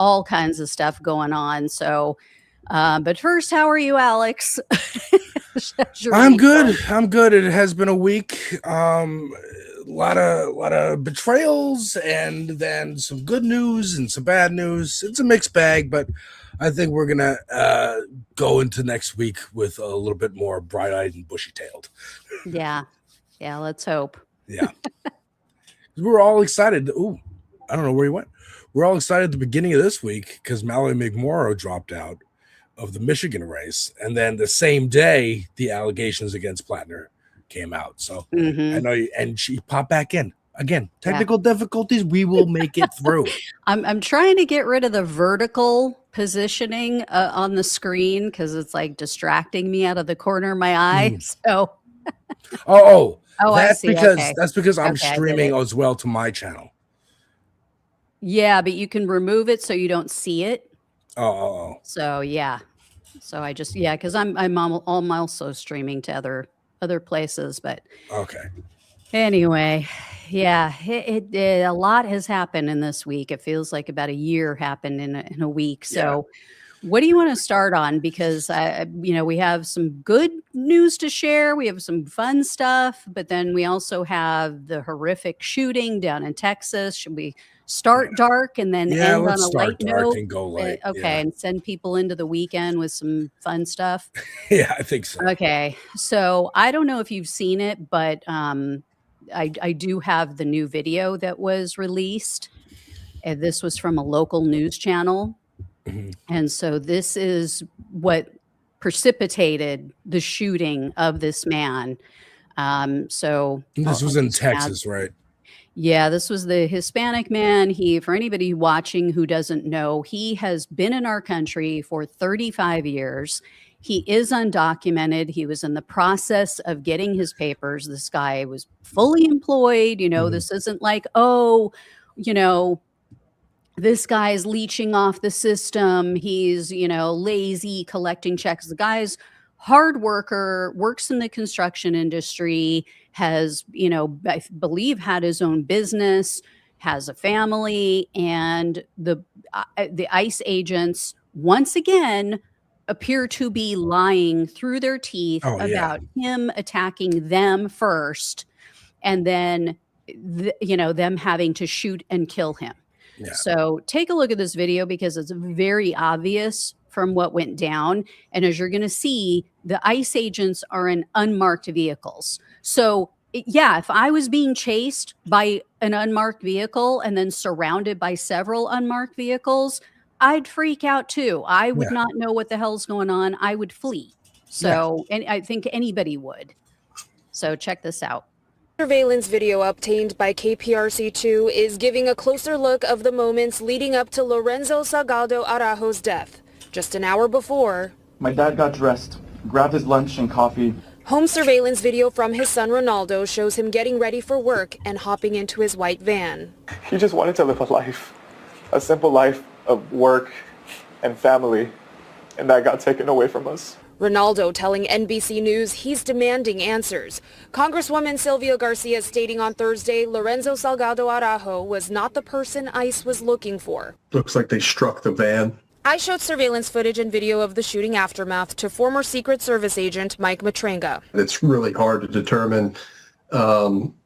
all kinds of stuff going on. So, but first, how are you, Alex? I'm good. I'm good. It has been a week. A lot of betrayals, and then some good news and some bad news. It's a mixed bag, but I think we're gonna go into next week with a little bit more bright-eyed and bushy-tailed. Yeah, let's hope. Yeah, we're all excited. Ooh, I don't know where he went. We're all excited at the beginning of this week because Mallory McMorrow dropped out of the Michigan race, and then the same day the allegations against Platner came out. So I know, and she popped back in again. Technical difficulties. We will make it through. I'm trying to get rid of the vertical positioning on the screen because it's like distracting me out of the corner of my eye. So that's I see. That's because I'm streaming as well to my channel. Yeah, but you can remove it so you don't see it. So yeah. So I just because I'm also streaming to other places, but okay. Anyway, yeah, it a lot has happened in this week. It feels like about a year happened in a week. So what do you want to start on? Because we have some good news to share. We have some fun stuff, but then we also have the horrific shooting down in Texas. Should we start dark and then end on a light note? And go light. And send people into the weekend with some fun stuff. Yeah, I think so. Okay, so I don't know if you've seen it, but I do have the new video that was released. And this was from a local news channel. And so this is what precipitated the shooting of this man. So this was in Texas, right? Yeah, this was the Hispanic man. For anybody watching who doesn't know, he has been in our country for 35 years. He is undocumented. He was in the process of getting his papers. This guy was fully employed. This isn't like, this guy's leeching off the system. He's, lazy, collecting checks. The guy's hard worker, works in the construction industry, has, I believe had his own business, has a family, and the ICE agents once again appear to be lying through their teeth about him attacking them first, and then them having to shoot and kill him. Yeah. So take a look at this video because it's very obvious from what went down. And as you're going to see, the ICE agents are in unmarked vehicles. So if I was being chased by an unmarked vehicle and then surrounded by several unmarked vehicles, I'd freak out too. I would not know what the hell's going on. I would flee. So, and I think anybody would. So check this out. Surveillance video obtained by KPRC2 is giving a closer look of the moments leading up to Lorenzo Salgado Araujo's death. Just an hour before, my dad got dressed, grabbed his lunch and coffee. Home surveillance video from his son Ronaldo shows him getting ready for work and hopping into his white van. He just wanted to live a simple life of work and family, and that got taken away from us. Ronaldo telling NBC News he's demanding answers. Congresswoman Sylvia Garcia stating on Thursday Lorenzo Salgado Araujo was not the person ICE was looking for. Looks like they struck the van. I showed surveillance footage and video of the shooting aftermath to former Secret Service agent Mike Matrenga. It's really hard to determine,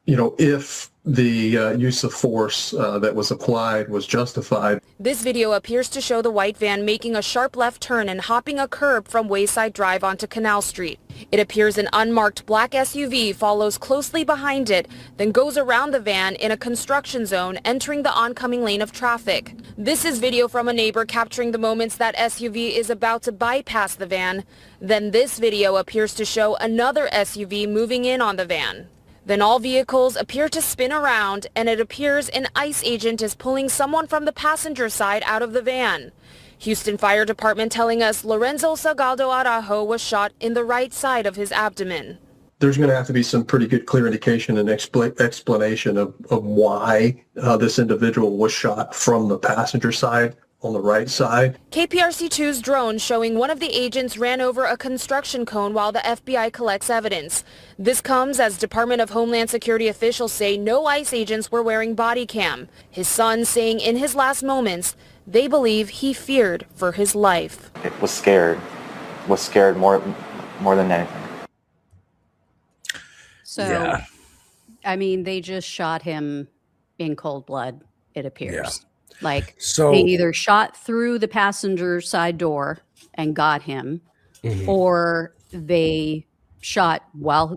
if the use of force that was applied was justified. This video appears to show the white van making a sharp left turn and hopping a curb from Wayside Drive onto Canal Street. It appears an unmarked black SUV follows closely behind it, then goes around the van in a construction zone, entering the oncoming lane of traffic. This is video from a neighbor capturing the moments that SUV is about to bypass the van. Then this video appears to show another SUV moving in on the van. Then all vehicles appear to spin around, and it appears an ICE agent is pulling someone from the passenger side out of the van. Houston Fire Department telling us Lorenzo Salgado Araujo was shot in the right side of his abdomen. There's going to have to be some pretty good clear indication and explanation of why this individual was shot from the passenger side on the right side. KPRC2's drone showing one of the agents ran over a construction cone while the FBI collects evidence. This comes as Department of Homeland Security officials say no ICE agents were wearing body cam. His son saying in his last moments They believe he feared for his life. It was scared more than anything. So, Yeah. I mean, they just shot him in cold blood, it appears. Like, So they either shot through the passenger side door and got him, or they shot while,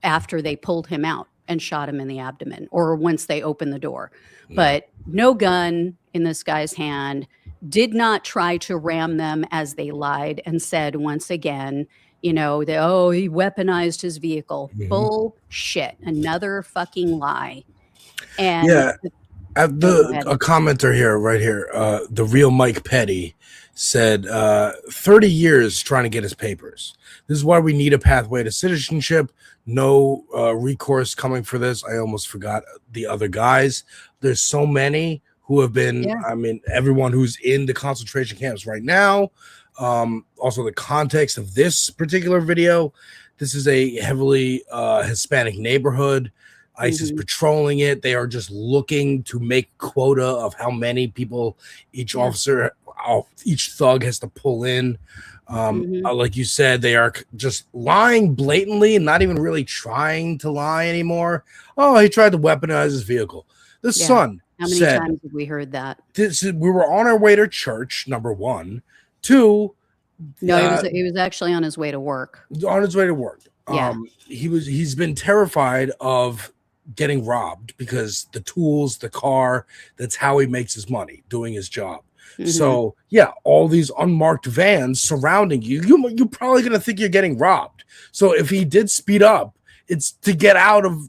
after they pulled him out and shot him in the abdomen, or once they opened the door. But no gun in this guy's hand, did not try to ram them, as they lied and said once again, he weaponized his vehicle. Bullshit. Another fucking lie. And yeah, go ahead. a commenter here, right here, the real Mike Petty said 30 years trying to get his papers. This is why we need a pathway to citizenship. No recourse coming for this. I almost forgot the other guys. There's so many who have been, I mean, everyone who's in the concentration camps right now. Also the context of this particular video. This is a heavily Hispanic neighborhood. ICE is patrolling it. They are just looking to make quota of how many people each officer, each thug has to pull in. Like you said, they are just lying blatantly and not even really trying to lie anymore. Oh, he tried to weaponize his vehicle. The son How many said, times have we heard that? we were on our way to church, number one. Two, No, he was actually on his way to work. on his way to work. Yeah. He's been terrified of getting robbed because the tools, the car, that's how he makes his money, doing his job. So all these unmarked vans surrounding you're probably gonna think you're getting robbed. So if he did speed up, it's to get out of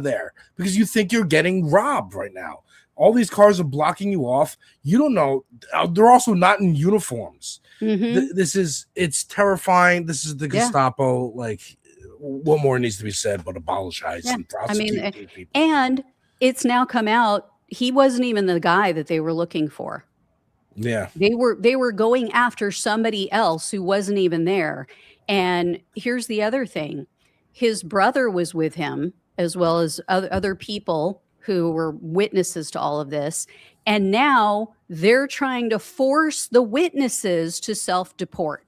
there because you think you're getting robbed right now. All these cars are blocking you off. You don't know. They're also not in uniforms. It's terrifying. This is the Gestapo. Like, what more needs to be said but abolish ICE and prosecute these people? And it's now come out he wasn't even the guy that they were looking for. Yeah. They were going after somebody else who wasn't even there. And here's the other thing. His brother was with him, as well as other people who were witnesses to all of this. And now they're trying to force the witnesses to self-deport.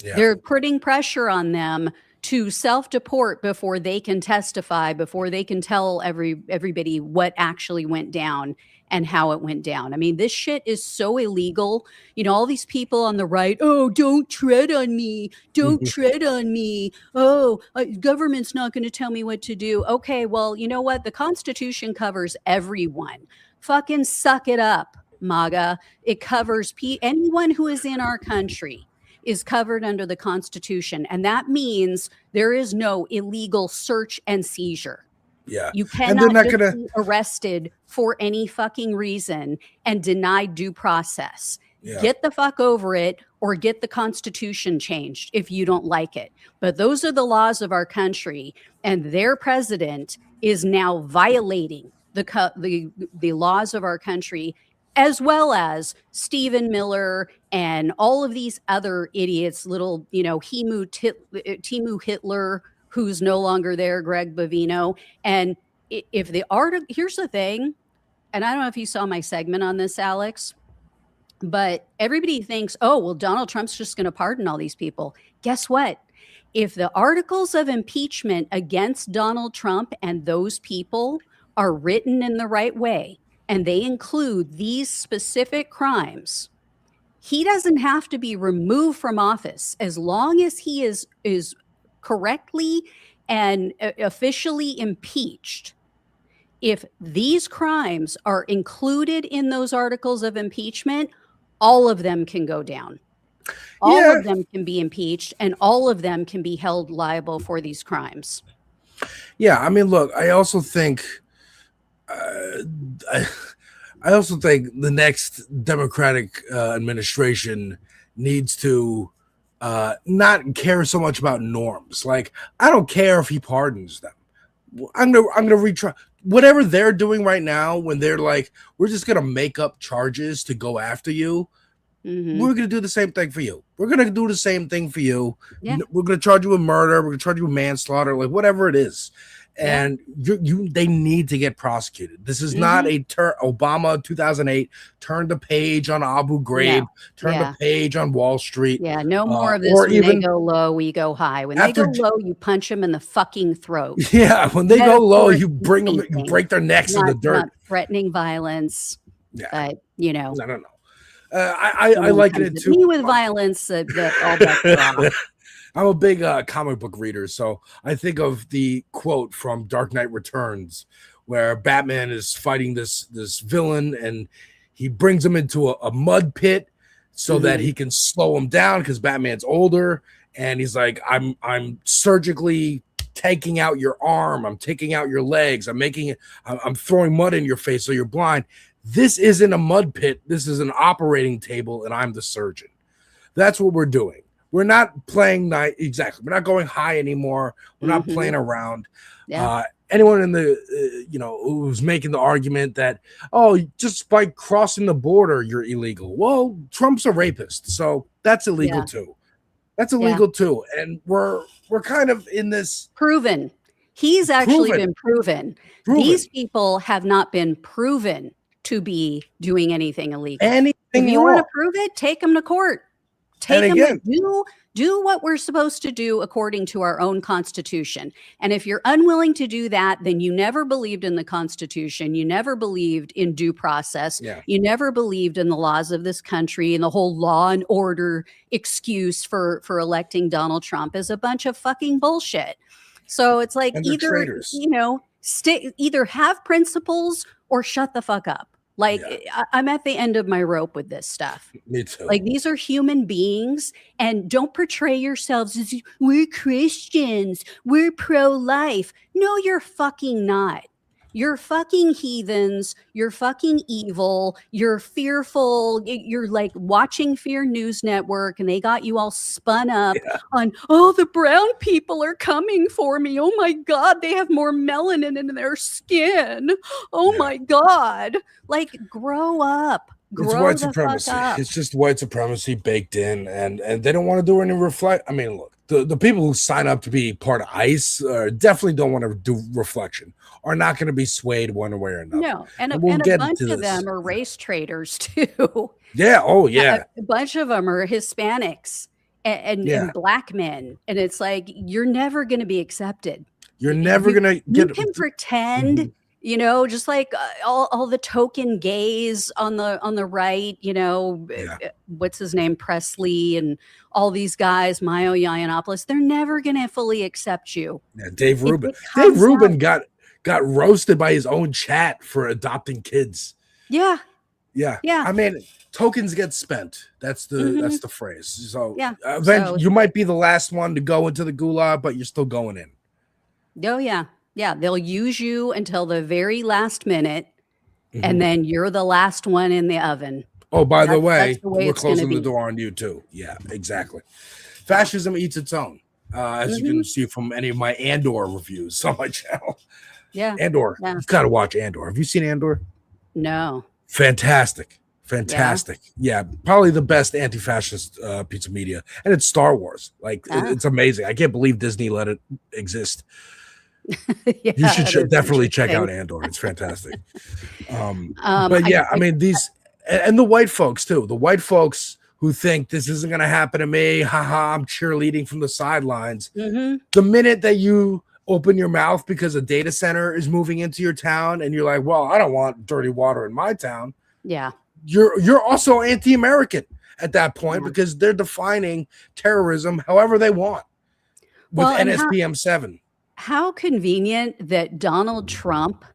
Yeah. They're putting pressure on them to self-deport before they can testify, before they can tell everybody what actually went down and how it went down. I mean, this shit is so illegal. All these people on the right, oh, don't tread on me. Don't tread on me. Oh, government's not going to tell me what to do. Okay, well, you know what? The Constitution covers everyone. Fucking suck it up, MAGA. It covers anyone who is in our country is covered under the Constitution. And that means there is no illegal search and seizure. Yeah. You cannot be arrested for any fucking reason and denied due process. Yeah. Get the fuck over it or get the Constitution changed if you don't like it. But those are the laws of our country, and their president is now violating the laws of our country, as well as Stephen Miller and all of these other idiots, little, Timu Hitler, who's no longer there, Greg Bovino. And if the article, here's the thing, and I don't know if you saw my segment on this, Alex, but everybody thinks, oh, well, Donald Trump's just going to pardon all these people. Guess what? If the articles of impeachment against Donald Trump and those people are written in the right way, and they include these specific crimes, he doesn't have to be removed from office as long as he is correctly and officially impeached. If these crimes are included in those articles of impeachment, all of them can go down. All of them can be impeached, and all of them can be held liable for these crimes. Yeah, I mean, look, I also think the next Democratic administration needs to not care so much about norms. Like, I don't care if he pardons them. I'm gonna retry whatever they're doing right now when they're like, we're just gonna make up charges to go after you. We're gonna do the same thing for you. We're gonna do the same thing for you. Yeah. We're gonna charge you with murder. We're gonna charge you with manslaughter, like whatever it is. and they need to get prosecuted. This is not a Obama 2008 turned the page on Abu Ghraib, turned the page on Wall Street. Yeah, no more of this. Or when even they go low, we go high. When they go low, you punch them in the fucking throat. Yeah, when they go low, you bring them, you break their necks in the dirt. Not threatening violence. Yeah, but you know, no. I liken it to me with violence. All that I'm a big comic book reader, so I think of the quote from Dark Knight Returns, where Batman is fighting this villain, and he brings him into a mud pit so that he can slow him down because Batman's older, and he's like, I'm surgically taking out your arm, I'm taking out your legs, I'm throwing mud in your face so you're blind. This isn't a mud pit. This is an operating table, and I'm the surgeon. That's what we're doing. We're not playing exactly. We're not going high anymore. We're not playing around. Yeah. Anyone in the who's making the argument that just by crossing the border you're illegal. Well, Trump's a rapist, so that's illegal too. That's illegal too. And we're kind of in this proven. He's actually been proven. These people have not been proven to be doing anything illegal. If you want to prove it, take them to court. Take them to do what we're supposed to do according to our own Constitution. And if you're unwilling to do that, then you never believed in the Constitution. You never believed in due process. Yeah. You never believed in the laws of this country, and the whole law and order excuse for electing Donald Trump is a bunch of fucking bullshit. So it's like either have principles or shut the fuck up. Like I'm at the end of my rope with this stuff. Me too. Like these are human beings, and don't portray yourselves as we're Christians, we're pro-life. No, you're fucking not. You're fucking heathens. You're fucking evil. You're fearful. You're like watching Fear News Network, and they got you all spun up on, the brown people are coming for me. Oh my God, they have more melanin in their skin. Oh my God. Like, grow up. It's white supremacy. It's just white supremacy baked in, and they don't want to do any reflect. I mean, look, the people who sign up to be part of ICE definitely don't want to do reflection, are not going to be swayed one way or another. No, and a bunch of them are race traitors too. Yeah. Oh, yeah. A bunch of them are Hispanics and black men, and it's like you're never going to be accepted. You're never going to get. You can pretend. You know, just like all the token gays on the right, what's his name, Presley, and all these guys, Milo Yiannopoulos, they're never going to fully accept you. Yeah, Dave Rubin. Dave Rubin got roasted by his own chat for adopting kids. Yeah. Yeah. I mean, tokens get spent. That's the phrase. So eventually you might be the last one to go into the gulag, but you're still going in. Oh, yeah. Yeah, they'll use you until the very last minute, and then you're the last one in the oven. Oh, by the way, we're closing the door on you too. Yeah, exactly. Fascism eats its own, as you can see from any of my Andor reviews on my channel. Yeah, Andor. Yeah. You've got to watch Andor. Have you seen Andor? No. Fantastic. Yeah, probably the best anti-fascist piece of media, and it's Star Wars. Like it's amazing. I can't believe Disney let it exist. You should definitely check out Andor. It's fantastic. But yeah, I mean, these and the white folks too. The white folks who think this isn't going to happen to me. Haha, I'm cheerleading from the sidelines. The minute that you open your mouth because a data center is moving into your town, and you're like, "Well, I don't want dirty water in my town." Yeah, you're also anti-American at that point because they're defining terrorism however they want with NSPM 7. How convenient that Donald Trump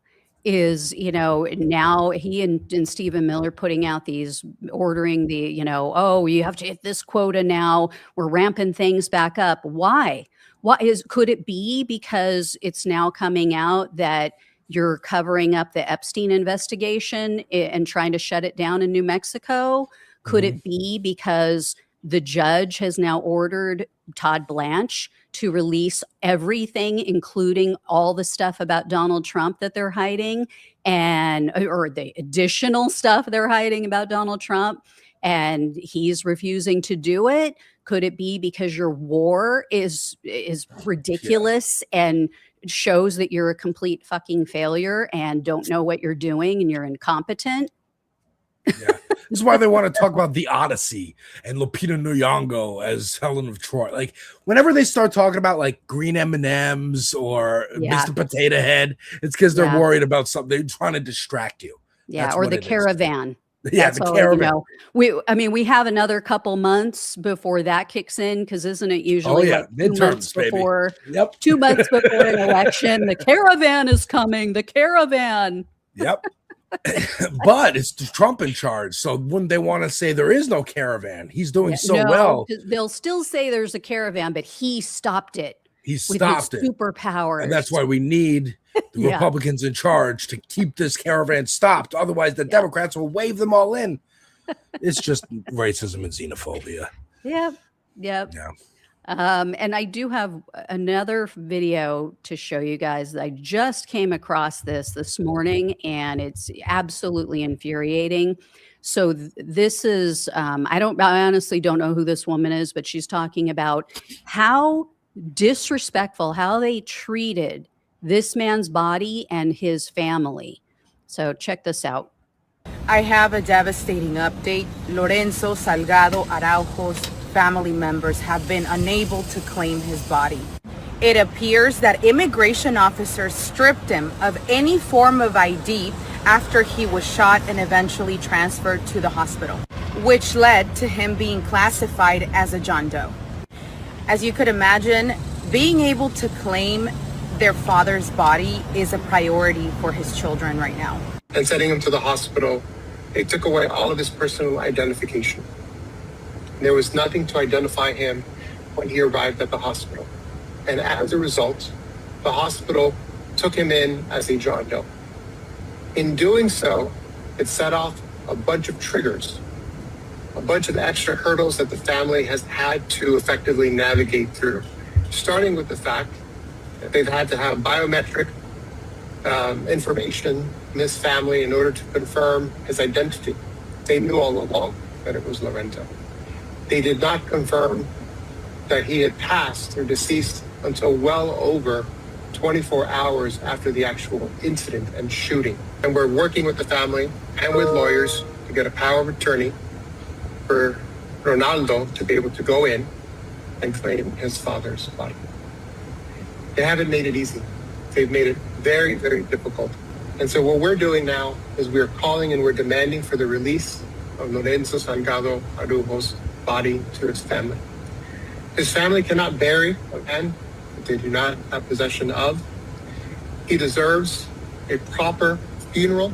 is, now he and Stephen Miller putting out these, ordering the, you have to hit this quota now. We're ramping things back up. Why? Could it be because it's now coming out that you're covering up the Epstein investigation and trying to shut it down in New Mexico? Could it be because the judge has now ordered Todd Blanche to release everything, including all the stuff about Donald Trump that they're hiding, or the additional stuff they're hiding about Donald Trump, and he's refusing to do it? Could it be because your war is ridiculous and shows that you're a complete fucking failure and don't know what you're doing and you're incompetent. Yeah. This is why they want to talk about the Odyssey and Lupita Nyong'o as Helen of Troy. Like, whenever they start talking about like green M&Ms or Mr. Potato Head, it's because they're worried about something. They're trying to distract you. Yeah, That's or what the it is. caravan. Yeah, That's the all, caravan. We have another couple months before that kicks in, because isn't it usually like 2 months midterms, before? baby. Yep. 2 months before an election, the caravan is coming. The caravan. Yep. But it's Trump in charge, so wouldn't they want to say there is no caravan? He's doing well. They'll still say there's a caravan, but he stopped it. He stopped it. Superpowers, and that's why we need the Republicans in charge to keep this caravan stopped. Otherwise, the Democrats will wave them all in. It's just racism and xenophobia. Yep. Yeah. And I do have another video to show you guys. I just came across this morning, and it's absolutely infuriating. So this is, I honestly don't know who this woman is, but she's talking about how disrespectful, how they treated this man's body and his family. So check this out. I have a devastating update. Lorenzo Salgado Araujo's family members have been unable to claim his body. It appears that immigration officers stripped him of any form of ID after he was shot and eventually transferred to the hospital, which led to him being classified as a John Doe. As you could imagine, being able to claim their father's body is a priority for his children right now. And sending him to the hospital, they took away all of his personal identification. There was nothing to identify him when he arrived at the hospital. And as a result, the hospital took him in as a John Doe. In doing so, it set off a bunch of triggers, a bunch of extra hurdles that the family has had to effectively navigate through, starting with the fact that they've had to have biometric information in this family in order to confirm his identity. They knew all along that it was Lorenzo. They did not confirm that he had passed or deceased until well over 24 hours after the actual incident and shooting. And we're working with the family and with lawyers to get a power of attorney for Ronaldo to be able to go in and claim his father's body. They haven't made it easy. They've made it very, very difficult. And so what we're doing now is we're calling and we're demanding for the release of Lorenzo Salgado Araujo's body to his family. His family cannot bury a man that they do not have possession of. He deserves a proper funeral.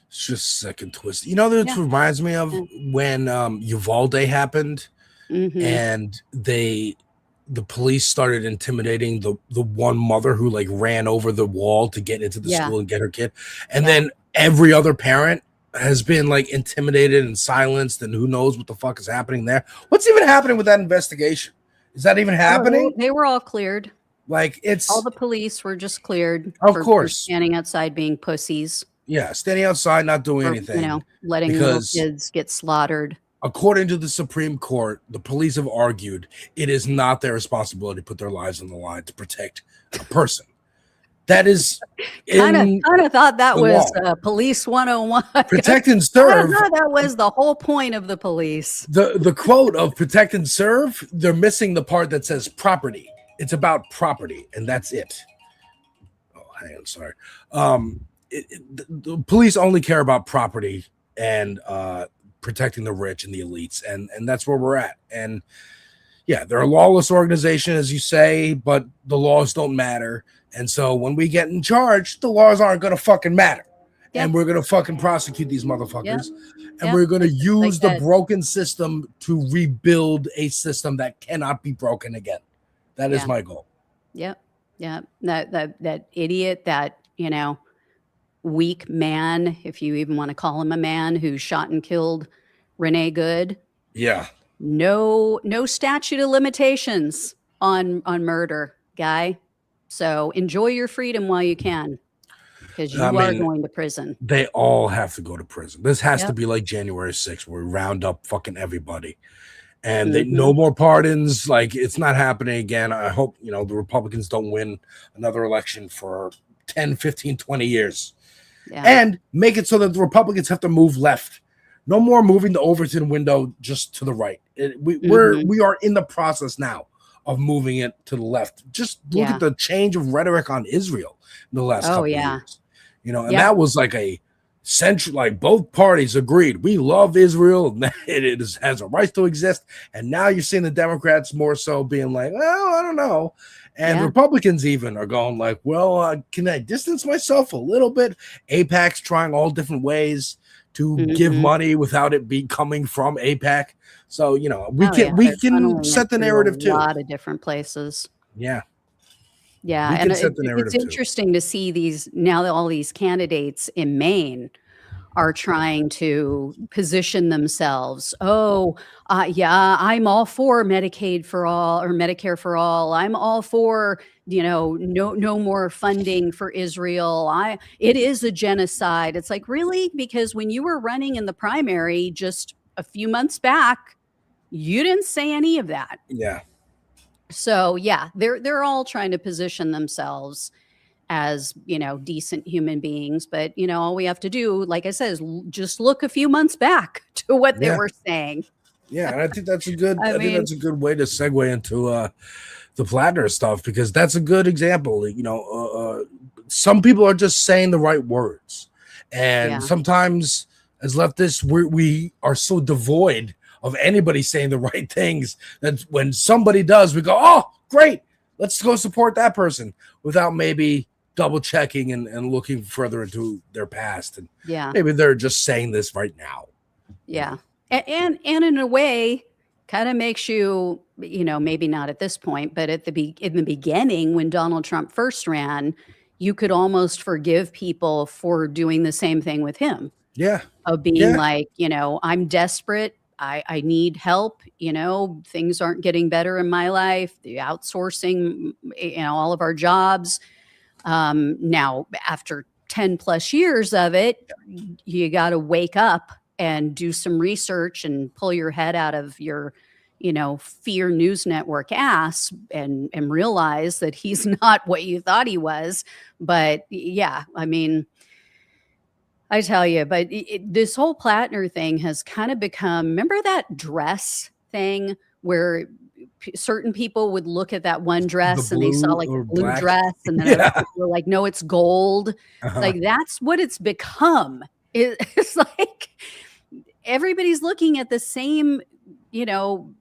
It's just sick and twisted. You know, that reminds me of when Uvalde happened, and the police started intimidating the one mother who like ran over the wall to get into the school and get her kid. And then every other parent has been like intimidated and silenced, and who knows what the fuck is happening there. What's even happening with that investigation? Is that even happening? They were all cleared. Like, it's all the police were just cleared. Of for course. Standing outside being pussies. Yeah, standing outside, not doing anything. You know, letting little kids get slaughtered. According to the Supreme Court, the police have argued it is not their responsibility to put their lives on the line to protect a person. That is kind of thought that was police 101. Protect and serve. That was the whole point of the police. The quote of protect and serve, they're missing the part that says property. It's about property, and that's it. Oh, hang on, sorry. The police only care about property and protecting the rich and the elites, and that's where we're at. And yeah, they're a lawless organization, as you say, but the laws don't matter. And so when we get in charge, the laws aren't going to fucking matter. Yep. And we're going to fucking prosecute these motherfuckers. Yep. And we're going to use the broken system to rebuild a system that cannot be broken again. That is my goal. Yep. Yeah. That idiot, that, you know, weak man, if you even want to call him a man, who shot and killed Renee Good. Yeah. No statute of limitations on murder, guy. So enjoy your freedom while you can, because you are going to prison. They all have to go to prison. This has to be like January 6th, where we round up fucking everybody. and they no more pardons. Like, it's not happening again. I hope, the Republicans don't win another election for 10, 15, 20 years. Yeah. And make it so that the Republicans have to move left. No more moving the Overton window just to the right. We are in the process now of moving it to the left. Just look at the change of rhetoric on Israel in the last couple of years. And that was like a central, like both parties agreed, we love Israel and it has a right to exist. And now you're seeing the Democrats more so being like, well, I don't know. And Republicans even are going like, well, can I distance myself a little bit? AIPAC's trying all different ways to give money without it be coming from AIPAC. So, we can set the narrative too. A lot of different places. Yeah. Yeah. And it's interesting to see all these candidates in Maine are trying to position themselves. I'm all for Medicaid for all or Medicare for all. I'm all for, no more funding for Israel. It is a genocide. It's like, really? Because when you were running in the primary just a few months back, you didn't say any of that. Yeah. So they're all trying to position themselves as, decent human beings. But, all we have to do, like I said, is just look a few months back to what they were saying. Yeah. And I think that's a good, I think that's a good way to segue into the Platner stuff, because that's a good example. Some people are just saying the right words. And sometimes as leftists, we are so devoid of anybody saying the right things that when somebody does, we go, oh, great, let's go support that person, without maybe double checking and looking further into their past. And maybe they're just saying this right now. Yeah. And in a way, kind of makes you, maybe not at this point, but in the beginning, when Donald Trump first ran, you could almost forgive people for doing the same thing with him. Yeah. Of being like, I'm desperate. I need help. Things aren't getting better in my life. The outsourcing, all of our jobs. Now, after 10 plus years of it, you got to wake up and do some research and pull your head out of your, fear news network ass and realize that he's not what you thought he was. But I tell you, but this whole Platner thing has kind of become, remember that dress thing where certain people would look at that one dress and they saw like a blue dress and then other people were like, no, it's gold. Like, that's what it's become. It's like everybody's looking at the same,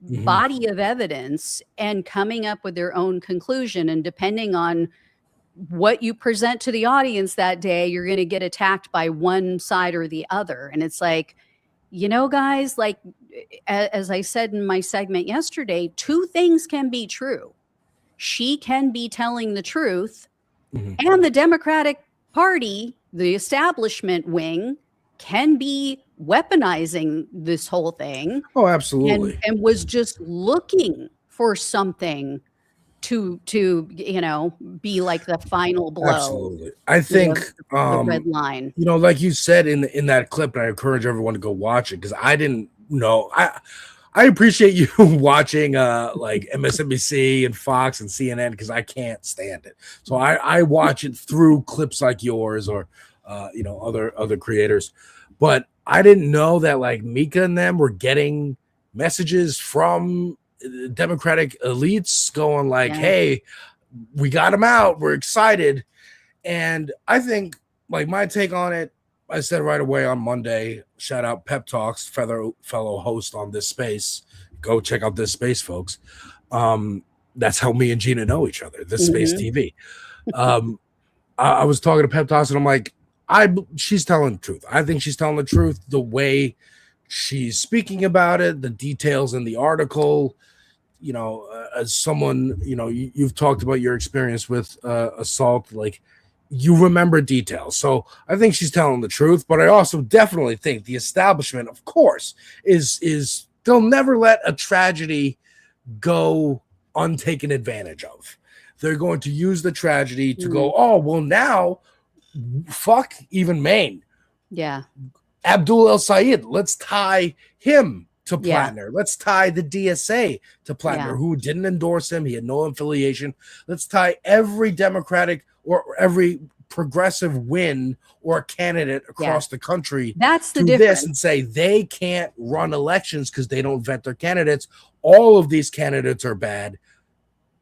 body of evidence and coming up with their own conclusion. And depending on what you present to the audience that day, you're going to get attacked by one side or the other. And it's like, guys, like, as I said in my segment yesterday, two things can be true. She can be telling the truth, and the Democratic Party, the establishment wing, can be weaponizing this whole thing. Oh, absolutely. And was just looking for something to be like the final blow. Absolutely. I think the red line. Like you said in that clip, and I encourage everyone to go watch it, because I didn't know. I appreciate you watching like MSNBC and Fox and CNN, because I can't stand it. So I watch it through clips like yours or other creators. But I didn't know that like Mika and them were getting messages from Democratic elites going like, hey, we got him out, we're excited. And I think, like, my take on it, I said right away on Monday, shout out Pep Talks, fellow host on This Space. Go check out This Space, folks. That's how me and Gina know each other, This Space TV. I was talking to Pep Talks and I'm like, she's telling the truth. I think she's telling the truth. The way she's speaking about it, the details in the article, as someone, you've talked about your experience with assault, like, you remember details. So I think she's telling the truth, but I also definitely think the establishment, of course, is they'll never let a tragedy go untaken advantage of. They're going to use the tragedy to go, oh, well, now fuck even Maine. Yeah. Abdul El Sayed, let's tie him to Yeah. Platner. Let's tie the DSA to Platner, Yeah. who didn't endorse him. He had no affiliation. Let's tie every Democratic or every progressive win or candidate across the country That's the to difference. this and say they can't run elections because they don't vet their candidates. All of these candidates are bad.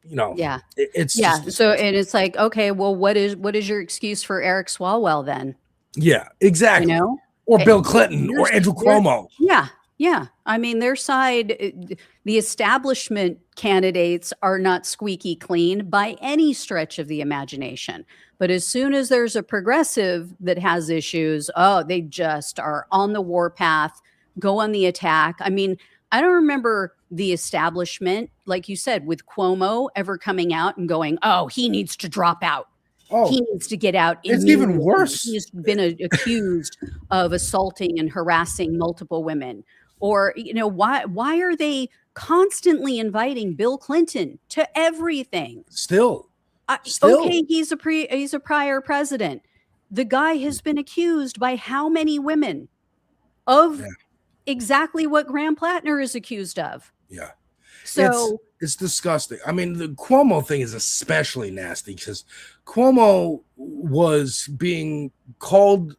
You know, Yeah. it's Yeah. just So, and it's like, okay, well, what is your excuse for Eric Swalwell then? yeah, You exactly. know, Or Eh, Bill Clinton or Andrew they're- Cuomo. yeah. Yeah. I mean, their side, the establishment candidates are not squeaky clean by any stretch of the imagination. But as soon as there's a progressive that has issues, oh, they just are on the warpath, go on the attack. I mean, I don't remember the establishment, like you said, with Cuomo ever coming out and going, oh, he needs to drop out. Oh, He needs to get out it's even immediately. worse. He's been accused of assaulting and harassing multiple women. Or, why are they constantly inviting Bill Clinton to everything? Still. Okay, he's a prior president. The guy has been accused by how many women of exactly what Graham Platner is accused of? Yeah. So it's disgusting. I mean, the Cuomo thing is especially nasty because Cuomo was being called.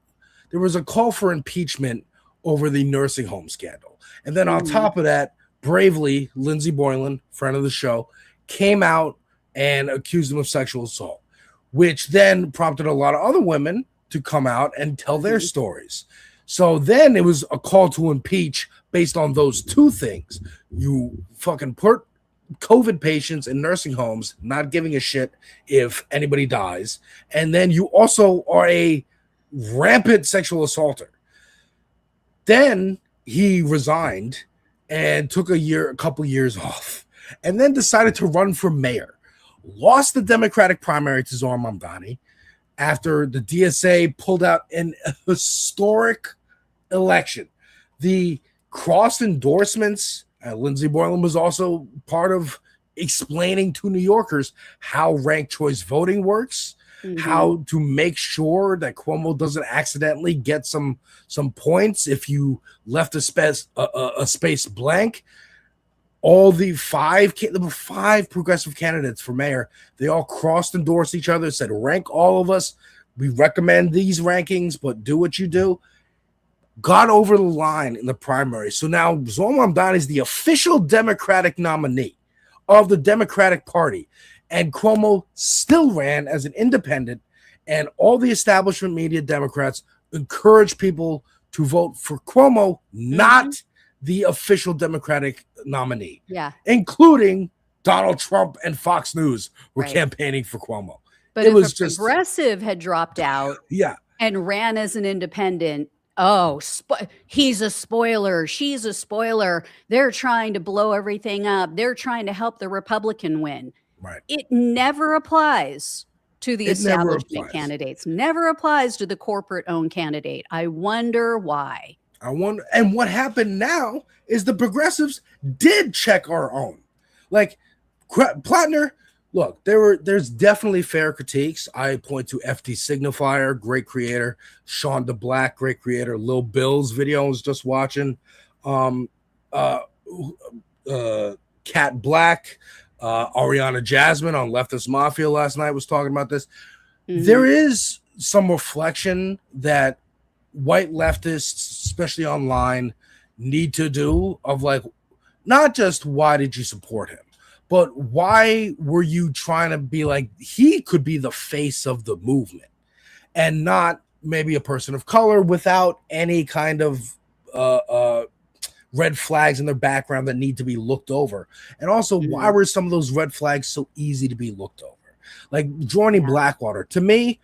There was a call for impeachment over the nursing home scandal. And then on top of that, bravely, Lindsey Boylan, friend of the show, came out and accused him of sexual assault, which then prompted a lot of other women to come out and tell their stories. So then it was a call to impeach based on those two things. You fucking put COVID patients in nursing homes, not giving a shit if anybody dies. And then you also are a rampant sexual assaulter. Then he resigned and took a couple years off, and then decided to run for mayor. Lost the Democratic primary to Zohar Mamdani after the DSA pulled out an historic election. The cross endorsements, Lindsey Boylan was also part of explaining to New Yorkers how ranked choice voting works, how to make sure that Cuomo doesn't accidentally get some points if you left a space blank. All the five progressive candidates for mayor, they all crossed endorsed each other, said rank all of us. We recommend these rankings, but do what you do. Got over the line in the primary. So now Zohar Mamdani is the official Democratic nominee of the Democratic Party. And Cuomo still ran as an independent. And all the establishment media Democrats encourage people to vote for Cuomo, not the official Democratic nominee. Yeah. Including Donald Trump and Fox News were campaigning for Cuomo. But it if was a just progressive had dropped out yeah. and ran as an independent, he's a spoiler. She's a spoiler. They're trying to blow everything up. They're trying to help the Republican win. Right. It never applies to the establishment candidates. Never applies to the corporate-owned candidate. I wonder why. And what happened now is the progressives did check our own. Like Platner, look, there's definitely fair critiques. I point to FT Signifier, great creator, Sean DeBlack, great creator, Lil Bill's video I was just watching, Cat Black, Ariana Jasmine on Leftist Mafia last night was talking about this. There is some reflection that white leftists, especially online, need to do of like, not just why did you support him, but why were you trying to be like, he could be the face of the movement and not maybe a person of color without any kind of red flags in their background that need to be looked over. And also, why were some of those red flags so easy to be looked over? Like joining Blackwater, to me,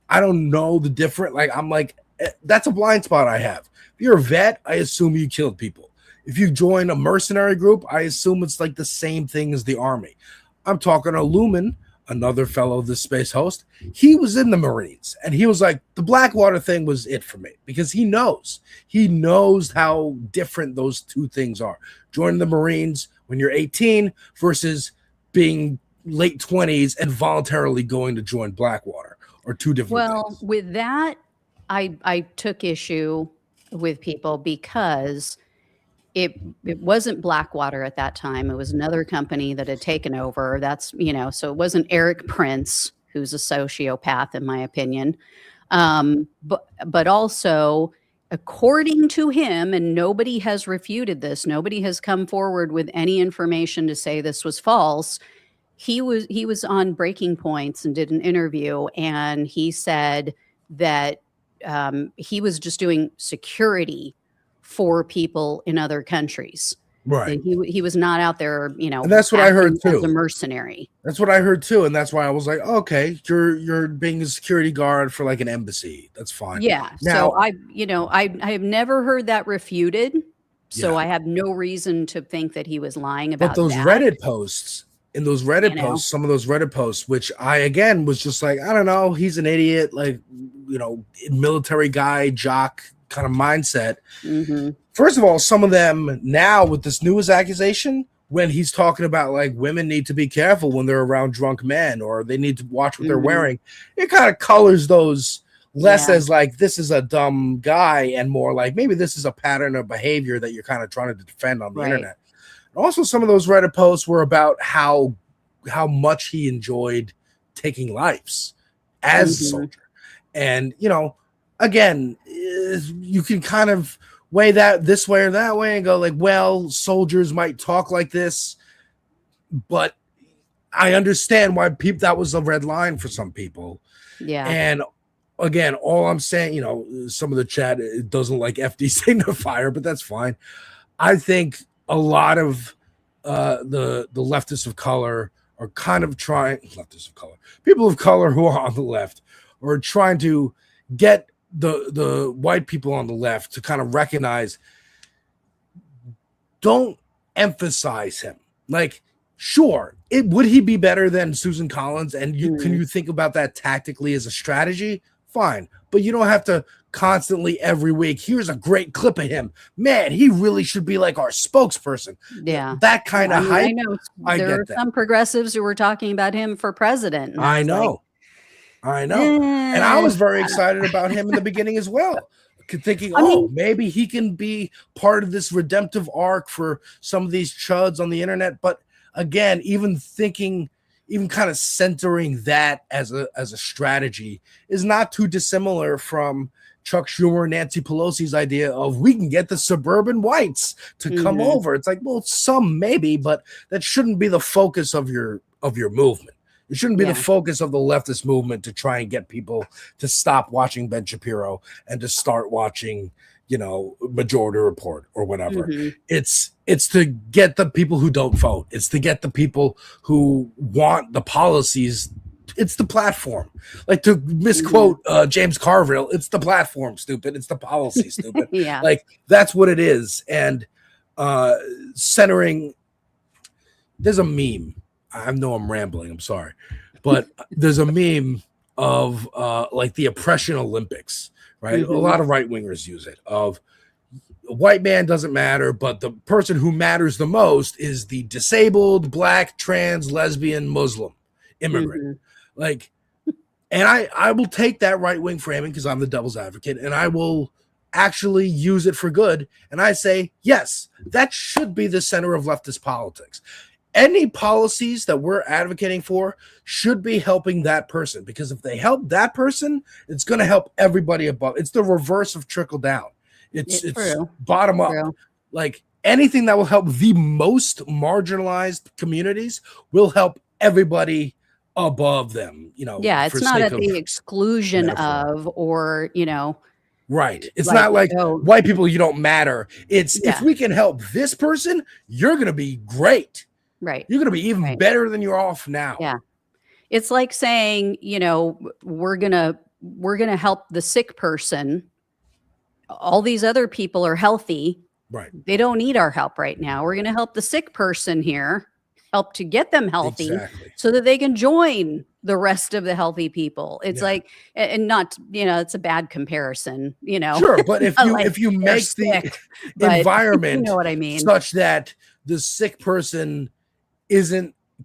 I don't know the difference. Like, I'm like, that's a blind spot I have. If you're a vet, I assume you killed people. If you join a mercenary group, I assume it's like the same thing as the army. I'm talking to Lumen, another fellow, this space host. He was in the Marines, and he was like, the Blackwater thing was it for me, because he knows how different those two things are. Joining the Marines when you're 18 versus being late 20s and voluntarily going to join Blackwater are two different things. Well, with that, I took issue with people because It wasn't Blackwater at that time. It was another company that had taken over. That's, so it wasn't Eric Prince, who's a sociopath, in my opinion. But also, according to him, and nobody has refuted this, nobody has come forward with any information to say this was false. He was on Breaking Points and did an interview, and he said that he was just doing security for people in other countries. Right. He was not out there, And that's what I heard acting as too. a mercenary. That's what I heard too, and that's why I was like, okay, you're being a security guard for like an embassy. That's fine. Yeah. Now, So I have never heard that refuted. So Yeah. I have no reason to think that he was lying about but those that. Reddit posts, some of those Reddit posts, which I again was just like, I don't know, he's an idiot, like, military guy, jock kind of mindset. Mhm. First of all, some of them now with this newest accusation, when he's talking about like women need to be careful when they're around drunk men or they need to watch what they're Mhm. wearing, it kind of colors those less Yeah. as like this is a dumb guy and more like maybe this is a pattern of behavior that you're kind of trying to defend on the Right. internet. Also, some of those Reddit posts were about how much he enjoyed taking lives as a Mhm. soldier. And, again, you can kind of weigh that this way or that way and go like, well, soldiers might talk like this, but I understand why that was a red line for some people. Yeah. And again, all I'm saying, some of the chat doesn't like FD signifier, but that's fine. I think a lot of the leftists of color are kind of people of color who are on the left are trying to get the white people on the left to kind of recognize, don't emphasize him. Like, sure, would he be better than Susan Collins? And can you think about that tactically as a strategy? Fine, but you don't have to constantly every week. Here's a great clip of him. Man, he really should be like our spokesperson. Yeah. That kind of hype. I know I there get are that. some progressives who were talking about him for president. And I was know. And I was very excited about him in the beginning as well. Thinking, maybe he can be part of this redemptive arc for some of these chuds on the internet. But again, even kind of centering that as a strategy is not too dissimilar from Chuck Schumer and Nancy Pelosi's idea of we can get the suburban whites to come over. It's like, well, some maybe, but that shouldn't be the focus of your movement. It shouldn't be the focus of the leftist movement to try and get people to stop watching Ben Shapiro and to start watching, Majority Report or whatever. It's to get the people who don't vote. It's to get the people who want the policies. It's the platform. Like, to misquote James Carville, it's the platform, stupid. It's the policy, stupid. Yeah. Like, that's what it is. And centering, there's a meme. I know I'm rambling. I'm sorry. But there's a meme of like the oppression Olympics, right? A lot of right wingers use it of a white man doesn't matter, but the person who matters the most is the disabled, black, trans, lesbian, Muslim immigrant. Like, and I will take that right wing framing because I'm the devil's advocate, and I will actually use it for good. And I say, yes, that should be the center of leftist politics. Any policies that we're advocating for should be helping that person, because if they help that person, it's going to help everybody above. It's the reverse of trickle down. It's bottom up. True. Like, anything that will help the most marginalized communities will help everybody above them. Yeah, it's not at the exclusion metaphor. of, or right. It's not like white people, you don't matter. It's if Yeah. we can help this person, you're going to be great. Right. You're going to be even better than you're off now. Yeah. It's like saying, we're going to help the sick person. All these other people are healthy. Right. They don't need our help right now. We're going to help the sick person here, help to get them healthy so that they can join the rest of the healthy people. It's like, and not, it's a bad comparison, Sure. But if you, like, if you make sick, the environment you know what I mean, such that the sick person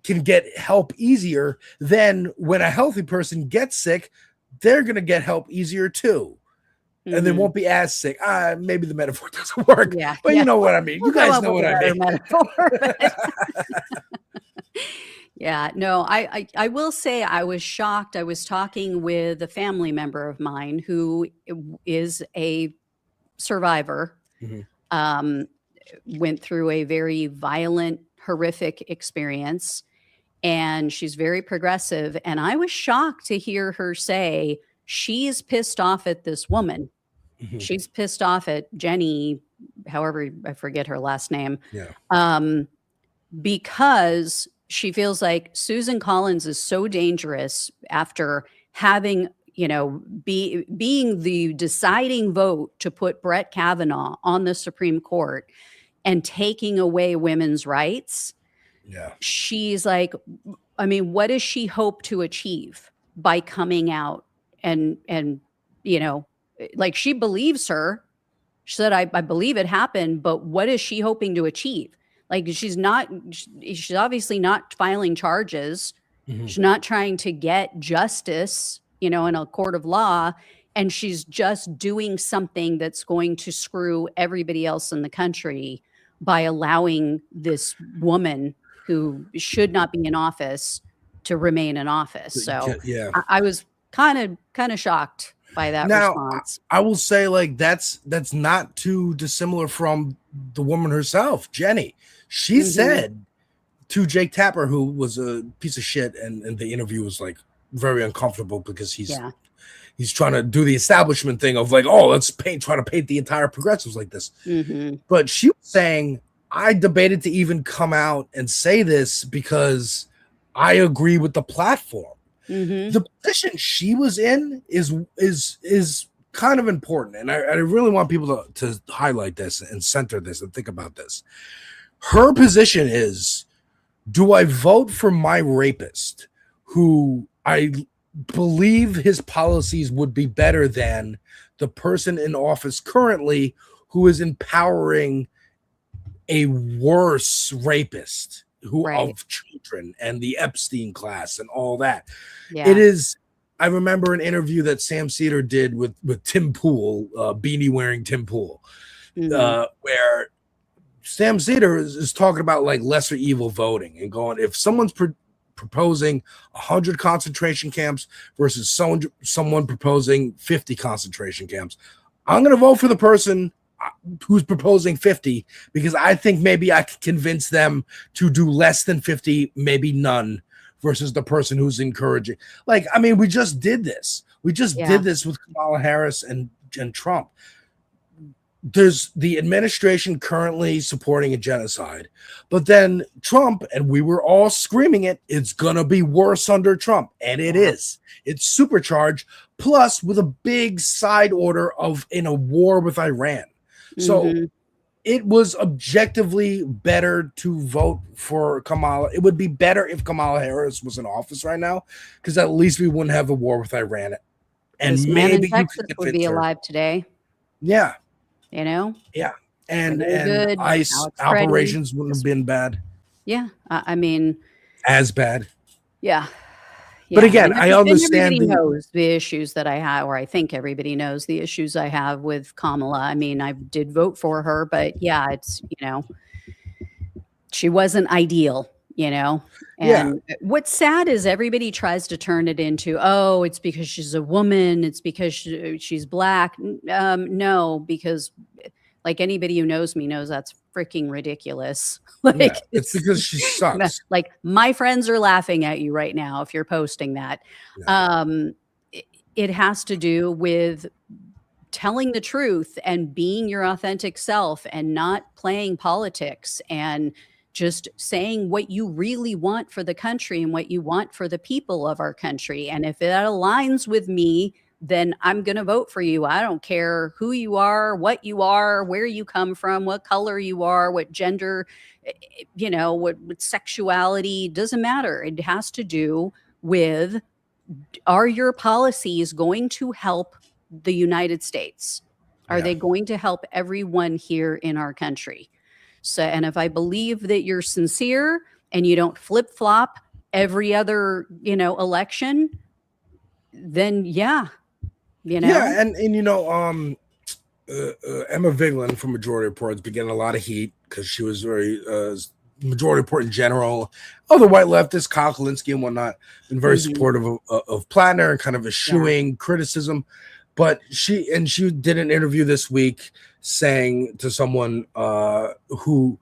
can get help easier, then when a healthy person gets sick, they're going to get help easier too. and they Mhm. won't be as sick. Maybe the metaphor doesn't work, Yeah, but yeah. you know what I mean. We'll You come guys up know with what a I better mean. metaphor, but yeah, no, I will say I was shocked. I was talking with a family member of mine who is a survivor, Mhm. um, went through a very violent, horrific experience, and she's very progressive. And I was shocked to hear her say she's pissed off at this woman. Mhm. She's pissed off at Jenny, however, I forget her last name, Yeah. um, because she feels like Susan Collins is so dangerous after having, being the deciding vote to put Brett Kavanaugh on the Supreme Court and taking away women's rights. Yeah. She's like, I mean, what does she hope to achieve by coming out and like she believes her. She said, I believe it happened, but what is she hoping to achieve? Like she's obviously not filing charges. Mhm. She's not trying to get justice, in a court of law. And she's just doing something that's going to screw everybody else in the country by allowing this woman who should not be in office to remain in office. So Yeah. I was kind of shocked by that Now, response. I will say, like, that's not too dissimilar from the woman herself, Jenny. She Mhm. said to Jake Tapper, who was a piece of shit, and the interview was like very uncomfortable because he's trying to do the establishment thing of like, oh, let's try to paint the entire progressives like this. Mhm. But she was saying, I debated to even come out and say this because I agree with the platform. Mhm. The position she was in is kind of important, and I really want people to highlight this and center this and think about this. Her position is, do I vote for my rapist, who I believe his policies would be better than the person in office currently who is empowering a worse rapist of children and the Epstein class and all that? Yeah. It is. I remember an interview that Sam Cedar did with Tim Pool, beanie wearing Tim Pool, where Sam Cedar is talking about like lesser evil voting and going, if someone's proposing 100 concentration camps versus someone proposing 50 concentration camps, I'm going to vote for the person who's proposing 50 because I think maybe I can convince them to do less than 50, maybe none, versus the person who's encouraging. Like, I mean, we just did this. We just did this with Kamala Harris and Trump. There's the administration currently supporting a genocide, but then Trump, and we were all screaming it's going to be worse under Trump. And it is. It's supercharged, plus with a big side order in a war with Iran. So it was objectively better to vote for Kamala. It would be better if Kamala Harris was in office right now, because at least we wouldn't have a war with Iran. And this man maybe in Texas would be alive today. Yeah. Yeah. And good. ICE operations wouldn't have been bad. Yeah. I mean, as bad. Yeah. But again, I understand everybody knows the issues that I have, or I think everybody knows the issues I have with Kamala. I mean, I did vote for her, but yeah, it's, she wasn't ideal, and what's sad is everybody tries to turn it into, oh, it's because she's a woman. It's because she's black. No, because like anybody who knows me knows that's freaking ridiculous. Like it's because she sucks. Like my friends are laughing at you right now if you're posting that. It has to do with telling the truth and being your authentic self and not playing politics and just saying what you really want for the country and what you want for the people of our country. And if that aligns with me, then I'm going to vote for you. I don't care who you are, what you are, where you come from, what color you are, what gender, what sexuality, doesn't matter. It has to do with, are your policies going to help the United States? Are they going to help everyone here in our country? So, and if I believe that you're sincere and you don't flip-flop every other, election, then yeah, you know? Yeah, and Emma Vigeland from Majority Report has been getting a lot of heat because she was very Majority Report in general, other white leftists, Kyle Kulinski and whatnot, been very supportive of Platner and kind of eschewing criticism. But she did an interview this week saying to someone who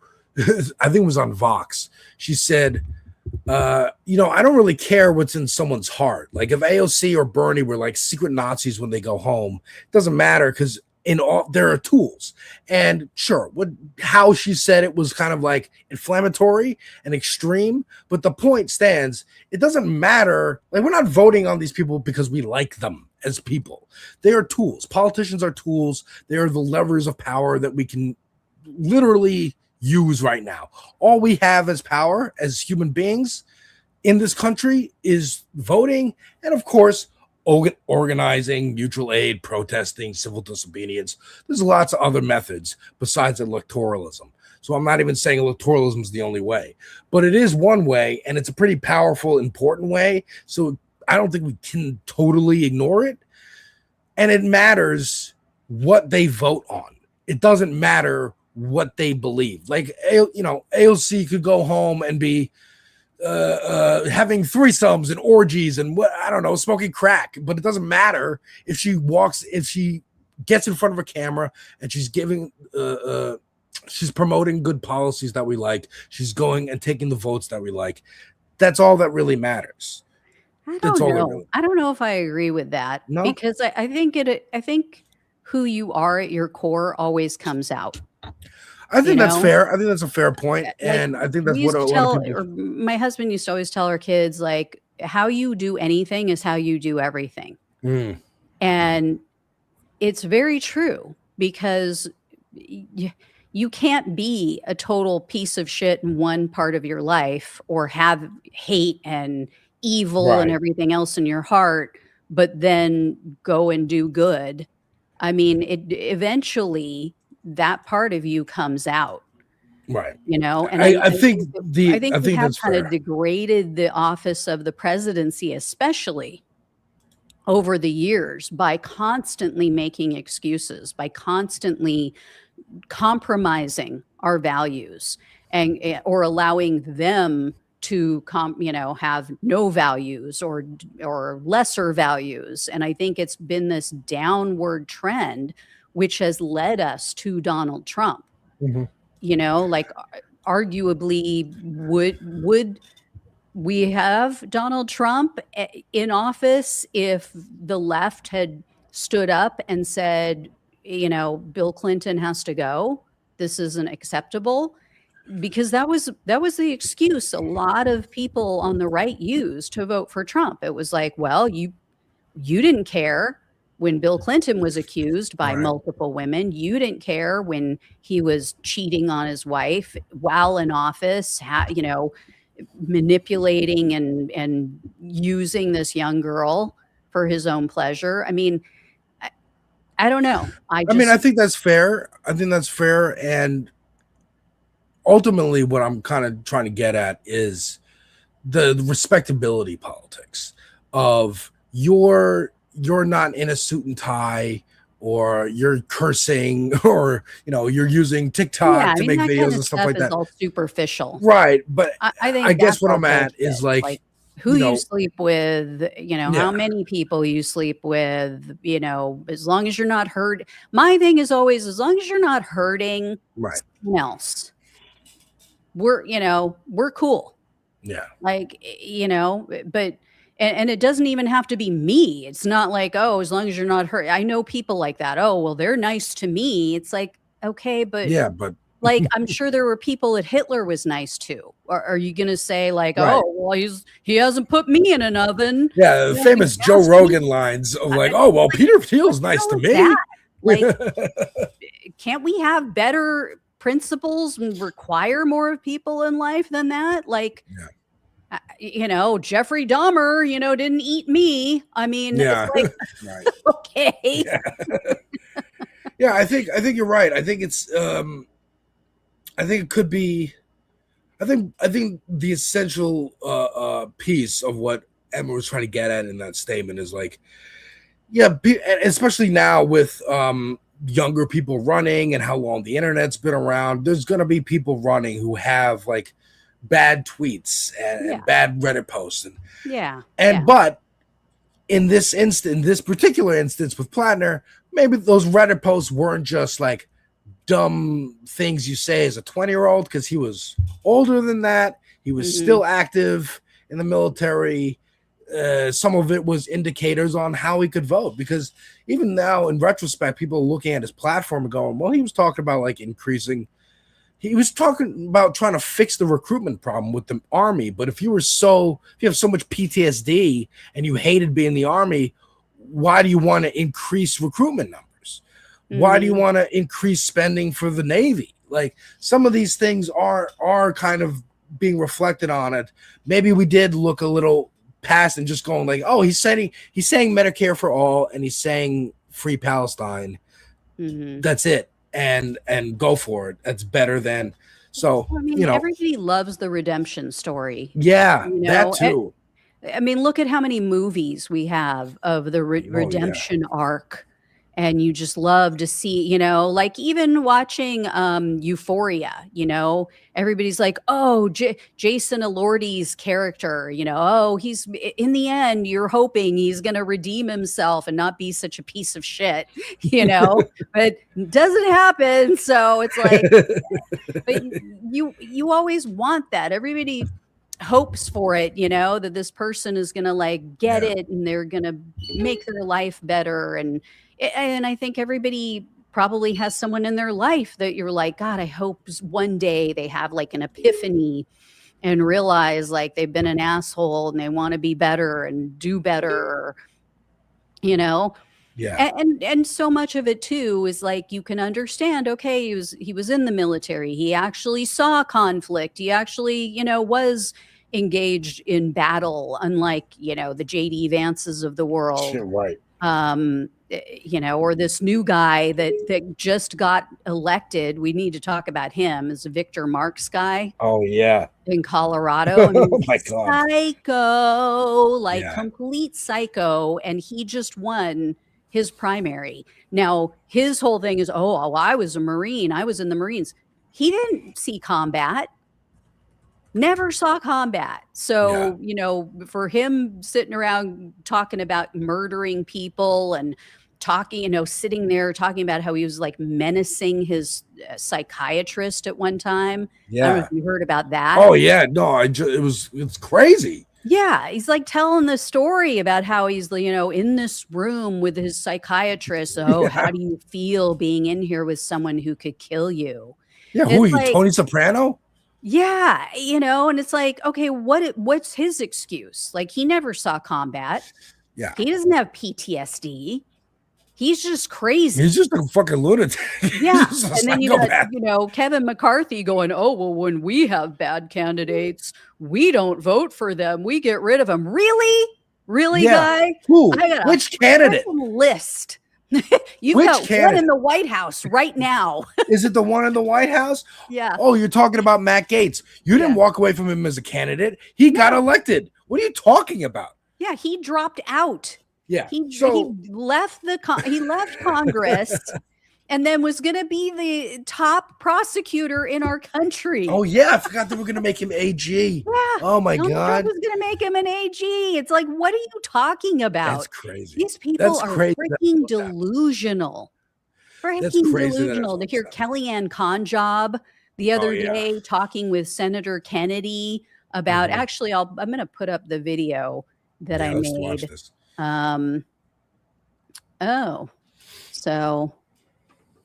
I think was on Vox. She said, I don't really care what's in someone's heart. Like if AOC or Bernie were like secret Nazis when they go home, it doesn't matter because there are tools. And sure, how she said it was kind of like inflammatory and extreme, but the point stands. It doesn't matter. Like we're not voting on these people because we like them as people. They are tools. Politicians are tools. They are the levers of power that we can literally use right now. All we have as power as human beings in this country is voting and, of course, organizing, mutual aid, protesting, civil disobedience. There's lots of other methods besides electoralism. So I'm not even saying electoralism is the only way, but it is one way, and it's a pretty powerful, important way. So I don't think we can totally ignore it. And it matters what they vote on. It doesn't matter what they believe. Like, AOC could go home and be having threesomes and orgies and smoking crack, but it doesn't matter if she gets in front of a camera and she's she's promoting good policies that we like. She's going and taking the votes that we like. That's all that really matters. I don't know. I don't know if I agree with that. No? Because I think who you are at your core always comes out. I think that's fair. I think that's a fair point. And I think that's what a lot of people... My husband used to always tell our kids, like, how you do anything is how you do everything. And it's very true because you can't be a total piece of shit in one part of your life or have hate and evil and everything else in your heart, but then go and do good. I mean, eventually that part of you comes out, right? And I think we have that's kind fair. of degraded the office of the presidency, especially over the years, by constantly making excuses, by constantly compromising our values or allowing them to have no values or lesser values. And I think it's been this downward trend which has led us to Donald Trump. Like arguably would we have Donald Trump in office if the left had stood up and said, Bill Clinton has to go. This isn't acceptable. Because that was the excuse a lot of people on the right used to vote for Trump. It was like, well, you didn't care when Bill Clinton was accused by multiple women. You didn't care when he was cheating on his wife while in office, manipulating and using this young girl for his own pleasure. I mean, I don't know. I think that's fair. And ultimately, what I'm kind of trying to get at is the respectability politics of you're not in a suit and tie, or you're cursing, or you're using TikTok to make videos and stuff like that. Is all superficial, right? But I guess what I'm at is like who you sleep with, how many people you sleep with, as long as you're not hurt. My thing is always, as long as you're not hurting someone else, we're cool. Yeah. Like, but, and it doesn't even have to be me. It's not like, oh, as long as you're not hurt. I know people like that. Oh, well, they're nice to me. It's like, okay, but like, I'm sure there were people that Hitler was nice to. Or are you going to say like, oh, well, he hasn't put me in an oven. Yeah. The famous Joe Rogan lines of like, oh, well, Peter Thiel's nice to me. Like, can't we have better principles and require more of people in life than that? Like, Jeffrey Dahmer, didn't eat me. I mean, it's like, okay. Yeah, I think you're right. I think it's I think it could be I think the essential piece of what Emma was trying to get at in that statement is like, Yeah, especially now with younger people running and how long the internet's been around, there's going to be people running who have like bad tweets and bad Reddit posts. But in this particular instance with Platner, maybe those Reddit posts weren't just like dumb things you say as a 20-year-old, because he was older than that. He was still active in the military. Some of it was indicators on how he could vote, because even now in retrospect, people are looking at his platform and going, well, he was talking about like he was talking about trying to fix the recruitment problem with the army. But if you have so much PTSD and you hated being in the army, why do you want to increase recruitment numbers? Why do you want to increase spending for the Navy? Like, some of these things are kind of being reflected on it. Maybe we did look a little past and just going like, oh, he's saying Medicare for all and he's saying free Palestine. That's it. And go for it. That's better than. So, I mean, everybody loves the redemption story. Yeah, that too. I mean, look at how many movies we have of the redemption arc. And you just love to see, like even watching Euphoria, everybody's like, oh, Jason Elordi's character, he's in the end, you're hoping he's going to redeem himself and not be such a piece of shit, but it doesn't happen. So it's like, but you always want that. Everybody hopes for it, that this person is going to like get it and they're going to make their life better. And I think everybody probably has someone in their life that you're like, God, I hope one day they have like an epiphany and realize like they've been an asshole and they want to be better and do better, Yeah. And so much of it too is like, you can understand, okay, he was in the military. He actually saw conflict. He actually, was engaged in battle, unlike, the JD Vances of the world. Right. Or this new guy that just got elected. We need to talk about him, is Victor Marks guy. Oh yeah, in Colorado. I mean, oh my God, psycho, complete psycho, and he just won his primary. Now his whole thing is, I was a Marine. I was in the Marines. He didn't see combat. Never saw combat. So, for him sitting around talking about murdering people and talking, sitting there talking about how he was like menacing his psychiatrist at one time. Yeah. I don't know if you heard about that. Oh yeah. No, it's crazy. Yeah. He's like telling the story about how he's, in this room with his psychiatrist. Oh, how do you feel being in here with someone who could kill you? Yeah. Who are you, Tony Soprano? Yeah, and it's like, okay, what's his excuse? Like, he never saw combat. Yeah. He doesn't have PTSD. He's just crazy. He's just a fucking lunatic. Yeah. And then you got, Kevin McCarthy going, oh, well, when we have bad candidates, we don't vote for them. We get rid of them. Really, guy? Who? Which candidate? List. You've got one in the White House right now. Is it the one in the White House? Yeah. Oh, you're talking about Matt Gaetz. You didn't walk away from him as a candidate. He got elected. What are you talking about? Yeah, he dropped out. Yeah. He left he left Congress and then was going to be the top prosecutor in our country. Oh yeah, I forgot that we're going to make him AG. Yeah. Oh my God. Trump was going to make him an AG. It's like, what are you talking about? That's crazy. These people are freaking delusional. Freaking delusional. To hear Kellyanne Conjob the other day talking with Senator Kennedy about, actually, I'm going to put up the video that I made. Watch this. So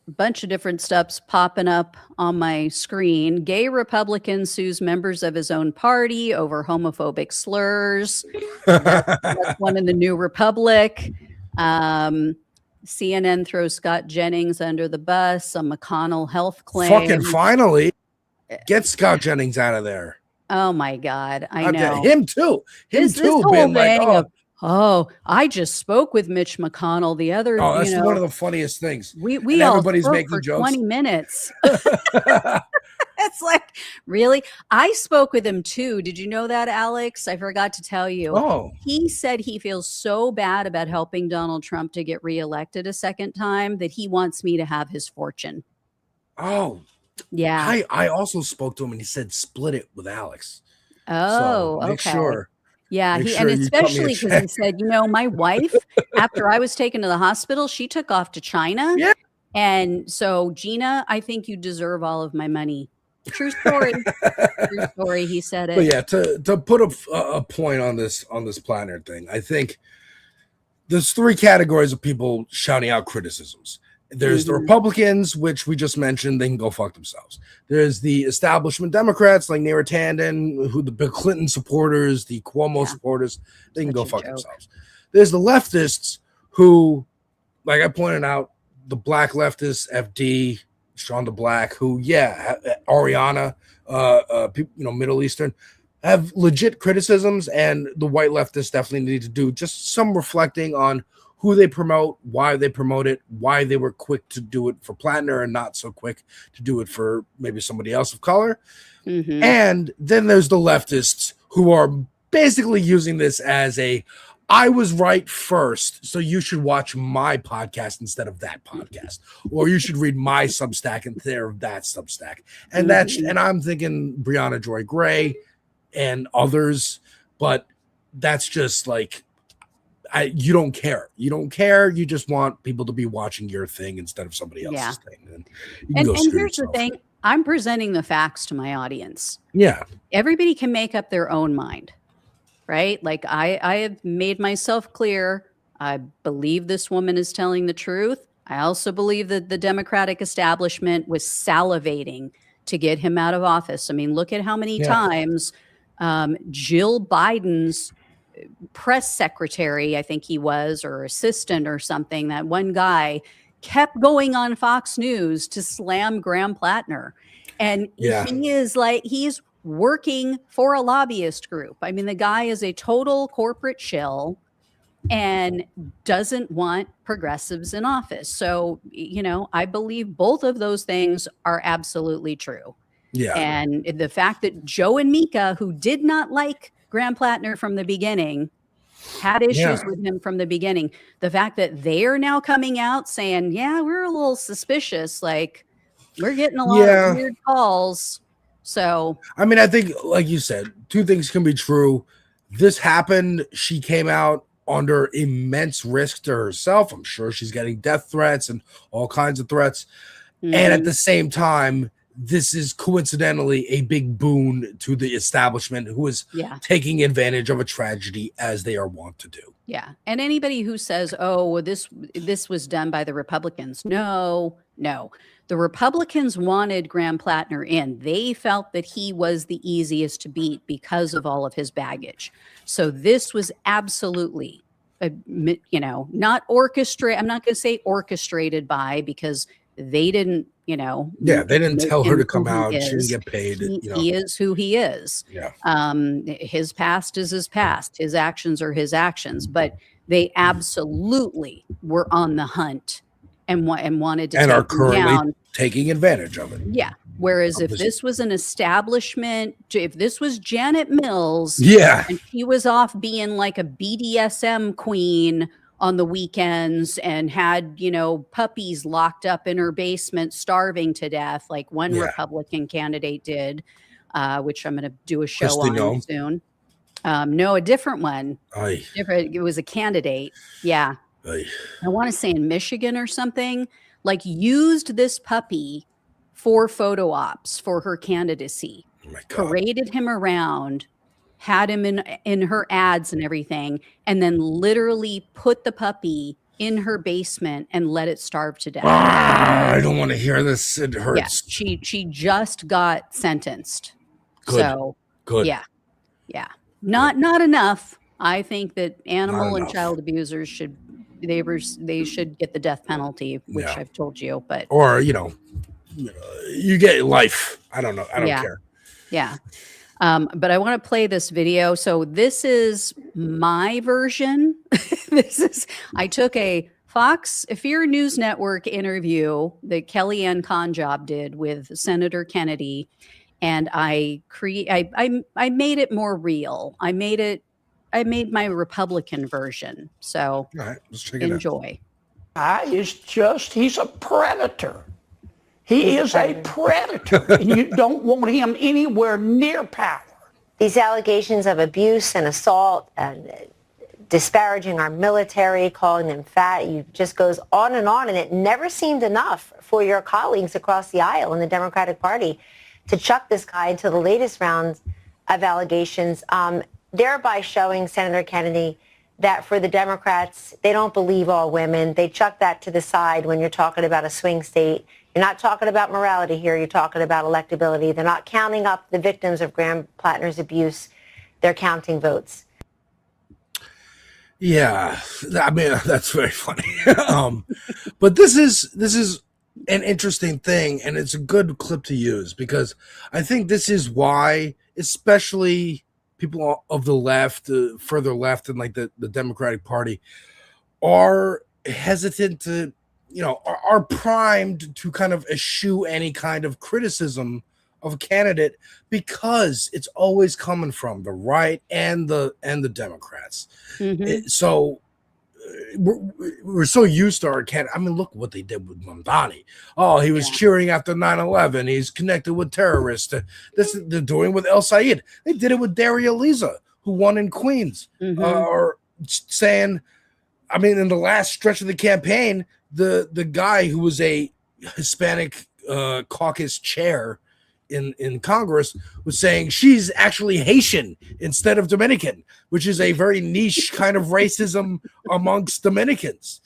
a bunch of different stuff's popping up on my screen. Gay Republican sues members of his own party over homophobic slurs. That's one in the New Republic. CNN throws Scott Jennings under the bus. A McConnell health claim. Fucking finally, get Scott Jennings out of there. Oh my God, I know. Him too. This whole thing of, I just spoke with Mitch McConnell the other. Oh, that's one of the funniest things. We all everybody's spoke making for jokes. 20 minutes. It's like, really? I spoke with him too. Did you know that, Alex? I forgot to tell you. Oh, He said he feels so bad about helping Donald Trump to get reelected a second time that he wants me to have his fortune. oh, Yeah. I also spoke to him and he said split it with Alex. So Oh, make okay. sure. Yeah, Make and sure you cut me a especially because check. he said, my wife, after I was taken to the hospital, she took off to China. Yeah. And so, Gina, I think you deserve all of my money. True story. True story. He said But it. yeah, to put a point on this Platner thing, I think there's three categories of people shouting out criticisms. There's the Mhm. Republicans, which we just mentioned, they can go fuck themselves. There's the establishment Democrats like Neera Tanden, who the Bill Clinton supporters, the Cuomo supporters, they can Such go a fuck joke. themselves. There's the leftists who, like I pointed out, the black leftists, FD, Shonda Black, who, Ariana, people, Middle Eastern, have legit criticisms, and the white leftists definitely need to do just some reflecting on who they promote, why they promote it, why they were quick to do it for Platner and not so quick to do it for maybe somebody else of color. Mhm. And then there's the leftists who are basically using this as I was right first, so you should watch my podcast instead of that podcast, or you should read my Substack instead of that Substack. And and I'm thinking Brianna Joy Gray and others, but that's just like, you don't care. You don't care. You just want people to be watching your thing instead of somebody else's thing. And you can go And screw here's yourself. the thing. I'm presenting the facts to my audience. Yeah. Everybody can make up their own mind, right? Like I have made myself clear. I believe this woman is telling the truth. I also believe that the Democratic establishment was salivating to get him out of office. I mean, look at how many times Jill Biden's press secretary, I think he was, or assistant or something, that one guy kept going on Fox News to slam Graham Platner. And he is like, he's working for a lobbyist group. I mean, the guy is a total corporate shill and doesn't want progressives in office. So, I believe both of those things are absolutely true. Yeah. And the fact that Joe and Mika, who did not like Graham Platner from the beginning, had issues with him from the beginning. The fact that they're now coming out saying, we're a little suspicious. Like, we're getting a lot of weird calls. So, I mean, I think, like you said, two things can be true. This happened. She came out under immense risk to herself. I'm sure she's getting death threats and all kinds of threats. And at the same time, this is coincidentally a big boon to the establishment who is taking advantage of a tragedy, as they are wont to do. Yeah. And anybody who says, oh, this was done by the Republicans. No. The Republicans wanted Graham Platner in. They felt that he was the easiest to beat because of all of his baggage. So this was absolutely, not orchestrated. I'm not going to say orchestrated by, because they didn't, they didn't tell her to come out. She didn't get paid. He is who he is. Yeah. His past is his past. His actions are his actions. But they absolutely were on the hunt and wanted to and take are currently down. Taking advantage of it. Yeah. Whereas if this was an establishment, if this was Janet Mills, and she was off being like a BDSM queen on the weekends and had, puppies locked up in her basement starving to death, like one Republican candidate did, which I'm going to do a show on soon. No, a different one. Different. It was a candidate. Yeah. I want to say in Michigan or something, like used this puppy for photo ops for her candidacy, paraded him around, had him in her ads and everything, and then literally put the puppy in her basement and let it starve to death. I don't want to hear this. It hurts. Yeah, she just got sentenced. Good. So good. Yeah. Not enough. I think that animal and child abusers should get the death penalty, which I've told you, but you get life. I don't know. I don't care. Yeah. But I want to play this video. So this is my version. I took a Fox, a Fear News Network interview that Kellyanne Conjob did with Senator Kennedy, and I made it more real. I made my Republican version. So All right, let's check it out. enjoy. He's a predator. He is a predator. And you don't want him anywhere near power. These allegations of abuse and assault and disparaging our military, calling them fat, you just goes on, and it never seemed enough for your colleagues across the aisle in the Democratic Party to chuck this guy into the latest round of allegations, thereby showing Senator Kennedy that for the Democrats, they don't believe all women. They chuck that to the side when you're talking about a swing state. You're not talking about morality here. You're talking about electability. They're not counting up the victims of Graham Platner's abuse. They're counting votes. Yeah, I mean, that's very funny. But this is an interesting thing, and it's a good clip to use because I think this is why, especially people of the left, further left, and like the Democratic Party, are hesitant to, are primed to kind of eschew any kind of criticism of a candidate because it's always coming from the right and the Democrats. Mm-hmm. So we're so used to our candidate. I mean, look what they did with Mamdani. Oh, he was cheering after 9/11. He's connected with terrorists. They're doing with El Sayed. They did it with Daria Liza, who won in Queens. Mm-hmm. Or saying, I mean, in the last stretch of the campaign, the guy who was a Hispanic caucus chair in Congress was saying she's actually Haitian instead of Dominican, which is a very niche kind of racism amongst Dominicans.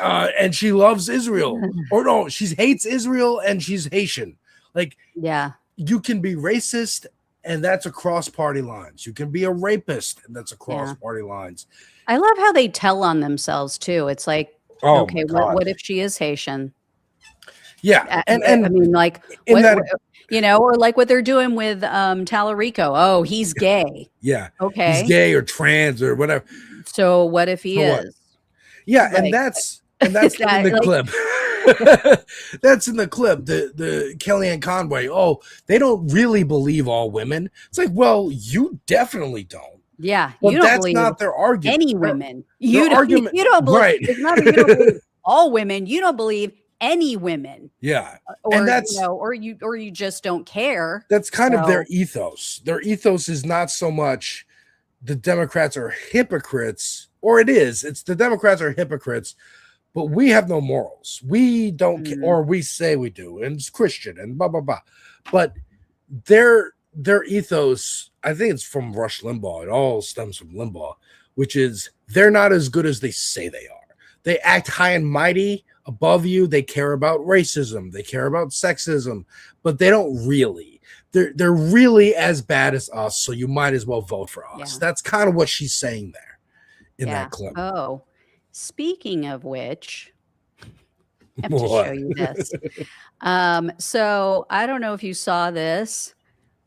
And she loves Israel. Or no, she hates Israel and she's Haitian. Like, yeah, you can be racist and that's across party lines. You can be a rapist and that's across party lines. I love how they tell on themselves too. It's like, okay, what if she is Haitian? Yeah, and I mean, like, or like what they're doing with Tallarico. Oh, he's gay. Yeah, okay, he's gay or trans or whatever. So what if he is? What? Yeah, like, and that's in the clip. That's in the clip. The Kellyanne Conway. Oh, they don't really believe all women. It's like, well, you definitely don't. Yeah, well, you don't that's believe not their argument. Any women. You don't believe. Right. It's not that you don't believe all women. You don't believe any women. Yeah, or, and that's or you just don't care. That's kind of their ethos. Their ethos is not so much the Democrats are hypocrites, or it is. It's the Democrats are hypocrites, but we have no morals. We don't, or we say we do, and it's Christian and blah blah blah. But their ethos, I think it's from Rush Limbaugh. It all stems from Limbaugh, which is they're not as good as they say they are. They act high and mighty above you. They care about racism. They care about sexism, but they don't really. They're really as bad as us, so you might as well vote for us. Yeah. That's kind of what she's saying there in that clip. Oh, speaking of which, I have to show you this. So I don't know if you saw this,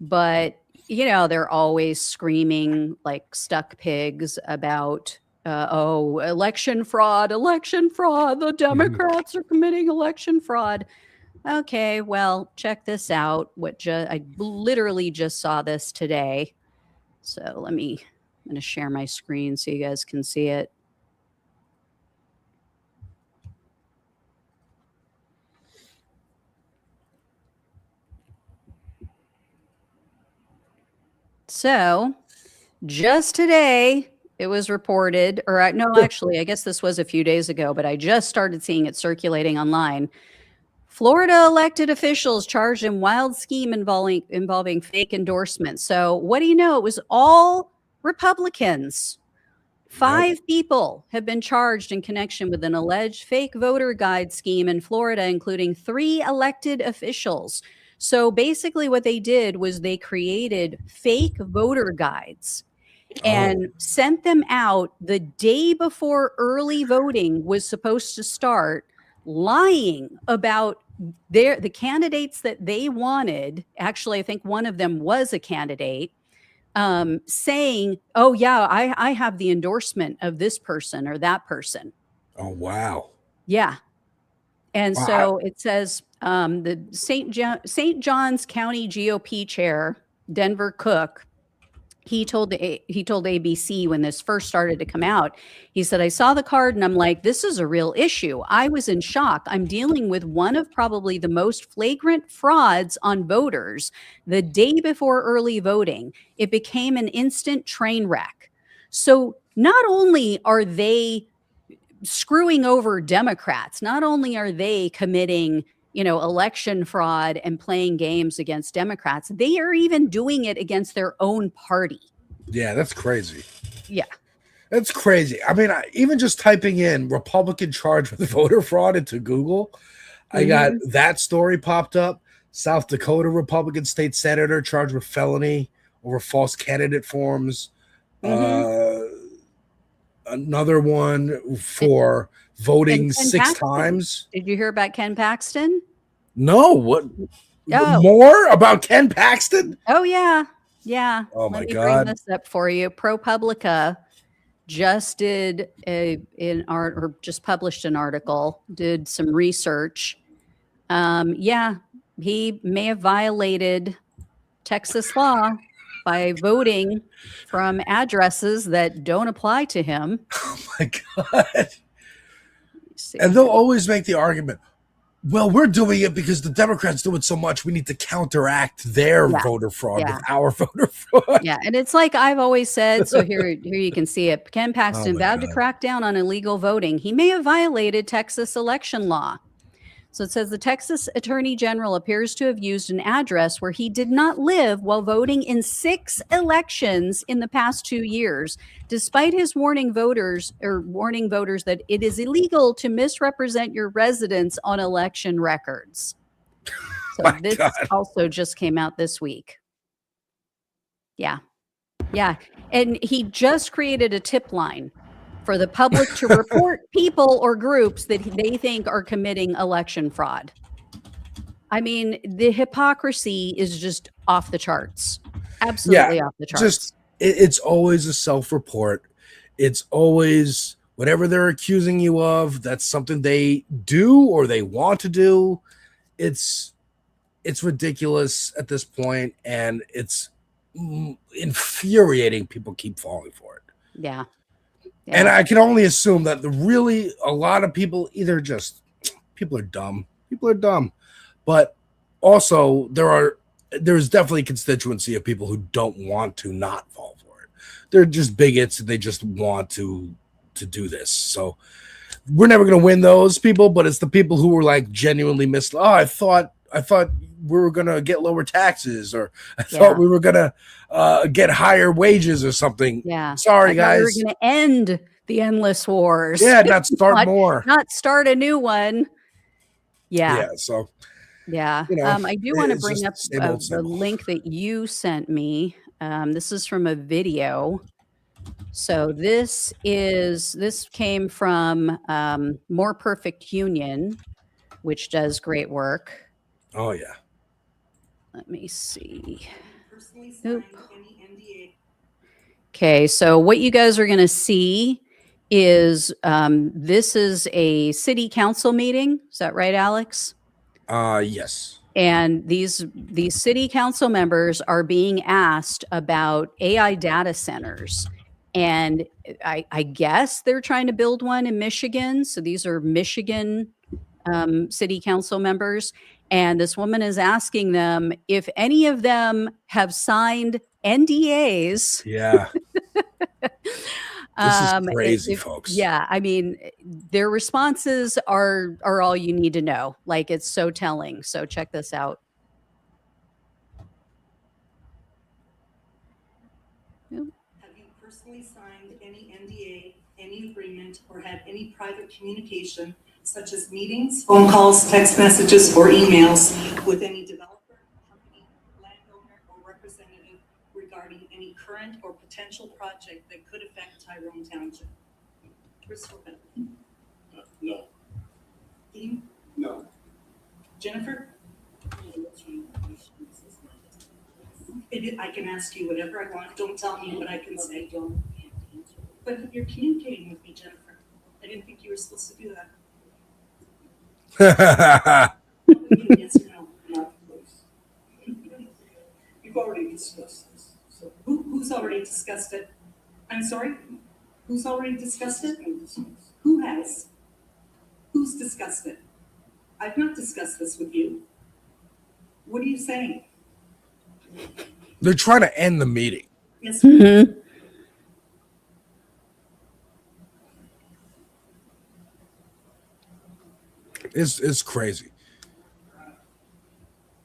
but they're always screaming like stuck pigs about election fraud, the Democrats are committing election fraud. Okay, well, check this out. I literally just saw this today. So I'm going to share my screen so you guys can see it. So just today, it was reported, actually, I guess this was a few days ago, but I just started seeing it circulating online. Florida elected officials charged in wild scheme involving fake endorsements. So what do you know? It was all Republicans. 5 people have been charged in connection with an alleged fake voter guide scheme in Florida, including 3 elected officials. So basically what they did was they created fake voter guides and sent them out the day before early voting was supposed to start, lying about the candidates that they wanted. Actually, I think one of them was a candidate, saying, oh yeah, I have the endorsement of this person or that person. Oh, wow. Yeah. And Wow. so it says the St. John's County GOP chair, Denver Cook, he told ABC when this first started to come out, he said, I saw the card and I'm like, this is a real issue. I was in shock. I'm dealing with one of probably the most flagrant frauds on voters the day before early voting. It became an instant train wreck. So not only are they screwing over Democrats, not only are they committing election fraud and playing games against Democrats, they are even doing it against their own party. Yeah, that's crazy. Yeah. That's crazy. I mean, even just typing in Republican charged with voter fraud into Google, I got that story popped up. South Dakota Republican state senator charged with felony over false candidate forms. Another one for voting 6 times. Did you hear about Ken Paxton? No. What? Oh. More about Ken Paxton? Oh, yeah. Yeah. Oh, my Let me God. bring this up for you. ProPublica just did just published an article, did some research. Yeah, he may have violated Texas law by voting from addresses that don't apply to him. Oh my God. And they'll always make the argument, well, we're doing it because the Democrats do it so much. We need to counteract their voter fraud with our voter fraud. Yeah. And it's like I've always said. So here you can see it. Ken Paxton vowed to crack down on illegal voting. He may have violated Texas election law. So it says the Texas Attorney General appears to have used an address where he did not live while voting in 6 elections in the past 2 years, despite his warning voters that it is illegal to misrepresent your residence on election records. So this also just came out this week. Yeah. Yeah. And he just created a tip line for the public to report people or groups that they think are committing election fraud. I mean, the hypocrisy is just off the charts. Absolutely off the charts. It's always a self-report. It's always whatever they're accusing you of, that's something they do or they want to do. It's ridiculous at this point, and it's infuriating people keep falling for it. Yeah. And I can only assume that a lot of people either people are dumb. People are dumb. But also there's definitely a constituency of people who don't want to not fall for it. They're just bigots and they just want to do this. So we're never going to win those people, but it's the people who were like genuinely misled. Oh, I thought we were going to get lower taxes, or I thought we were going to get higher wages or something. Yeah. Sorry, guys. We were going to end the endless wars. Yeah, not start more. Not start a new one. Yeah. Yeah. So. Yeah. I do want to bring up the link that you sent me. This is from a video. So this came from More Perfect Union, which does great work. Oh, yeah. Let me see. Okay, so what you guys are going to see is this is a city council meeting. Is that right, Alex? Yes. And these city council members are being asked about AI data centers. And I guess they're trying to build one in Michigan. So these are Michigan city council members. And this woman is asking them if any of them have signed NDAs. Yeah. This is crazy, folks. Yeah. I mean, their responses are all you need to know. Like, it's so telling. So check this out. Have you personally signed any NDA, any agreement, or had any private communication, such as meetings, phone calls, text messages, or emails with any developer, company, landowner, or representative regarding any current or potential project that could affect Tyrone Township? No. Dean? No. Jennifer? I can ask you whatever I want. Don't tell me what I can say. But you're communicating with me, Jennifer. didn't think you were supposed to do that. Yes or no? No, please. You've already discussed this. So who's already discussed it? I'm sorry? Who's already discussed it? Who has? Who's discussed it? I've not discussed this with you. What are you saying? They're trying to end the meeting. Yes. Mhm. It's crazy.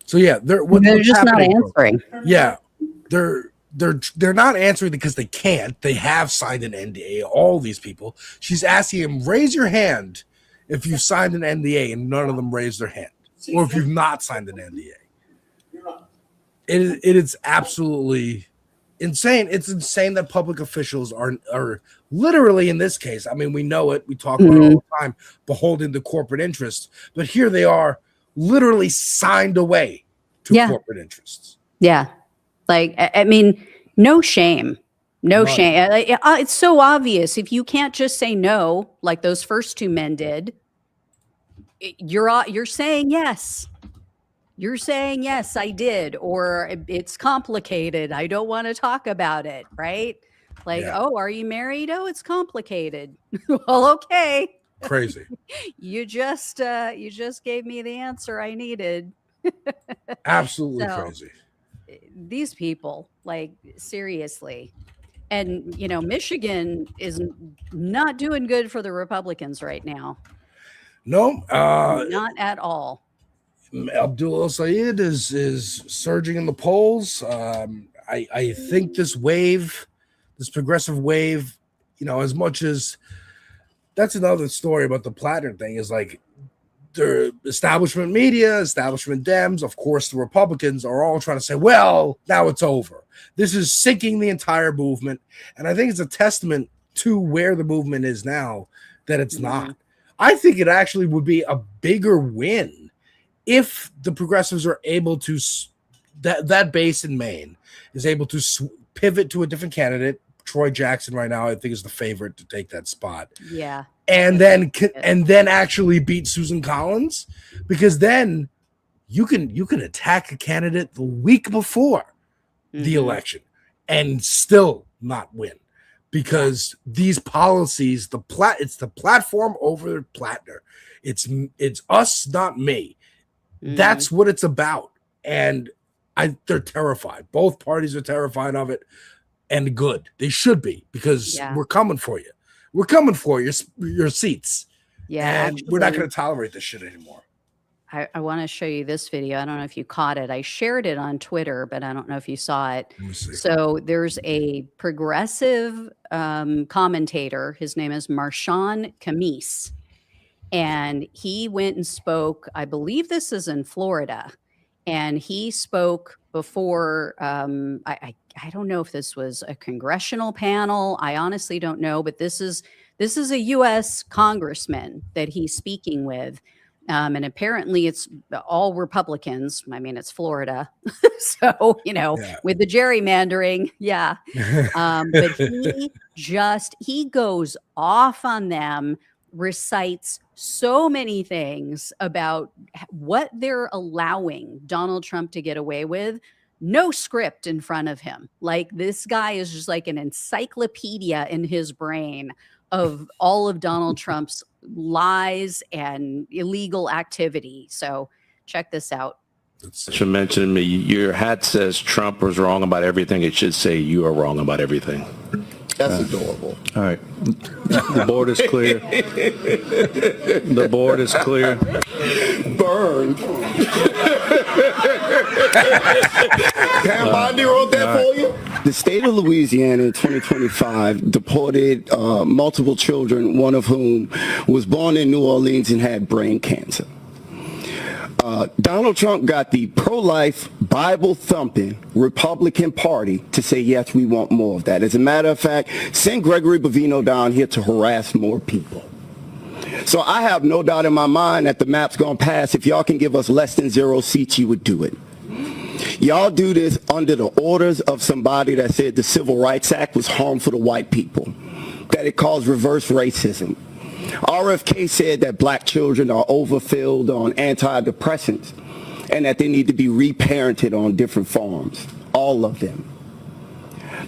So yeah, They're what's just not happening, answering. yeah, they're not answering because they can't. They have signed an NDA. All these people. She's asking him, raise your hand if you've signed an NDA, and none of them raised their hand, or if you've not signed an NDA. It is absolutely insane. It's insane that public officials are literally, in this case, I mean, we know it, we talk about it all the time, beholden to corporate interests, but here they are literally signed away to corporate interests. Yeah. Like, I mean, no shame. No None. shame. It's so obvious. If you can't just say no, like those first two men did, you're saying yes. You're saying, yes, I did, or it's complicated. I don't want to talk about it, right? Like, oh, are you married? Oh, it's complicated. Well, okay. Crazy. You just gave me the answer I needed. Absolutely crazy. These people, like, seriously. And, you know, Michigan is not doing good for the Republicans right now. No, not at all. Abdul El-Sayed is surging in the polls. I think this wave, this progressive wave, you know, as much as that's another story about the Platner thing, is like the establishment media, establishment Dems, of course, the Republicans are all trying to say, well, now it's over. This is sinking the entire movement. And I think it's a testament to where the movement is now that it's not. I think it actually would be a bigger win if the progressives are able to, that base in Maine is able to pivot to a different candidate. Troy Jackson right now, I think, is the favorite to take that spot. Yeah. And then actually beat Susan Collins, because then you can attack a candidate the week before the election and still not win, because these policies, it's the platform over Platner. It's us, not me. That's what it's about. And they're terrified. Both parties are terrified of it, and good. They should be, because we're coming for you. We're coming for your seats. Yeah. And we're not going to tolerate this shit anymore. I want to show you this video. I don't know if you caught it. I shared it on Twitter, but I don't know if you saw it. Let me see. So there's a progressive commentator. His name is Marshawn Camise. And he went and spoke, I believe this is in Florida, and he spoke before, I don't know if this was a congressional panel. I honestly don't know, but this is a U.S. congressman that he's speaking with. And apparently it's all Republicans. I mean, it's Florida. So, you know, with the gerrymandering. Yeah. But he goes off on them, recites so many things about what they're allowing Donald Trump to get away with. No script in front of him. Like, this guy is just like an encyclopedia in his brain of all of Donald Trump's lies and illegal activity. So check this out. Should mention me. Your hat says Trump was wrong about everything. It should say you are wrong about everything. That's adorable. All right. The board is clear. The board is clear. Burned. Pam Bondi wrote that for you? The state of Louisiana in 2025 deported multiple children, one of whom was born in New Orleans and had brain cancer. Donald Trump got the pro-life, Bible-thumping Republican Party to say, yes, we want more of that. As a matter of fact, send Gregory Bovino down here to harass more people. So I have no doubt in my mind that the map's going to pass. If y'all can give us less than 0 seats, you would do it. Y'all do this under the orders of somebody that said the Civil Rights Act was harmful to white people, that it caused reverse racism. RFK said that black children are overfilled on antidepressants and that they need to be reparented on different forms, all of them.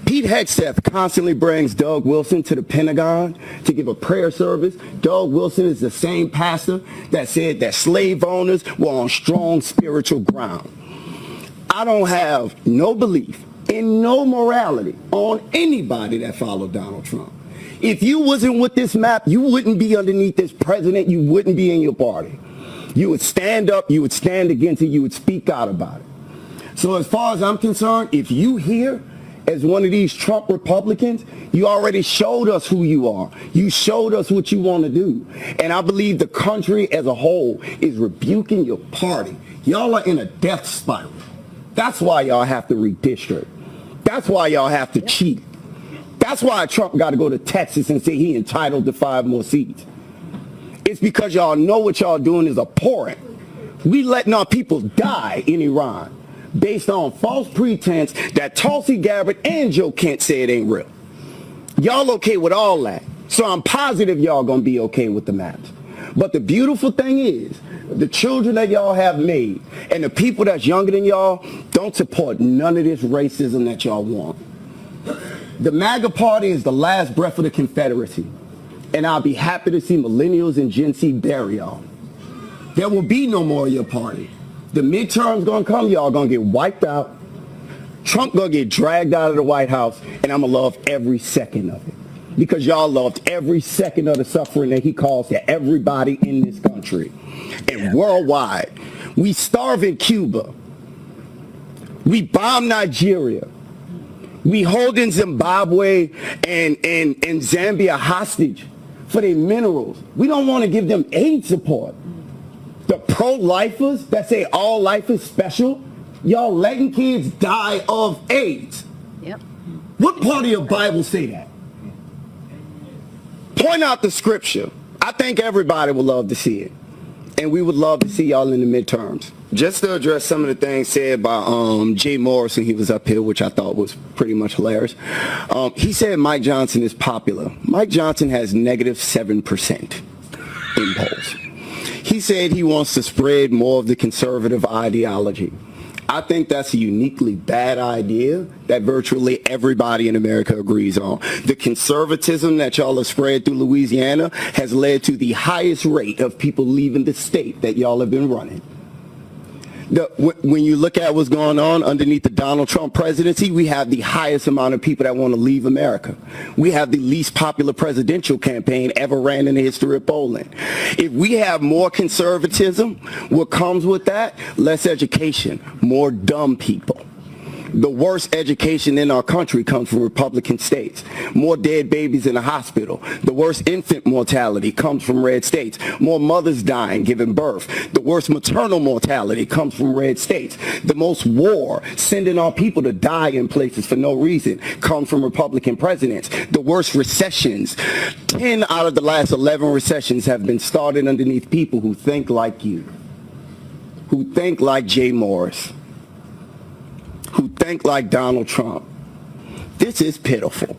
Pete Hegseth constantly brings Doug Wilson to the Pentagon to give a prayer service. Doug Wilson is the same pastor that said that slave owners were on strong spiritual ground. I don't have no belief in no morality on anybody that followed Donald Trump. If you wasn't with this map, you wouldn't be underneath this president. You wouldn't be in your party. You would stand up, you would stand against it, you would speak out about it. So as far as I'm concerned, if you here as one of these Trump Republicans, you already showed us who you are. You showed us what you want to do. And I believe the country as a whole is rebuking your party. Y'all are in a death spiral. That's why y'all have to redistrict. That's why y'all have to cheat. That's why Trump got to go to Texas and say he entitled to 5 more seats. It's because y'all know what y'all doing is abhorrent. We letting our people die in Iran based on false pretense that Tulsi Gabbard and Joe Kent said ain't real. Y'all okay with all that. So I'm positive y'all gonna be okay with the maps. But the beautiful thing is, the children that y'all have made and the people that's younger than y'all don't support none of this racism that y'all want. The MAGA party is the last breath of the Confederacy. And I'll be happy to see millennials and Gen Z bury y'all. There will be no more of your party. The midterms gonna come, y'all gonna get wiped out. Trump gonna get dragged out of the White House, and I'm gonna love every second of it. Because y'all loved every second of the suffering that he caused to everybody in this country. And worldwide, we starve in Cuba. We bomb Nigeria. We holding Zimbabwe and Zambia hostage for their minerals. We don't want to give them aid support. The pro-lifers that say all life is special, y'all letting kids die of AIDS. Yep. What part of your Bible say that? Point out the scripture. I think everybody would love to see it. And we would love to see y'all in the midterms. Just to address some of the things said by Jay Morrison, he was up here, which I thought was pretty much hilarious. He said Mike Johnson is popular. Mike Johnson has negative 7% in polls. He said he wants to spread more of the conservative ideology. I think that's a uniquely bad idea that virtually everybody in America agrees on. The conservatism that y'all have spread through Louisiana has led to the highest rate of people leaving the state that y'all have been running. When you look at what's going on underneath the Donald Trump presidency, we have the highest amount of people that want to leave America. We have the least popular presidential campaign ever ran in the history of polling. If we have more conservatism, what comes with that? Less education, more dumb people. The worst education in our country comes from Republican states. More dead babies in the hospital. The worst infant mortality comes from red states. More mothers dying giving birth. The worst maternal mortality comes from red states. The most war, sending our people to die in places for no reason, comes from Republican presidents. The worst recessions, 10 out of the last 11 recessions have been started underneath people who think like you, who think like Jay Morris, who think like Donald Trump. This is pitiful.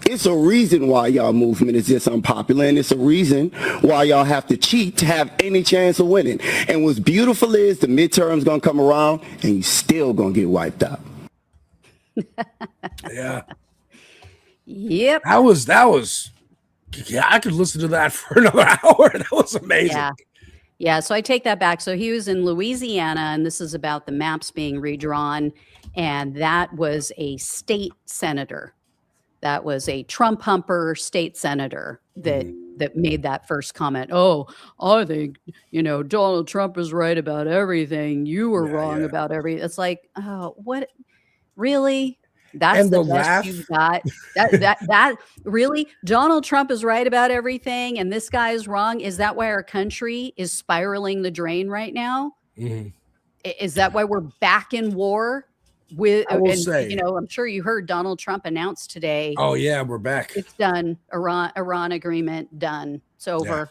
It's a reason why y'all movement is this unpopular, and it's a reason why y'all have to cheat to have any chance of winning. And what's beautiful is the midterms gonna come around and you still gonna get wiped out. Yeah. Yep. That was yeah, I could listen to that for another hour. That was amazing. Yeah. Yeah, so I take that back. So he was in Louisiana, and this is about the maps being redrawn, and that was a state senator. That was a Trump humper state senator that made that first comment. Oh, I think, Donald Trump is right about everything. You were wrong about everything. It's like, oh, what? Really? That's And the the best laugh. you've got. That really, Donald Trump is right about everything, and this guy is wrong. Is that why our country is spiraling the drain right now? Mhm. Is that why we're back in war with? I will And say, I'm sure you heard Donald Trump announce today. oh yeah, we're back. It's done. Iran agreement done. It's over.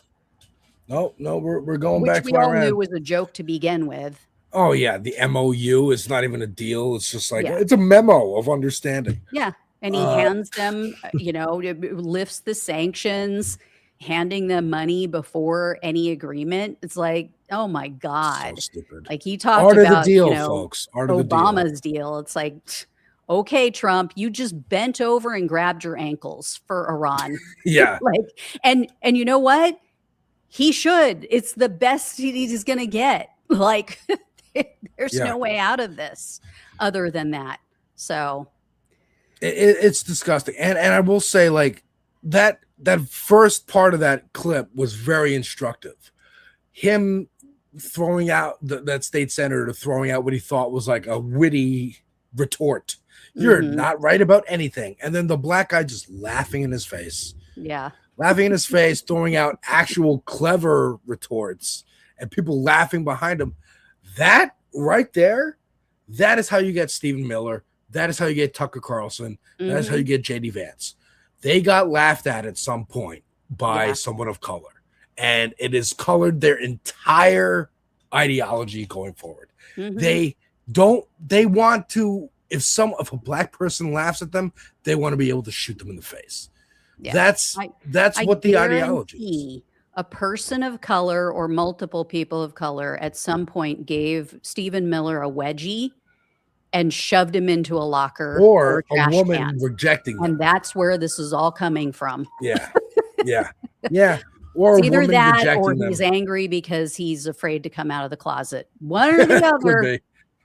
No, we're going Which back we to all Iran. knew was a joke to begin with. Oh yeah, the MOU is not even a deal. It's just like Yeah. it's a memo of understanding. Yeah. And he hands them, lifts the sanctions. handing them money before any agreement. It's like, oh my So God. stupid. Like he talked Art of the about, deal, folks. Art of the deal. Obama's deal. It's like, okay, Trump, you just bent over and grabbed your ankles for Iran. Yeah. Like, and you know what? He should. It's the best he's going to get. Like, there's no way out of this other than that. So it's disgusting. And I will say, like, that first part of that clip was very instructive. Him throwing out that state senator, throwing out what he thought was like a witty retort. You're not right about anything. And then the black guy just laughing in his face. Yeah. Laughing in his face, throwing out actual clever retorts, and people laughing behind him. That right there, that is how you get Stephen Miller. That is how you get Tucker Carlson. That is how you get JD Vance. They got laughed at some point by someone of color, and it has colored their entire ideology going forward. They want to, if a black person laughs at them, they want to be able to shoot them in the face. Yeah. That's what the ideology is. A person of color or multiple people of color at some point gave Stephen Miller a wedgie and shoved him into a locker or a woman can. rejecting them. And that's where this is all coming from. Yeah. Or it's either that or he's angry because he's afraid to come out of the closet. One or the other.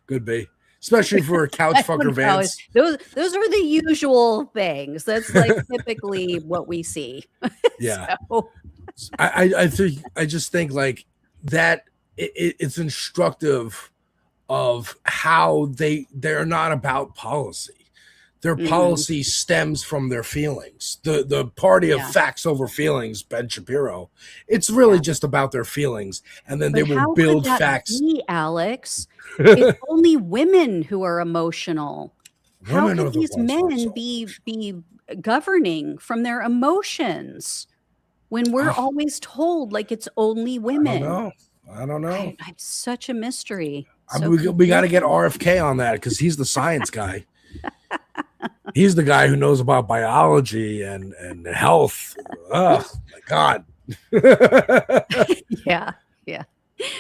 Could be. Especially for a couch fucker Vance. Those are the usual things. That's like typically what we see. Yeah. So. I just think like that it's instructive of how they're not about policy. Their policy stems from their feelings. The party of facts over feelings, Ben Shapiro. It's really just about their feelings, and then they will build facts. Alex, it's only women who are emotional. How could these men be governing from their emotions when we're always told like it's only women? I don't know. I'm such a mystery. We got to get RFK on that because he's the science guy. He's the guy who knows about biology and health. Oh my God. Yeah.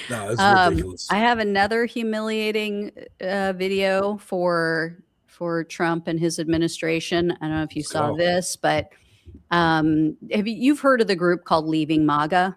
No, it's ridiculous. I have another humiliating video for Trump and his administration. I don't know if you saw this, but you've heard of the group called Leaving MAGA?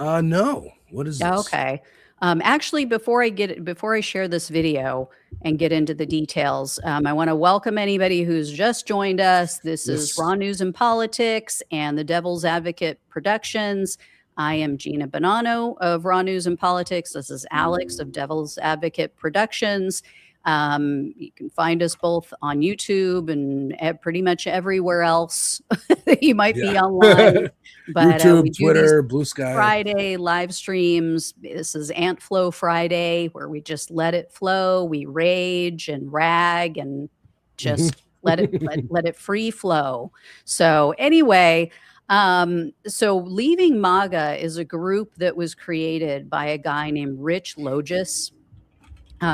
No. What is this? Okay. Actually, before I share this video and get into the details, I want to welcome anybody who's just joined us. This is Raw News and Politics and the Devil's Advocate Productions. I am Gina Bonanno of Raw News and Politics. This is Alex of Devil's Advocate Productions. You can find us both on YouTube and pretty much everywhere else that you might be online. But YouTube, Twitter, Blue Sky. Friday live streams. This is Ant Flow Friday, where we just let it flow. We rage and rag and just let it free flow. So anyway, so Leaving MAGA is a group that was created by a guy named Rich Logis.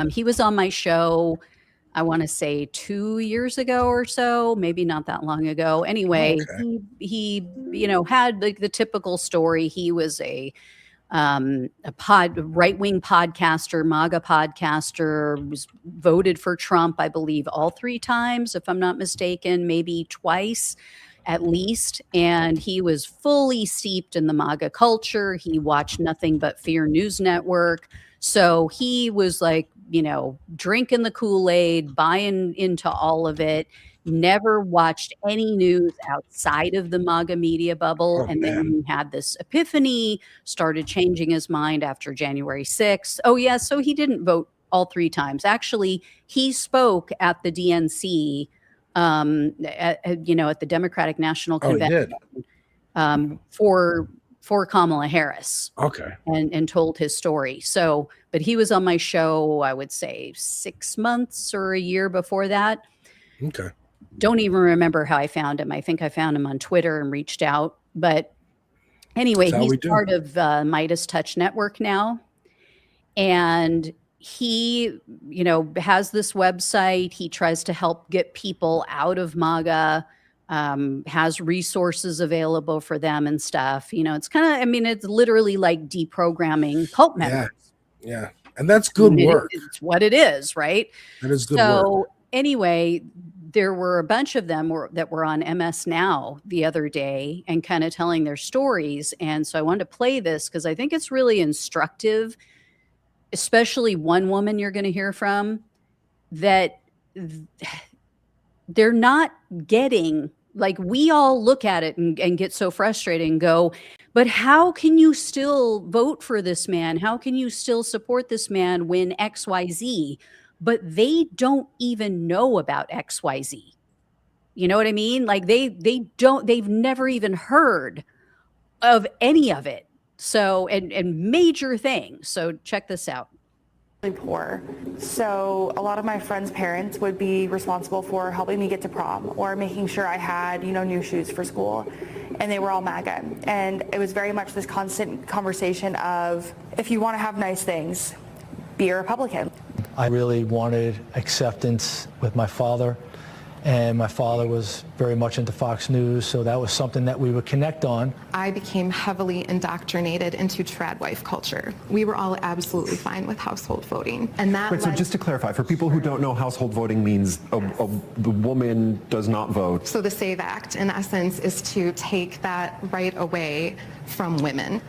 He was on my show, I want to say 2 years ago or so, maybe not that long ago. Anyway, he had like the typical story. He was a right-wing podcaster, MAGA podcaster, was voted for Trump, I believe, all 3 times, if I'm not mistaken, maybe twice at least. And he was fully steeped in the MAGA culture. He watched nothing but Fear News Network. So he was like, drinking the Kool-Aid, buying into all of it, never watched any news outside of the MAGA media bubble. Then he had this epiphany, started changing his mind after January 6th. Oh, yeah. So he didn't vote all 3 times. Actually, he spoke at the DNC, at the Democratic National Convention for Kamala Harris. Okay. And told his story. So, but he was on my show, I would say 6 months or a year before that. Okay. Don't even remember how I found him. I think I found him on Twitter and reached out. But anyway, he's part of Midas Touch Network now. And he, has this website. He tries to help get people out of MAGA has resources available for them and stuff. It's kind of, it's literally like deprogramming cult members. Yeah. And that's good work. It's what it is, right? That is good So work. anyway, there were a bunch of them that were on MS Now the other day and kind of telling their stories. And so I wanted to play this because I think it's really instructive, especially one woman you're going to hear from that they're not getting, like, we all look at it and get so frustrated and go, but how can you still vote for this man? How can you still support this man when XYZ? But they don't even know about XYZ. You know what I mean? Like they've never even heard of any of it. So, and major things. So check this out. Poor. So a lot of my friends' parents would be responsible for helping me get to prom or making sure I had, new shoes for school. And they were all MAGA. And it was very much this constant conversation of, if you want to have nice things, be a Republican. I really wanted acceptance with my father, and my father was very much into Fox News, so that was something that we would connect on. I became heavily indoctrinated into trad wife culture. We were all absolutely fine with household voting. And that Wait, so just to clarify, for people who don't know, household voting means the woman does not vote. So the SAVE Act, in essence, is to take that right away from women.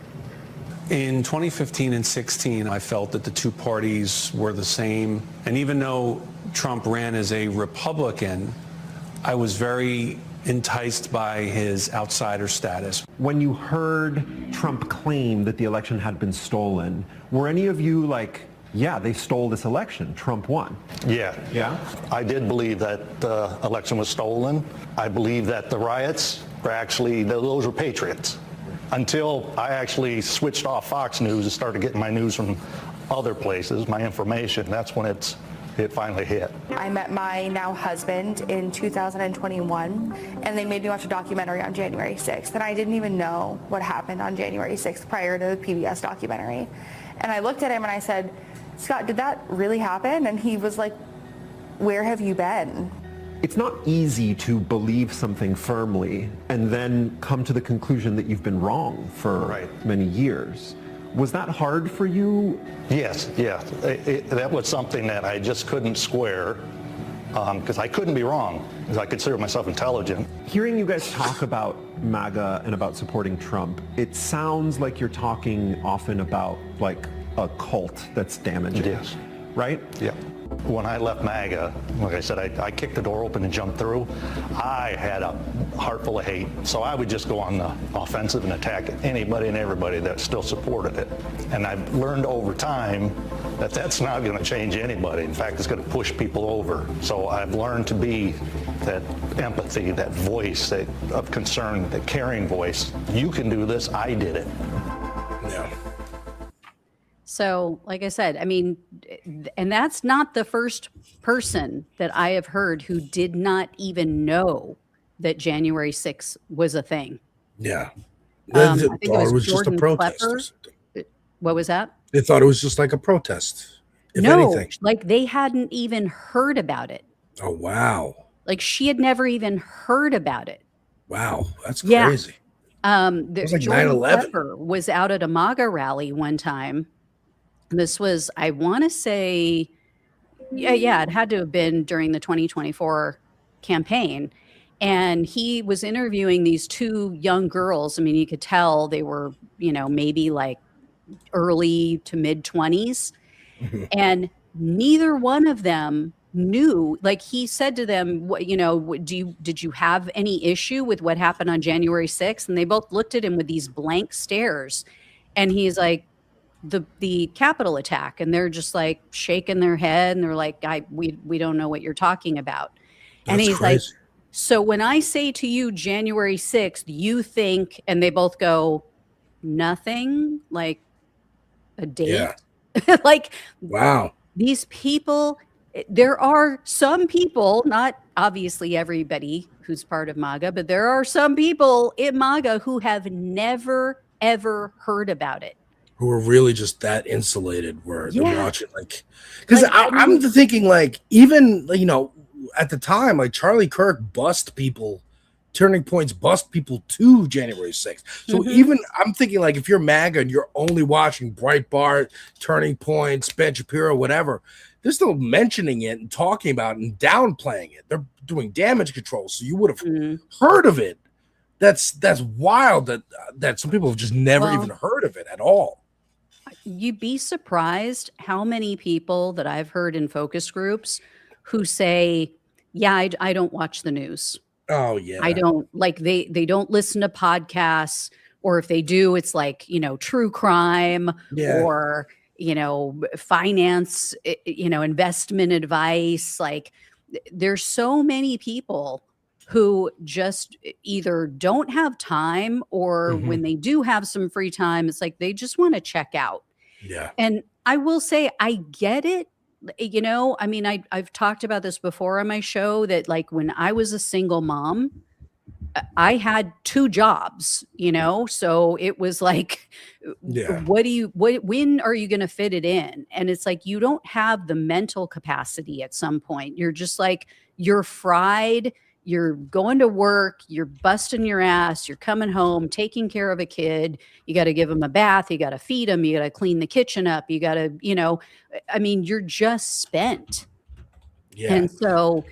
In 2015 and 16, I felt that the two parties were the same. And even though Trump ran as a Republican, I was very enticed by his outsider status. When you heard Trump claim that the election had been stolen, were any of you like, yeah, they stole this election, Trump won? Yeah. Yeah? I did believe that the election was stolen. I believe that the riots were actually, those were patriots. Until I actually switched off Fox News and started getting my news from other places, my information, that's when it finally hit. I met my now husband in 2021, and they made me watch a documentary on January 6th, and I didn't even know what happened on January 6th prior to the PBS documentary. And I looked at him and I said, Scott, did that really happen? And he was like, where have you been? It's not easy to believe something firmly and then come to the conclusion that you've been wrong for many years. Was that hard for you? Yes, yeah. That was something that I just couldn't square because I couldn't be wrong because I consider myself intelligent. Hearing you guys talk about MAGA and about supporting Trump, it sounds like you're talking often about like a cult that's damaging. Yes. Right? Yeah. When I left MAGA, like I said, I kicked the door open and jumped through. I had a heart full of hate, so I would just go on the offensive and attack anybody and everybody that still supported it. And I've learned over time that that's not going to change anybody. In fact, it's going to push people over. So I've learned to be that empathy, that voice of concern, that caring voice. You can do this. I did it. Yeah. So, like I said, and that's not the first person that I have heard who did not even know that January 6th was a thing. Yeah. I They think thought it was just a Jordan protest or Klepper. something. What was that? They thought it was just like a protest, if No, anything. like they hadn't even heard about it. Oh, wow. Like she had never even heard about it. Wow. That's Yeah. crazy. was like Jordan 9/11. Klepper was out at a MAGA rally one time. This was, I want to say, yeah, it had to have been during the 2024 campaign. And he was interviewing these two young girls. You could tell they were, maybe like early to mid 20s. And neither one of them knew, like he said to them, did you have any issue with what happened on January 6th? And they both looked at him with these blank stares. And he's like, the Capitol attack, and they're just like shaking their head and they're like, we don't know what you're talking about. And he's like, so when I say to you January 6th, you think, and they both go, nothing, like a date. Yeah. Like, wow. These people, there are some people, not obviously everybody who's part of MAGA, but there are some people in MAGA who have never, ever heard about it. Who are really just that insulated where they're Yeah. watching, like, because I'm thinking, like, even, at the time, like, Charlie Kirk bussed people turning points bust people to January 6th. So even I'm thinking, like, if you're MAGA and you're only watching Breitbart, Turning Points, Ben Shapiro, whatever, they're still mentioning it and talking about it and downplaying it. They're doing damage control, so you would have heard of it. That's wild that some people have just never even heard of it at all. You'd be surprised how many people that I've heard in focus groups who say, yeah, I don't watch the news. Oh yeah. I don't like they don't listen to podcasts, or if they do, it's like, true crime or, finance, investment advice. Like there's so many people who just either don't have time, or when they do have some free time, it's like they just want to check out. Yeah. And I will say, I get it. I mean, I've talked about this before on my show that, like, when I was a single mom, I had 2 jobs, so it was like, when are you going to fit it in? And it's like, you don't have the mental capacity at some point. You're just like, you're fried. You're going to work, you're busting your ass, you're coming home, taking care of a kid. You got to give him a bath. You got to feed him. You got to clean the kitchen up. You got to, I mean, you're just spent. Yeah. And so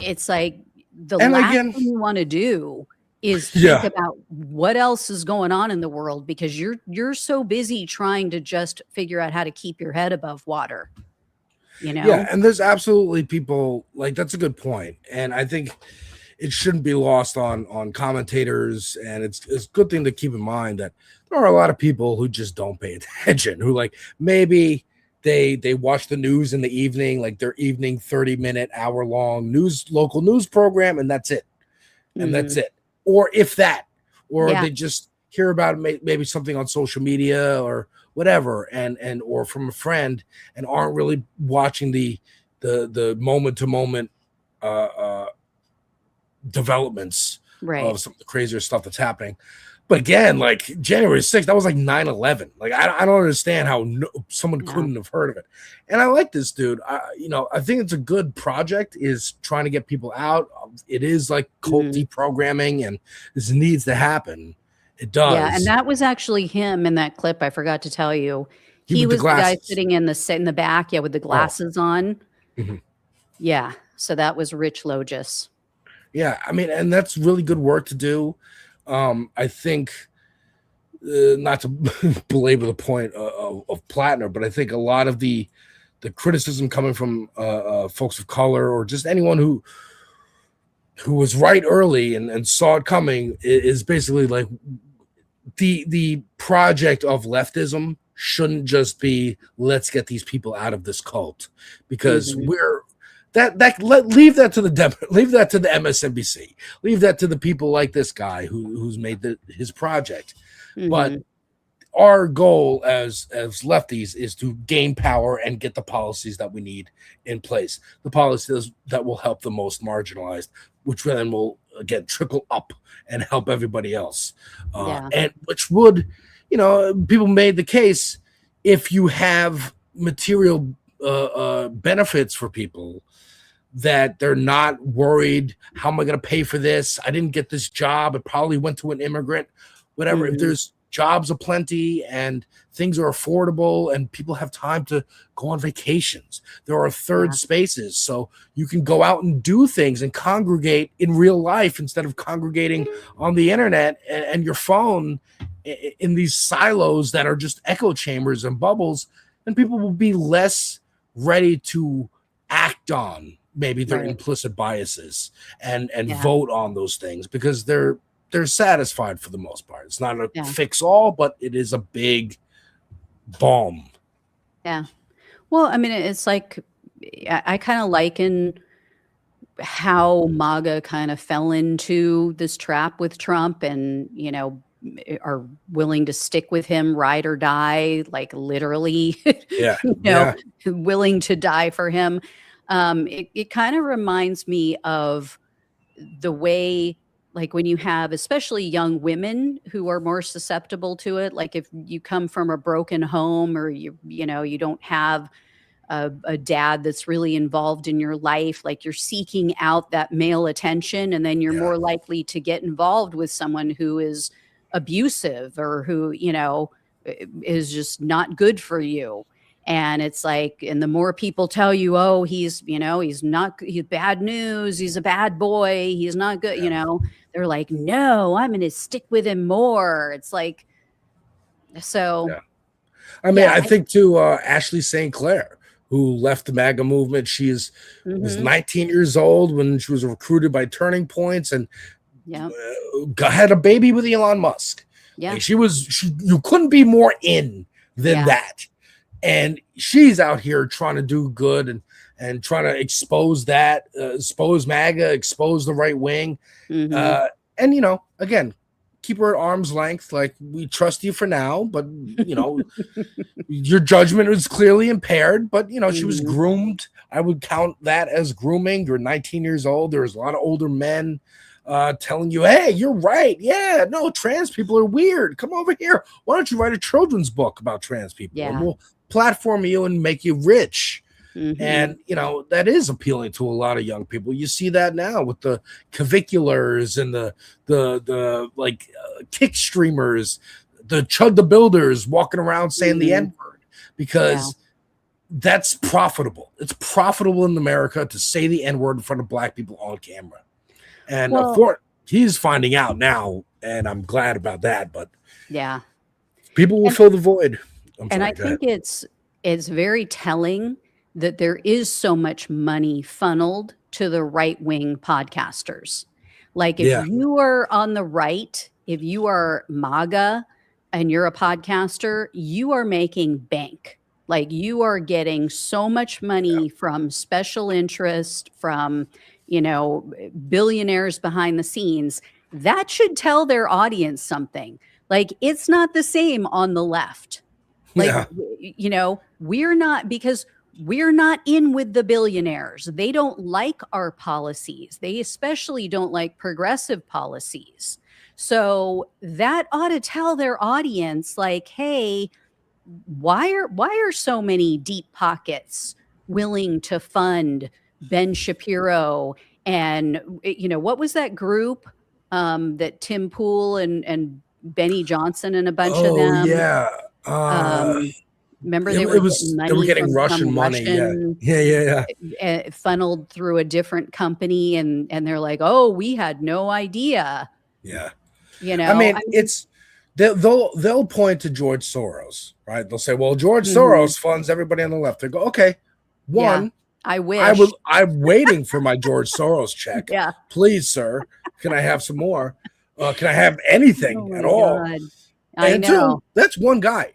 it's like the last thing you want to do is think about what else is going on in the world, because you're so busy trying to just figure out how to keep your head above water. Yeah, and there's absolutely people, like, that's a good point. And I think it shouldn't be lost on commentators, and it's a good thing to keep in mind that there are a lot of people who just don't pay attention, who, like, maybe they watch the news in the evening, like their evening 30-minute, hour-long local news program, and that's it. And that's it. Or if that, or they just hear about it, maybe something on social media or whatever, and or from a friend, and aren't really watching the moment to moment developments of some of the crazier stuff that's happening. But again, like January 6th, that was like 9/11. Like I don't understand how someone couldn't have heard of it. And I like this dude. I think it's a good project, is trying to get people out. It is like cult deprogramming, and this needs to happen. It does. Yeah, and that was actually him in that clip. I forgot to tell you. He was the guy sitting in the back, with the glasses on. Yeah, so that was Rich Logis. Yeah, I mean, and that's really good work to do. I think, not to belabor the point of Platner, but I think a lot of the criticism coming from folks of color, or just anyone who was right early and saw it coming, is basically like the project of leftism shouldn't just be, let's get these people out of this cult, because we're leave that to the MSNBC, leave that to the people like this guy who's made his project. But our goal as lefties is to gain power and get the policies that we need in place, the policies that will help the most marginalized, which then will again trickle up and help everybody else. And which would, people made the case, if you have material benefits for people, that they're not worried, how am I going to pay for this? I didn't get this job. It probably went to an immigrant, whatever. If there's jobs aplenty and things are affordable and people have time to go on vacations, there are third spaces, so you can go out and do things and congregate in real life instead of congregating on the internet and your phone in these silos that are just echo chambers and bubbles. And people will be less ready to act on maybe their implicit biases and vote on those things, because they're satisfied for the most part. It's not a fix all, but it is a big balm. Yeah. Well, I mean, it's like, I kind of liken how MAGA kind of fell into this trap with Trump, and, are willing to stick with him, ride or die, like literally, willing to die for him. It kind of reminds me of the way, like, when you have especially young women who are more susceptible to it, like if you come from a broken home, or you don't have a dad that's really involved in your life, like you're seeking out that male attention, and then you're more likely to get involved with someone who is abusive or who, is just not good for you. And it's like, and the more people tell you, oh, he's bad news, he's a bad boy, he's not good, they're like, no, I'm going to stick with him more. It's like, so. Yeah. I mean, I think to Ashley St. Clair, who left the MAGA movement. She was 19 years old when she was recruited by Turning Points and had a baby with Elon Musk. Yeah. Like you couldn't be more in than that. And she's out here trying to do good and trying to expose that, expose MAGA, expose the right wing. And, again, keep her at arm's length. Like, we trust you for now, but, your judgment was clearly impaired. But, she was groomed. I would count that as grooming. You're 19 years old. There's a lot of older men telling you, hey, you're right. Yeah, no, trans people are weird. Come over here. Why don't you write a children's book about trans people? Yeah. And we'll platform you and make you rich. And, that is appealing to a lot of young people. You see that now with the claviculars and the kick streamers, the Chud the Builders walking around saying the N-word, because that's profitable. It's profitable in America to say the N-word in front of black people on camera. And of course, he's finding out now, and I'm glad about that. But people will fill the void. I think it's very telling that there is so much money funneled to the right-wing podcasters. Like, if you are on the right, if you are MAGA and you're a podcaster, you are making bank. Like, you are getting so much money from special interest, from, billionaires behind the scenes. That should tell their audience something. Like, it's not the same on the left. Like, we're not, because we're not in with the billionaires. They don't like our policies. They especially don't like progressive policies. So that ought to tell their audience, like, hey, why are so many deep pockets willing to fund Ben Shapiro? And, what was that group that Tim Pool and Benny Johnson and a bunch of them? Yeah. Remember, they were getting Russian money. Funneled through a different company, and they're like, oh, we had no idea. Yeah. I mean, they'll point to George Soros, right? They'll say, well, George Soros funds everybody on the left. They go, okay, I wish. I'm waiting for my George Soros check. Yeah. Please, sir, can I have some more? Can I have anything at all? God. I know. Two, that's one guy.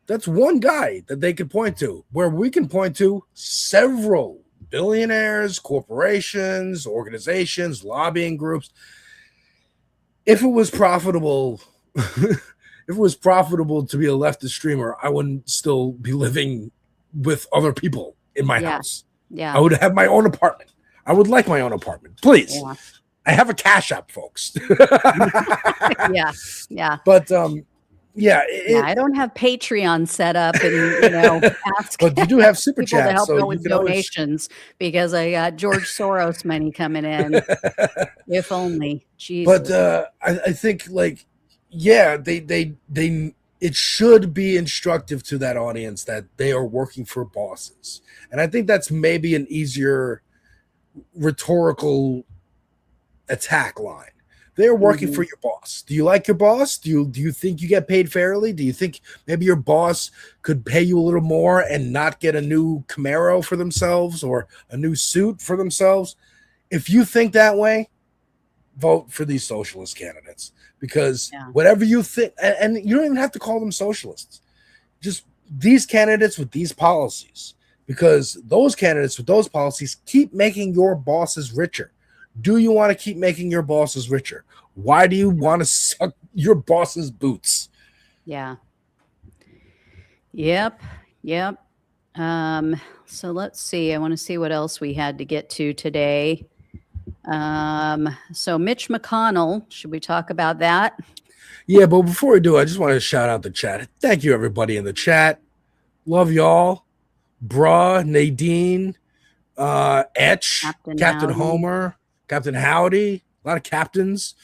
That's one guy that they could point to, where we can point to several billionaires, corporations, organizations, lobbying groups. If it was profitable, to be a leftist streamer, I wouldn't still be living with other people in my house. Yeah. I would have my own apartment. I would like my own apartment. Please. Yeah. I have a Cash App, folks. Yeah. But I don't have Patreon set up and ask. But you do have super chats to help so with donations because I got George Soros money coming in. If only. Jesus. But I think it should be instructive to that audience that they are working for bosses, and I think that's maybe an easier rhetorical attack line. They're working for your boss. Do you like your boss? Do you think you get paid fairly? Do you think maybe your boss could pay you a little more and not get a new Camaro for themselves or a new suit for themselves? If you think that way, vote for these socialist candidates, because whatever you think, and you don't even have to call them socialists, just these candidates with these policies, because those candidates with those policies keep making your bosses richer. Do you want to keep making your bosses richer? Why do you want to suck your boss's boots? Yeah. Yep. So let's see. I want to see what else we had to get to today. So Mitch McConnell, should we talk about that? Yeah, but before we do, I just want to shout out the chat. Thank you, everybody in the chat. Love y'all. Bruh, Nadine, Etch, Captain Howdy. Homer, Captain Howdy, a lot of captains,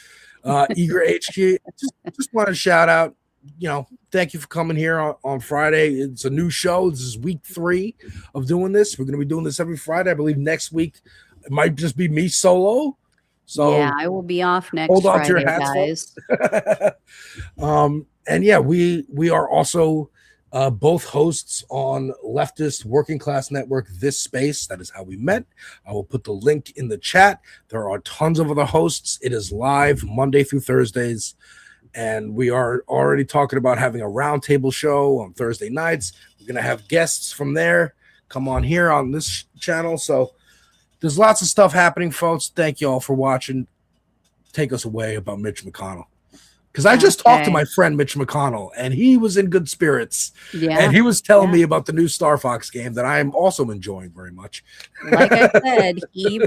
Eager HQ. Just want to shout out, thank you for coming here on Friday. It's a new show. This is week 3 of doing this. We're going to be doing this every Friday. I believe next week it might just be me solo. So yeah, I will be off next hold on Friday, to your hats, guys. And yeah, we are also both hosts on Leftist Working Class Network, This Space. That is how we met. I will put the link in the chat. There are tons of other hosts. It is live Monday through Thursdays. And we are already talking about having a roundtable show on Thursday nights. We're going to have guests from there come on here on this channel. So there's lots of stuff happening, folks. Thank you all for watching. Take us away about Mitch McConnell. Because I just talked to my friend Mitch McConnell, and he was in good spirits. Yeah. And he was telling me about the new Star Fox game that I am also enjoying very much. Like I said, he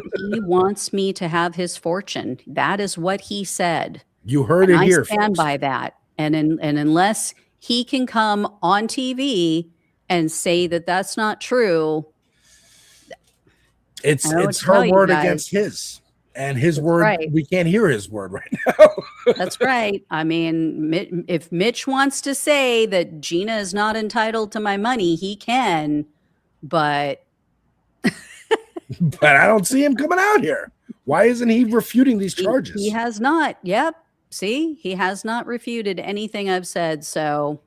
wants me to have his fortune. That is what he said. You heard it I here, stand folks. by that. And unless he can come on TV and say that that's not true, it's her word against his. And his word, right. We can't hear his word right now. That's right. I mean, if Mitch wants to say that Gina is not entitled to my money, he can, but but I don't see him coming out here. Why isn't he refuting these charges? He has not. Yep. See, he has not refuted anything I've said. So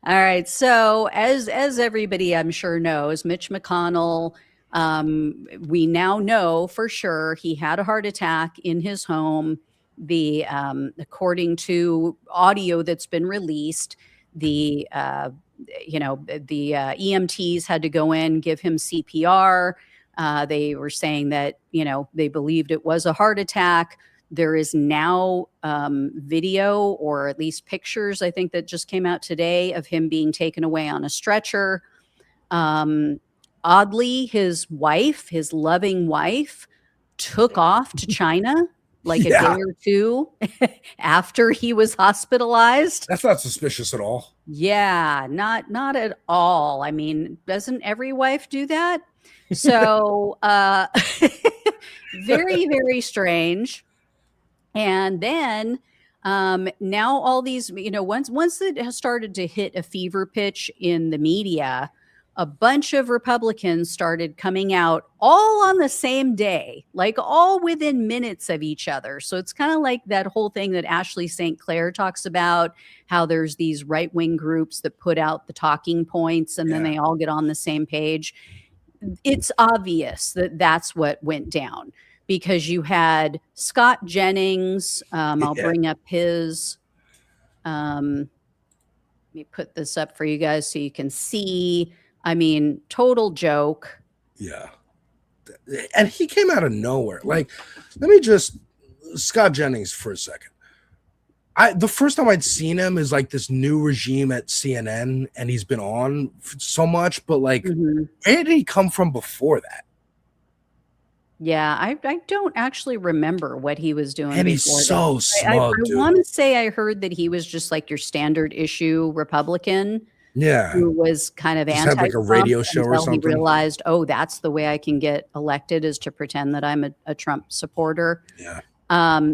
all right. So as everybody I'm sure knows, Mitch McConnell, we now know for sure he had a heart attack in his home. The according to audio that's been released, the EMTs had to go in, give him CPR. They were saying that they believed it was a heart attack. There is now video, or at least pictures, I think, that just came out today of him being taken away on a stretcher. Oddly, his wife, his loving wife, took off to China like a day or two after he was hospitalized. That's not suspicious at all. Yeah, not at all. I mean, doesn't every wife do that? So very, very strange. And then now all these, once it has started to hit a fever pitch in the media, a bunch of Republicans started coming out all on the same day, like all within minutes of each other. So it's kind of like that whole thing that Ashley St. Clair talks about, how there's these right-wing groups that put out the talking points and then they all get on the same page. It's obvious that that's what went down, because you had Scott Jennings. I'll bring up his. Let me put this up for you guys so you can see. I mean, total joke. Yeah. And he came out of nowhere. Like, let me just, Scott Jennings for a second. The first time I'd seen him is like this new regime at CNN, and he's been on so much, but like, where did he come from before that? Yeah, I don't actually remember what he was doing. And he's so smug, I want to say I heard that he was just like your standard issue Republican. Yeah. Who was kind of just had like a radio show or something. He realized, oh, that's the way I can get elected, is to pretend that I'm a Trump supporter. Yeah.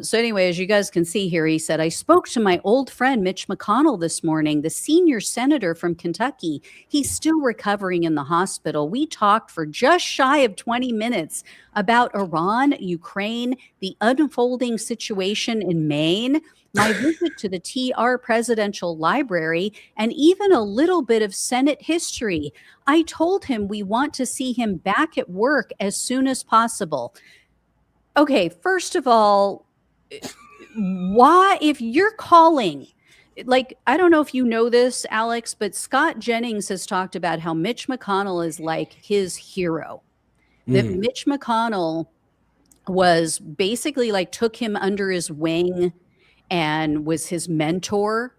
So anyway, as you guys can see here, he said, I spoke to my old friend Mitch McConnell this morning, the senior senator from Kentucky. He's still recovering in the hospital. We talked for just shy of 20 minutes about Iran, Ukraine, the unfolding situation in Maine, my visit to the TR Presidential Library, and even a little bit of Senate history. I told him we want to see him back at work as soon as possible. Okay, first of all, why, if you're calling, like, I don't know if you know this, Alex, but Scott Jennings has talked about how Mitch McConnell is like his hero. That Mitch McConnell was basically like took him under his wing and was his mentor.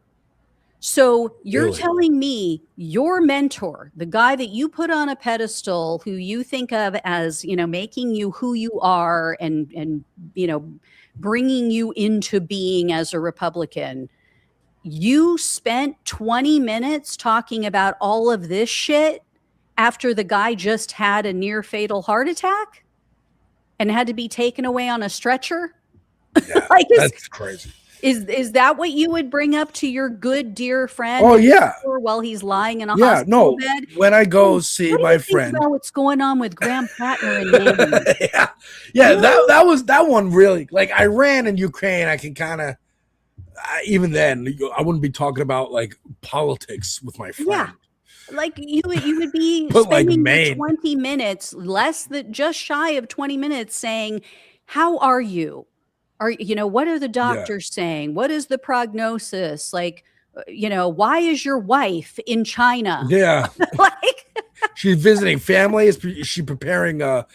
So you're telling me your mentor, the guy that you put on a pedestal, who you think of as, making you who you are and bringing you into being as a Republican, you spent 20 minutes talking about all of this shit after the guy just had a near fatal heart attack and had to be taken away on a stretcher? Yeah, Like, that's crazy. Is that what you would bring up to your good dear friend? Oh, yeah. While he's lying in a Yeah, hospital no. bed. When I go see my friend, About what's going on with Graham Platner and Mandy. yeah, that one really, like, Iran and Ukraine. I can kind of, even then, I wouldn't be talking about like politics with my friend. Yeah. Like you would be But, like, spending Maine. 20 minutes, less than just shy of 20 minutes, saying, "How are you? What are the doctors saying? What is the prognosis? Like, why is your wife in China?" Yeah. Like, she's visiting family. Is she preparing a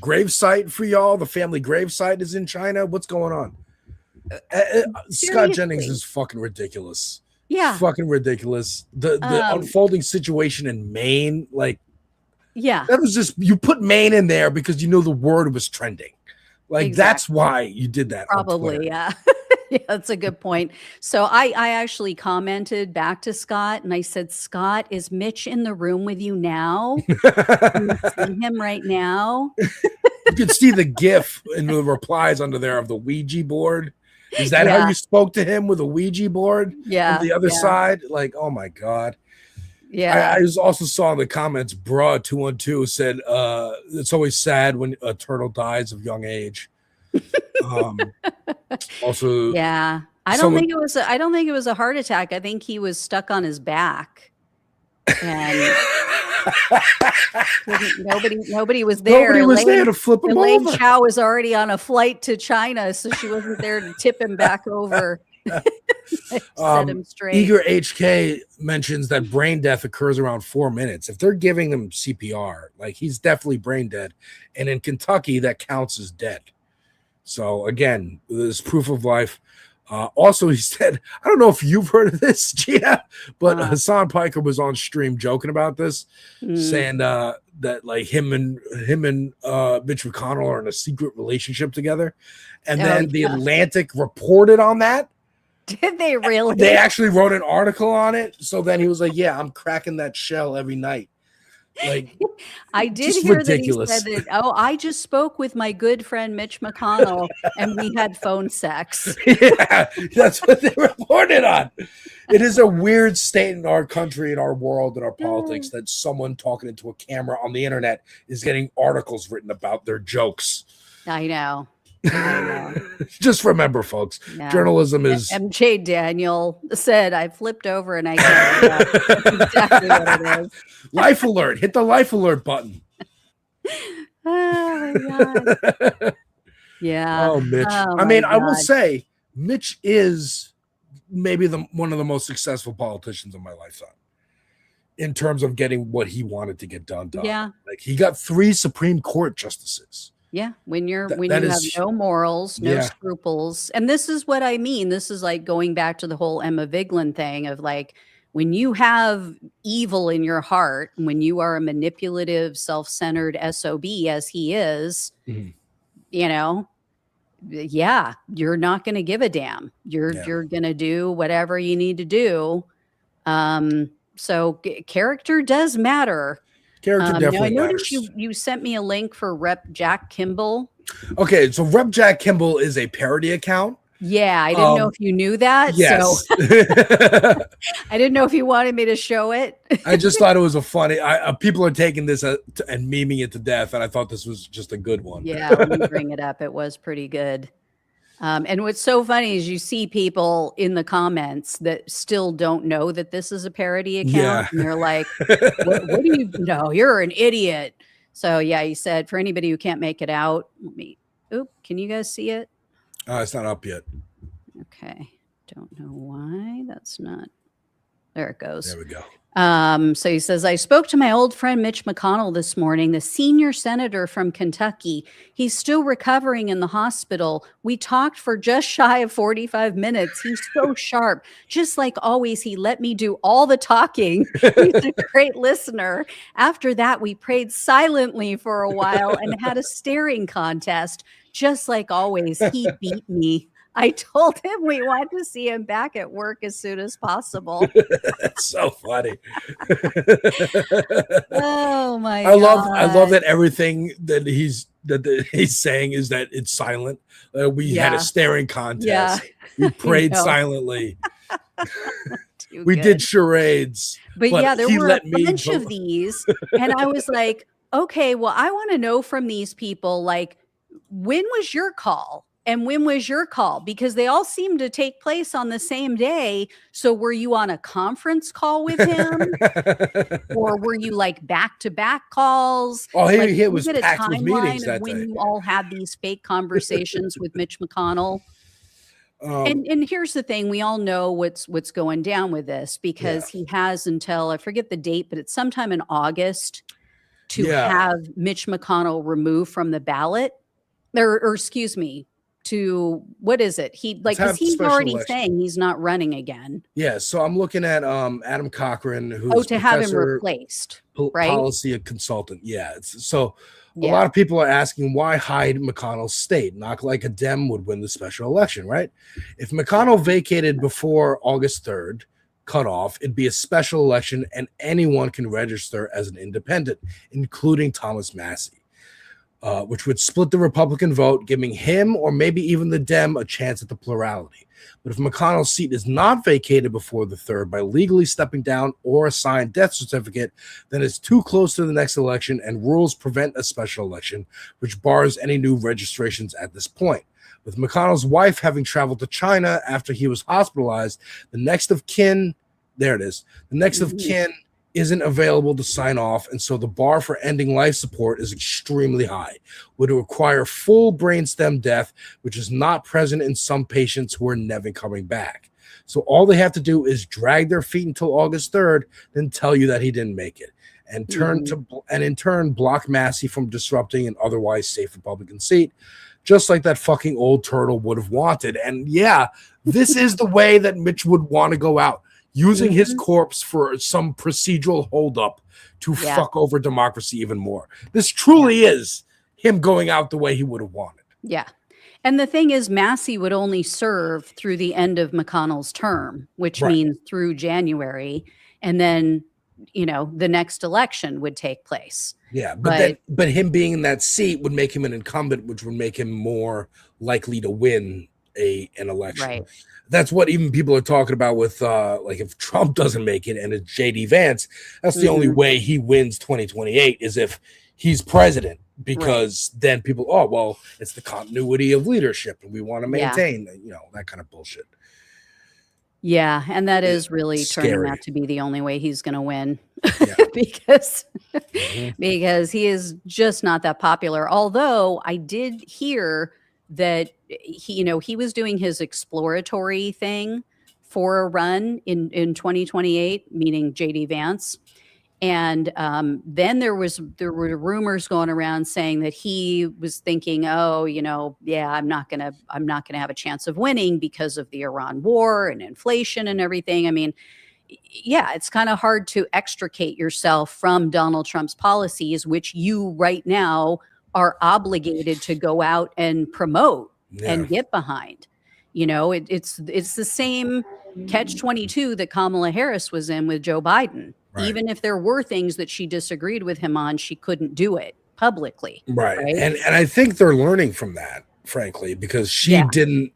grave site for y'all? The family grave site is in China. What's going on? Scott Jennings is fucking ridiculous. Yeah. Fucking ridiculous. The unfolding situation in Maine, like, yeah, that was just, you put Maine in there because you know the word was trending. Like, that's why you did that. Probably, yeah. Yeah, that's a good point. So I actually commented back to Scott and I said, "Scott, is Mitch in the room with you now? Can you see him right now?" You could see the GIF in the replies under there of the Ouija board. Is that how Yeah. you spoke to him, with a Ouija board? Yeah, On the other yeah. side? Like, oh my God. Yeah. I also saw in the comments, bruh 212 said, it's always sad when a turtle dies of young age. Also, Yeah. I don't think it was a heart attack. I think he was stuck on his back. And nobody was there. Nobody was there to flip him Elaine over. Chao was already on a flight to China, so she wasn't there to tip him back over. Set him straight. Eager HK mentions that brain death occurs around 4 minutes. If they're giving him CPR, like, he's definitely brain dead. And in Kentucky, that counts as dead. So again, there's proof of life. Also, he said, I don't know if you've heard of this, Gina, but Hassan Piker was on stream joking about this, saying that, like, him and Mitch McConnell are in a secret relationship together. And then the Atlantic reported on that. Did they really? They actually wrote an article on it. So then he was like, yeah, I'm cracking that shell every night. Like, I did just hear ridiculous. that he said that, I just spoke with my good friend Mitch McConnell and we had phone sex. Yeah, that's what they reported on. It is a weird state in our country, in our world, in our politics, that someone talking into a camera on the internet is getting articles written about their jokes. I know. Just remember, folks, Yeah. journalism is MJ Daniel said, "I flipped over and I got it." That's exactly what it is. life alert. Hit the life alert button. Oh my God. Yeah. Oh, Mitch. Oh, I mean, my I will God. say, Mitch is maybe one of the most successful politicians of my lifetime in terms of getting what he wanted to get done. Yeah. Like, he got 3 Supreme Court justices. Yeah, when you that have is- no morals, no Yeah. scruples. And this is what I mean. This is like going back to the whole Emma Vigeland thing of, like, when you have evil in your heart, when you are a manipulative, self-centered SOB as he is, Mhm. yeah, you're not going to give a damn. You're going to do whatever you need to do. So character does matter. Character Now, definitely I noticed matters. you sent me a link for Rep. Jack Kimball. Okay, so Rep. Jack Kimball is a parody account. Yeah, I didn't know if you knew that. Yes. So I didn't know if you wanted me to show it. I just thought it was a funny. People are taking this and memeing it to death, and I thought this was just a good one. Yeah, let me bring it up. It was pretty good. And what's so funny is you see people in the comments that still don't know that this is a parody account. Yeah. And they're like, what do you know? You're an idiot. So yeah, he said, for anybody who can't make it out, can you guys see it? It's not up yet. Okay. Don't know why that's not. There it goes. There we go. So he says, I spoke to my old friend Mitch McConnell this morning, the senior senator from Kentucky. He's still recovering in the hospital. We talked for just shy of 45 minutes. He's so sharp. Just like always, he let me do all the talking. He's a great listener. After that, we prayed silently for a while and had a staring contest. Just like always, he beat me. I told him we want to see him back at work as soon as possible. That's so funny. Oh my I love God. that everything that he's saying is that it's silent. We had a Yeah. staring Yeah. contest. We I prayed know. silently. Too We did good. charades, But but yeah, there he were a let me bunch go. of these, and I was like, okay, well, I want to know from these people, like, when was your call? And when was your call? Because they all seem to take place on the same day. So were you on a conference call with him? Or were you like back-to-back calls? Oh, Like, he can we was get a packed with meetings timeline of that when day. you all had these fake conversations with Mitch McConnell? And here's the thing, we all know what's going down with this because he has until, I forget the date, but it's sometime in August to have Mitch McConnell removed from the ballot. Or excuse me, to what is it? He like because have the he's special already election. saying he's not running again. Yeah, so I'm looking at Adam Cochran, Oh, who's to have him professor, replaced, right? policy consultant. Yeah, so a Yeah. lot of people are asking why hide McConnell's state? Not like a Dem would win the special election, right? If McConnell vacated before August 3rd cutoff, it'd be a special election and anyone can register as an independent, including Thomas Massey, which would split the Republican vote, giving him or maybe even the Dem a chance at the plurality. But if McConnell's seat is not vacated before the 3rd by legally stepping down or a signed death certificate, then it's too close to the next election and rules prevent a special election, which bars any new registrations at this point. With McConnell's wife having traveled to China after he was hospitalized, the next of kin, there it is, the next of kin isn't available to sign off, and so the bar for ending life support is extremely high, would require full brainstem death, which is not present in some patients who are never coming back. So all they have to do is drag their feet until August 3rd, then tell you that he didn't make it, and in turn block Massey from disrupting an otherwise safe Republican seat, just like that fucking old turtle would have wanted. And yeah, this is the way that Mitch would want to go out. Using his corpse for some procedural holdup to fuck over democracy even more. This truly is him going out the way he would have wanted. Yeah. And the thing is, Massey would only serve through the end of McConnell's term, which means through January. And then, the next election would take place. Yeah. But him being in that seat would make him an incumbent, which would make him more likely to win an election. Right. That's what even people are talking about with like if Trump doesn't make it and it's JD Vance, that's the only way he wins 2028 is if he's president, because then people, oh, well, it's the continuity of leadership and we want to maintain, that kind of bullshit. Yeah. And that is really turning out to be the only way he's going to win because he is just not that popular. Although I did hear that he was doing his exploratory thing for a run in 2028, meaning JD Vance. And then there were rumors going around saying that he was thinking, I'm not gonna have a chance of winning because of the Iran war and inflation and everything. I mean, yeah, it's kind of hard to extricate yourself from Donald Trump's policies, which you right now are obligated to go out and promote and get behind. It's the same catch-22 that Kamala Harris was in with Joe Biden. Right. Even if there were things that she disagreed with him on, she couldn't do it publicly. Right. And I think they're learning from that, frankly, because she didn't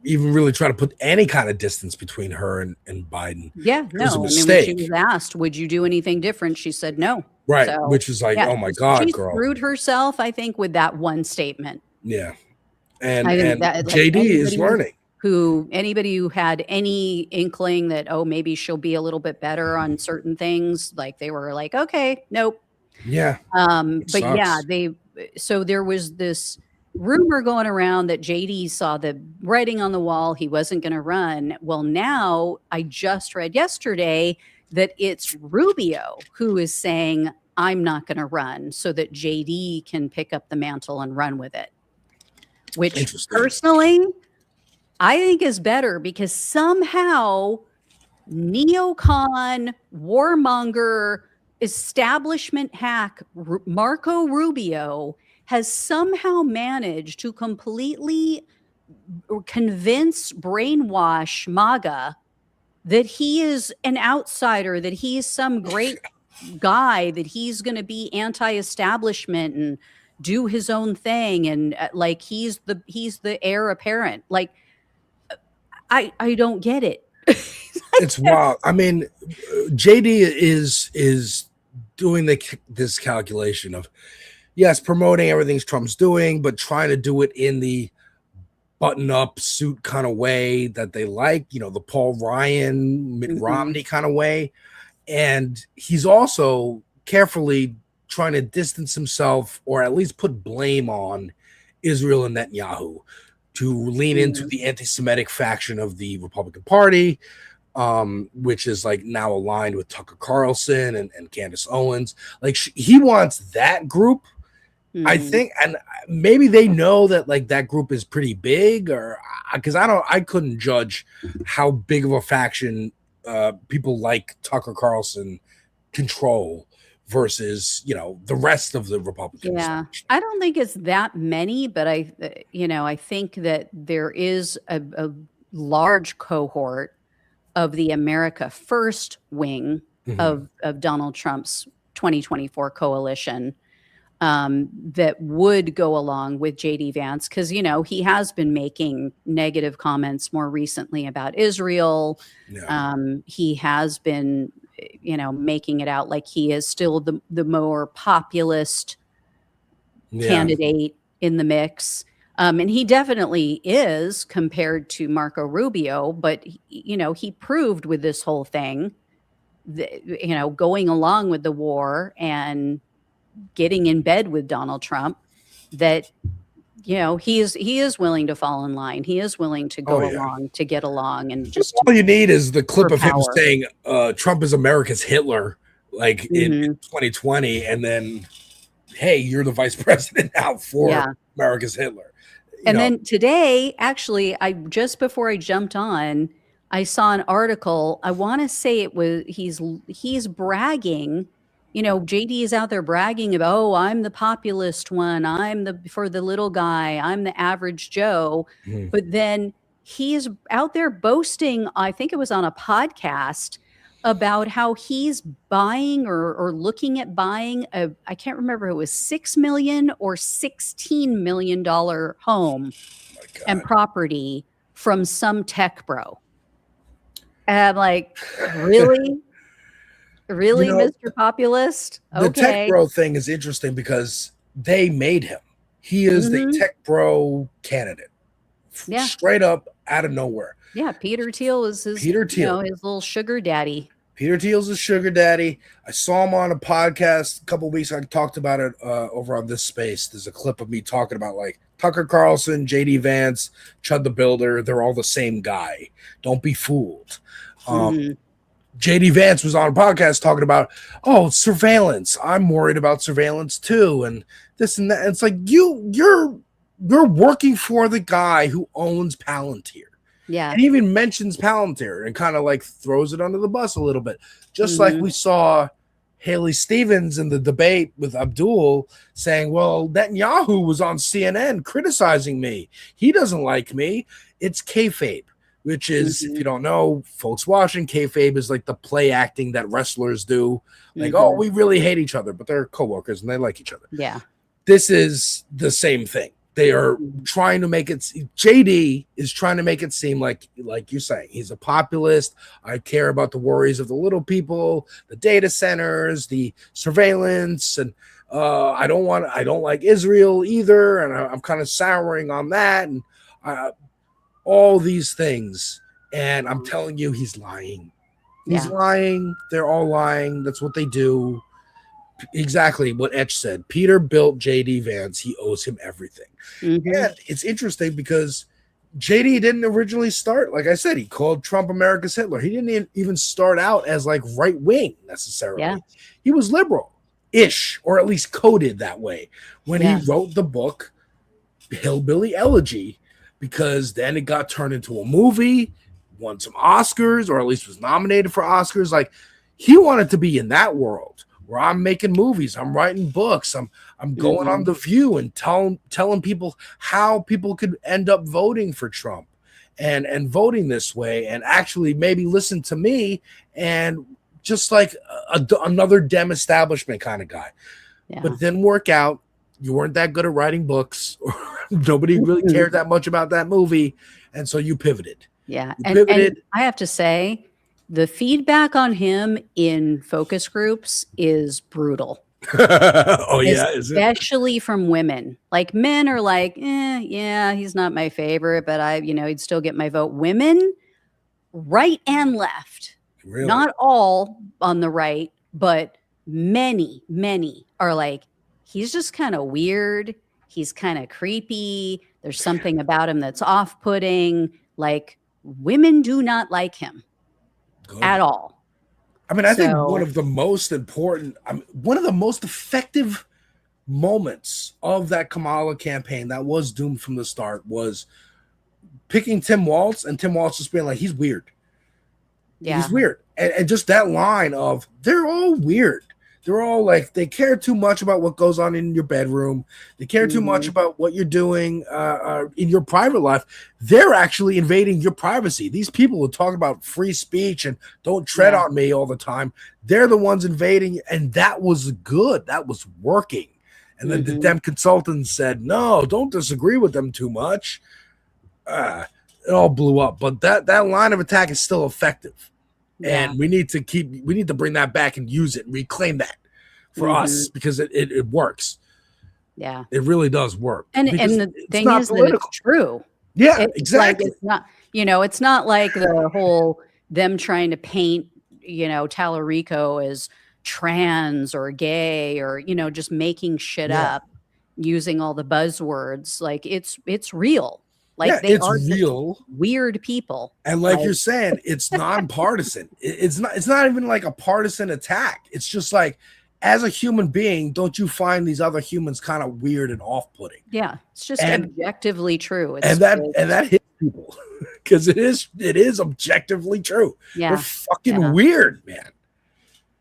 even really try to put any kind of distance between her and Biden. Yeah, no. I mean, when she was asked, would you do anything different? She said no. Right. So, which is like, oh my God, she girl. screwed herself, I think, with that one statement. Yeah. And JD is learning. Anybody who had any inkling that, maybe she'll be a little bit better on certain things, like they were like, okay, nope. Yeah. But yeah, so there was this rumor going around that JD saw the writing on the wall. He wasn't going to run. Well, now I just read yesterday that it's Rubio who is saying, I'm not going to run, so that JD can pick up the mantle and run with it, which personally I think is better, because somehow neocon, warmonger, establishment hack Marco Rubio has somehow managed to completely convince, brainwash MAGA that he is an outsider, that he's some great guy, that he's going to be anti-establishment and do his own thing, and like he's the heir apparent. Like I don't get it. It's wild. I mean, JD is doing this calculation of, yes, promoting everything Trump's doing, but trying to do it in the button-up suit kind of way that they like, the Paul Ryan, Mitt Romney kind of way. And he's also carefully trying to distance himself, or at least put blame on Israel and Netanyahu, to lean into the anti-Semitic faction of the Republican Party, which is like now aligned with Tucker Carlson and Candace Owens. Like he wants that group, I think, and maybe they know that like that group is pretty big, or because I couldn't judge how big of a faction people like Tucker Carlson control versus the rest of the Republicans. Yeah, I don't think it's that many, but I think that there is a large cohort of the America First wing of Donald Trump's 2024 coalition that would go along with JD Vance, because he has been making negative comments more recently about Israel. He has been making it out like he is still the more populist candidate in the mix. And he definitely is compared to Marco Rubio, but he proved with this whole thing that, going along with the war and getting in bed with Donald Trump, that he is willing to fall in line. He is willing to go along to get along, and just all you need is the clip of him power. saying Trump is America's Hitler, like in 2020, and then, hey, you're the vice president now for America's Hitler. And then today, actually, just before I jumped on, I saw an article. I want to say it was he's bragging. JD is out there bragging about, oh, I'm the populist one. I'm for the little guy. I'm the average Joe. But then he's out there boasting, I think it was on a podcast, about how he's buying or looking at buying I can't remember if it was $6 million or $16 million home and property from some tech bro. And I'm like, really? Really, Mr. Populist? Okay. The tech bro thing is interesting because they made him. He is the tech bro candidate. Straight up out of nowhere. Yeah, Peter Thiel is his his little sugar daddy. Peter Thiel's a sugar daddy. I saw him on a podcast a couple of weeks ago. I talked about it over on this space. There's a clip of me talking about like Tucker Carlson, JD Vance, Chud the Builder. They're all the same guy. Don't be fooled. JD Vance was on a podcast talking about, surveillance. I'm worried about surveillance too, and this and that. It's like you're working for the guy who owns Palantir. Yeah. And he even mentions Palantir and kind of like throws it under the bus a little bit. Just like we saw Haley Stevens in the debate with Abdul saying, well, Netanyahu was on CNN criticizing me. He doesn't like me. It's kayfabe, which is, if you don't know, folks watching, kayfabe is like the play acting that wrestlers do. Like, oh, we really hate each other, but they're coworkers and they like each other. Yeah. This is the same thing. They are trying to make it, JD is trying to make it seem like you're saying, he's a populist. I care about the worries of the little people, the data centers, the surveillance, and I don't like Israel either. And I'm kind of souring on that. And all these things. And I'm telling you, he's lying. He's lying. They're all lying. That's what they do. Exactly what Etch said. Peter built JD Vance. He owes him everything. And it's interesting because JD didn't originally start, like I said, he called Trump America's Hitler. He didn't even start out as like right wing necessarily. Yeah. He was liberal-ish, or at least coded that way when he wrote the book Hillbilly Elegy, because then it got turned into a movie, won some Oscars, or at least was nominated for Oscars. Like, he wanted to be in that world where I'm making movies, I'm writing books, I'm going on The View and telling people how people could end up voting for Trump and voting this way, and actually maybe listen to me, and just like another Dem establishment kind of guy. Yeah. But it didn't work out. You weren't that good at writing books. Nobody really cared that much about that movie. And so you pivoted. Yeah. You And pivoted. I have to say, the feedback on him in focus groups is brutal. Oh, yeah. Is it? Especially from women. Like, men are like, yeah, he's not my favorite, but he'd still get my vote. Women, right and left. Really? Not all on the right, but many are like, he's just kind of weird. He's kind of creepy. There's something about him that's off-putting. Like, women do not like him at all. I mean, I think one of the most important, one of the most effective moments of that Kamala campaign that was doomed from the start was picking Tim Walz, and Tim Walz just being like, he's weird. Yeah. He's weird. And just that line of, they're all weird. They're all like, they care too much about what goes on in your bedroom. They care too much about what you're doing in your private life. They're actually invading your privacy. These people who talk about free speech and don't tread on me all the time, they're the ones invading. And that was good. That was working. And then the Dem consultants said, no, don't disagree with them too much. It all blew up. But that line of attack is still effective. Yeah. And we need to bring that back and use it and reclaim that for us, because it works. Yeah. It really does work. And the thing is that it's true. Yeah, It's exactly. like, it's not, it's not like the whole them trying to paint, Tallarico as trans or gay or, just making shit up using all the buzzwords. Like, it's real. Like, they it's are just real. weird people. And like you're saying, it's nonpartisan. It's not even like a partisan attack. It's just like, as a human being, don't you find these other humans kind of weird and off-putting? Yeah, it's just objectively true. And that hits people because it is objectively true. Yeah. They're fucking weird, man.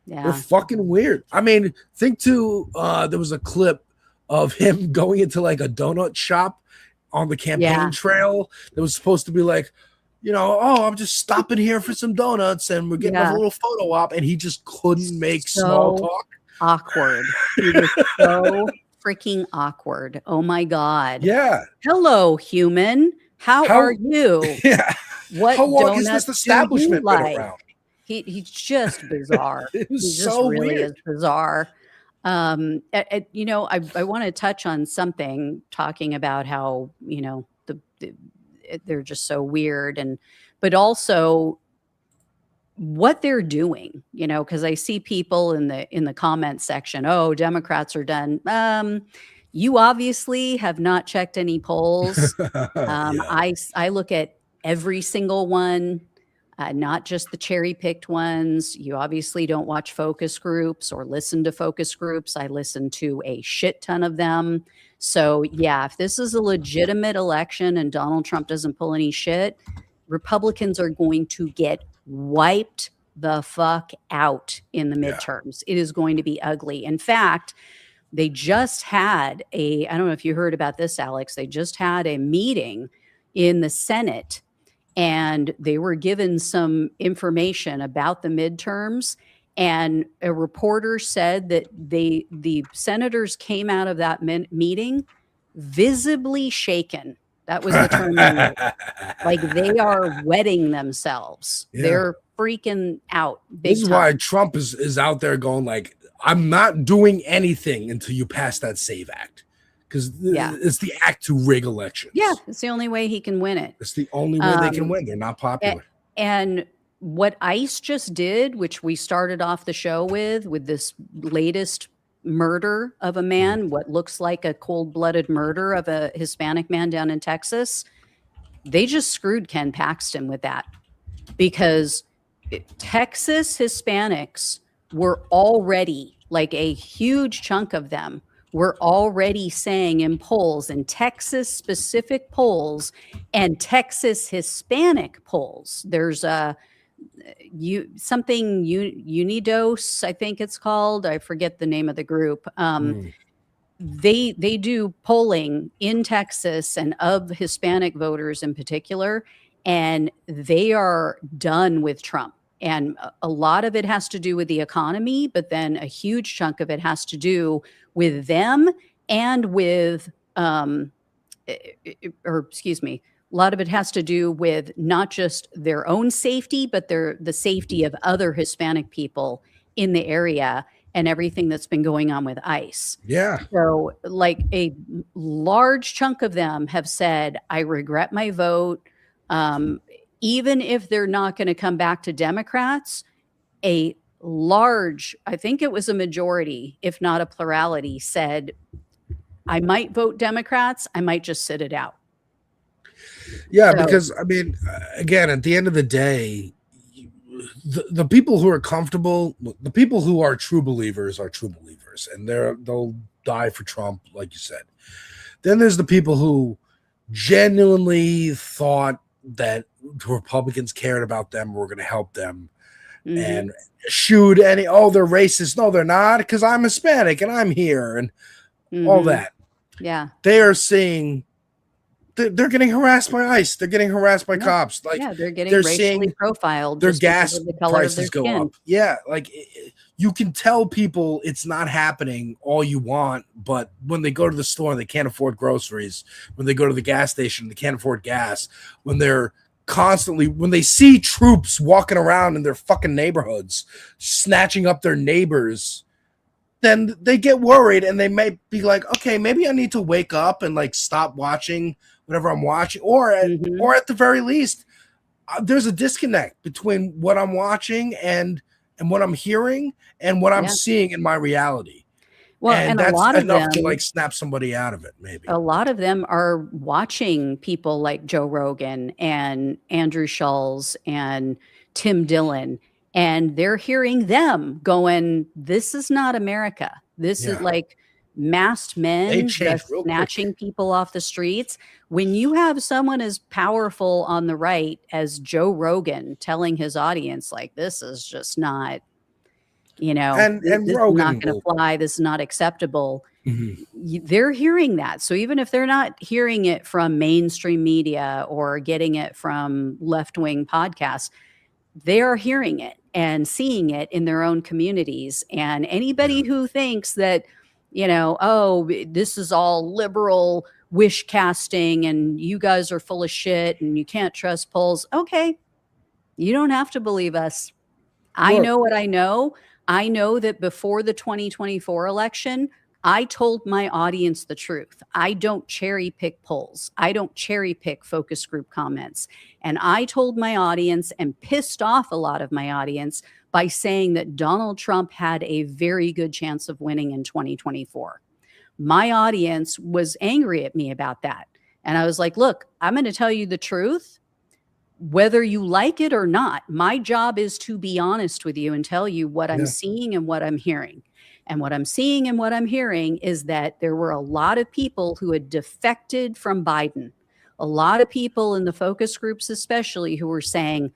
Yeah. They're fucking weird. I mean, think too, there was a clip of him going into like a donut shop on the campaign trail that was supposed to be like, I'm just stopping here for some donuts and we're getting a little photo op, and he just couldn't make small talk. Awkward. He was so freaking awkward. Oh my God. Yeah. Hello, human. How are you? Yeah. What How long has donuts this establishment do you been like? around? He's just bizarre. It was He just so really weird. is bizarre. I want to touch on something, talking about how, they're just so weird, but also what they're doing, because I see people in the comment section, oh, Democrats are done. You obviously have not checked any polls. I look at every single one, not just the cherry-picked ones. You obviously don't watch focus groups or listen to focus groups. I listen to a shit ton of them. So yeah, if this is a legitimate election and Donald Trump doesn't pull any shit, Republicans are going to get wiped the fuck out in the midterms. It is going to be ugly. In fact, they just had I don't know if you heard about this, Alex, they just had a meeting in the Senate, and they were given some information about the midterms, and a reporter said that the senators came out of that meeting visibly shaken. That was the term they used. Like, they are wetting themselves. Yeah. They're freaking out. This is why Trump is out there going like, I'm not doing anything until you pass that SAVE Act. Because it's the act to rig elections. Yeah, it's the only way he can win it. It's the only way they can win. They're not popular. And what ICE just did, which we started off the show with this latest murder of a man, what looks like a cold-blooded murder of a Hispanic man down in Texas, they just screwed Ken Paxton with that, because Texas Hispanics were already, like a huge chunk of them, were already saying in polls, in Texas specific polls and Texas Hispanic polls, there's Unidos, I think it's called. I forget the name of the group. They do polling in Texas and of Hispanic voters in particular, and they are done with Trump. And a lot of it has to do with the economy, but then a huge chunk of it has to do with them and with, or excuse me, a lot of it has to do with not just their own safety, but the safety of other Hispanic people in the area and everything that's been going on with ICE. Yeah. So like a large chunk of them have said, I regret my vote. Even if they're not going to come back to Democrats, a large, I think it was a majority, if not a plurality, said, I might vote Democrats. I might just sit it out. Yeah, because I mean, again, at the end of the day, the people who are comfortable, the people who are true believers, and they'll die for Trump, like you said. Then there's the people who genuinely thought that Republicans cared about them, were going to help them, and shoot they're racist. No, they're not, because I'm Hispanic and I'm here, and all that. Yeah, they are seeing. They're getting harassed by ICE. They're getting harassed by cops. Like, they're getting racially profiled. Their just because gas of the color prices of their go skin. up. Yeah, like you can tell people it's not happening all you want, but when they go to the store and they can't afford groceries, when they go to the gas station, they can't afford gas, when they see troops walking around in their fucking neighborhoods, snatching up their neighbors, then they get worried and they may be like, okay, maybe I need to wake up and like stop watching whatever I'm watching, or at the very least, there's a disconnect between what I'm watching and what I'm hearing and what I'm seeing in my reality. Well, and that's a lot of enough them, to like snap somebody out of it, maybe. a lot of them are watching people like Joe Rogan and Andrew Schulz and Tim Dillon, and they're hearing them going, this is not America. This is like masked men just snatching people off the streets. When you have someone as powerful on the right as Joe Rogan telling his audience, like, this is just not, and this is Rogan not going to fly. This is not acceptable. They're hearing that. So even if they're not hearing it from mainstream media or getting it from left-wing podcasts, they are hearing it and seeing it in their own communities. And anybody who thinks that, this is all liberal wish casting and you guys are full of shit and you can't trust polls. Okay. You don't have to believe us. I know what I know. I know that before the 2024 election, I told my audience the truth. I don't cherry pick polls. I don't cherry pick focus group comments. And I told my audience and pissed off a lot of my audience by saying that Donald Trump had a very good chance of winning in 2024. My audience was angry at me about that. And I was like, look, I'm going to tell you the truth, whether you like it or not. My job is to be honest with you and tell you what I'm seeing and what I'm hearing. And what I'm seeing and what I'm hearing is that there were a lot of people who had defected from Biden. A lot of people in the focus groups, especially, who were saying,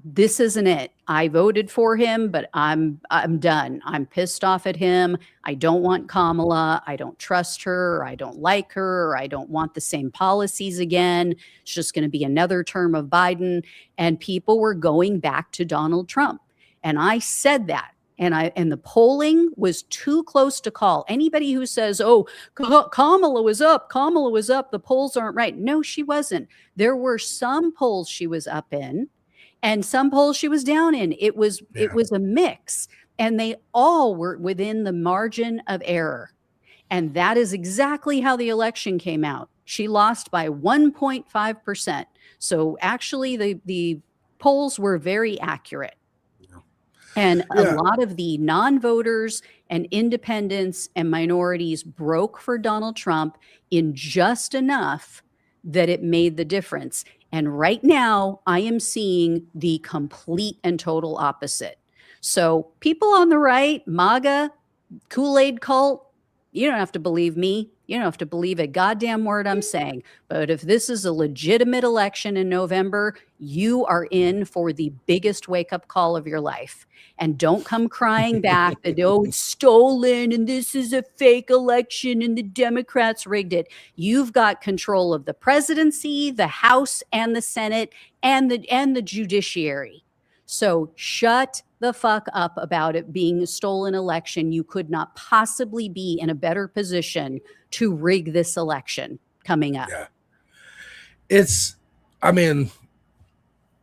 this isn't it. I voted for him, but I'm done. I'm pissed off at him. I don't want Kamala. I don't trust her. I don't like her. I don't want the same policies again. It's just going to be another term of Biden. And people were going back to Donald Trump. And I said that. And the polling was too close to call. Anybody who says, oh, Kamala was up, the polls aren't right. No, she wasn't. There were some polls she was up in and some polls she was down in. It was a mix, and they all were within the margin of error. And that is exactly how the election came out. She lost by 1.5%. So actually the polls were very accurate. And a lot of the non-voters and independents and minorities broke for Donald Trump in just enough that it made the difference. And right now, I am seeing the complete and total opposite. So people on the right, MAGA, Kool-Aid cult, You don't have to believe me. You don't have to believe a goddamn word I'm saying. But if this is a legitimate election in November, you are in for the biggest wake-up call of your life. And don't come crying back that, oh, it's stolen and this is a fake election and the Democrats rigged it. You've got control of the presidency, the House, and the Senate, and the judiciary. So shut the fuck up about it being a stolen election. You could not possibly be in a better position to rig this election coming up. Yeah. I mean,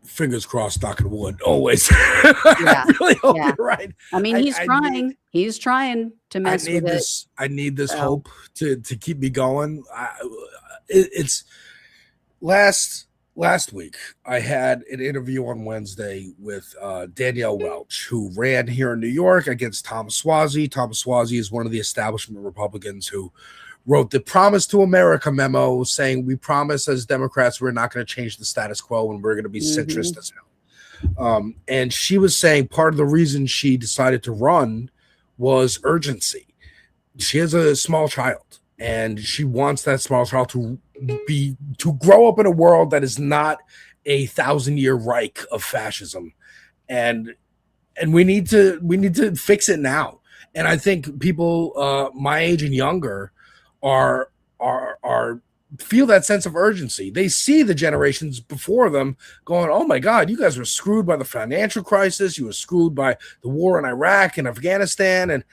fingers crossed, knock on wood, always. Yeah. I really hope you're right. I mean, he's trying. He's trying to mess with it. I need this hope to keep me going. It's last week, I had an interview on Wednesday with Danielle Welch, who ran here in New York against Thomas Suozzi. Thomas Suozzi is one of the establishment Republicans who wrote the Promise to America memo saying, we promise as Democrats we're not going to change the status quo and we're going to be centrist as hell. And she was saying part of the reason she decided to run was urgency. She has a small child, and she wants that small child to grow up in a world that is not a 1,000-year Reich of fascism, and we need to fix it now. And I think people my age and younger are feel that sense of urgency. They see the generations before them going, oh my God, you guys were screwed by the financial crisis, you were screwed by the war in Iraq and Afghanistan, and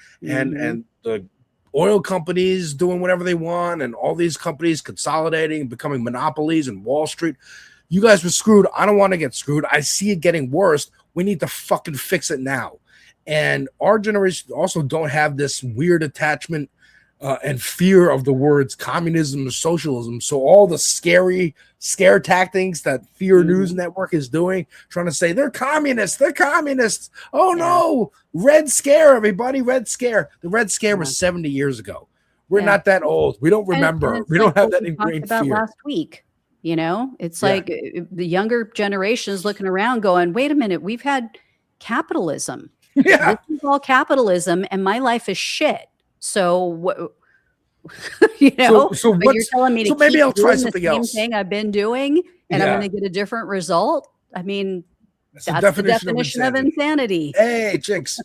the oil companies doing whatever they want, and all these companies consolidating, becoming monopolies, and Wall Street. You guys were screwed. I don't want to get screwed. I see it getting worse. We need to fucking fix it now. And our generation also don't have this weird attachment and fear of the words communism and socialism. So all the scare tactics that Fear News Network is doing, trying to say they're communists. Oh no, Red Scare, everybody, Red Scare. The Red Scare was 70 years ago. We're not that old. We don't remember. And we like don't have what that we talked ingrained about fear. last week. You know, it's like the younger generation is looking around going, wait a minute, we've had capitalism. Yeah. This is all capitalism and my life is shit. So what? You know, so but you're telling me to maybe keep I'll try doing something the same else. thing I've been doing, and I'm going to get a different result. I mean, that's the definition of insanity. Hey, chicks.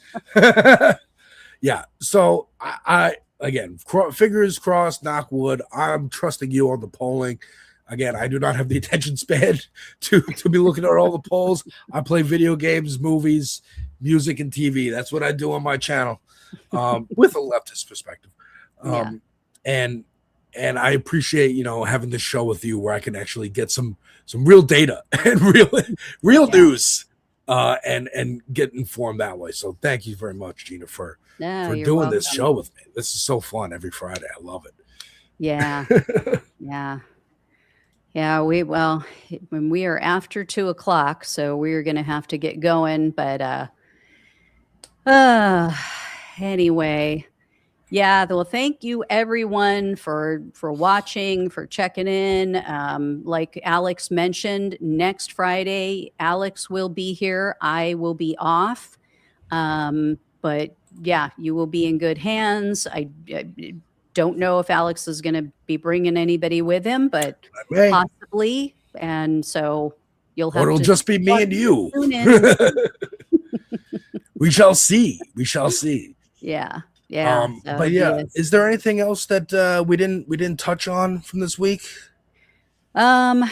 Yeah. So I again, fingers crossed, knock wood. I'm trusting you on the polling. Again, I do not have the attention span to be looking at all the polls. I play video games, movies, music, and TV. That's what I do on my channel, with a leftist perspective. And I appreciate, having this show with you where I can actually get some real data and real news, and get informed that way. So thank you very much, Gina, for doing this show with me. This is so fun every Friday. I love it. Yeah. When we are after 2:00, so we're going to have to get going, but anyway. Yeah, well, thank you everyone for watching, for checking in. Like Alex mentioned, next Friday, Alex will be here. I will be off. But yeah, you will be in good hands. I don't know if Alex is going to be bringing anybody with him, but possibly. And so you'll have it'll to just be me and you. tune in. We shall see. We shall see. Yeah. Yeah. But yeah, is there anything else that we didn't touch on from this week? Yeah,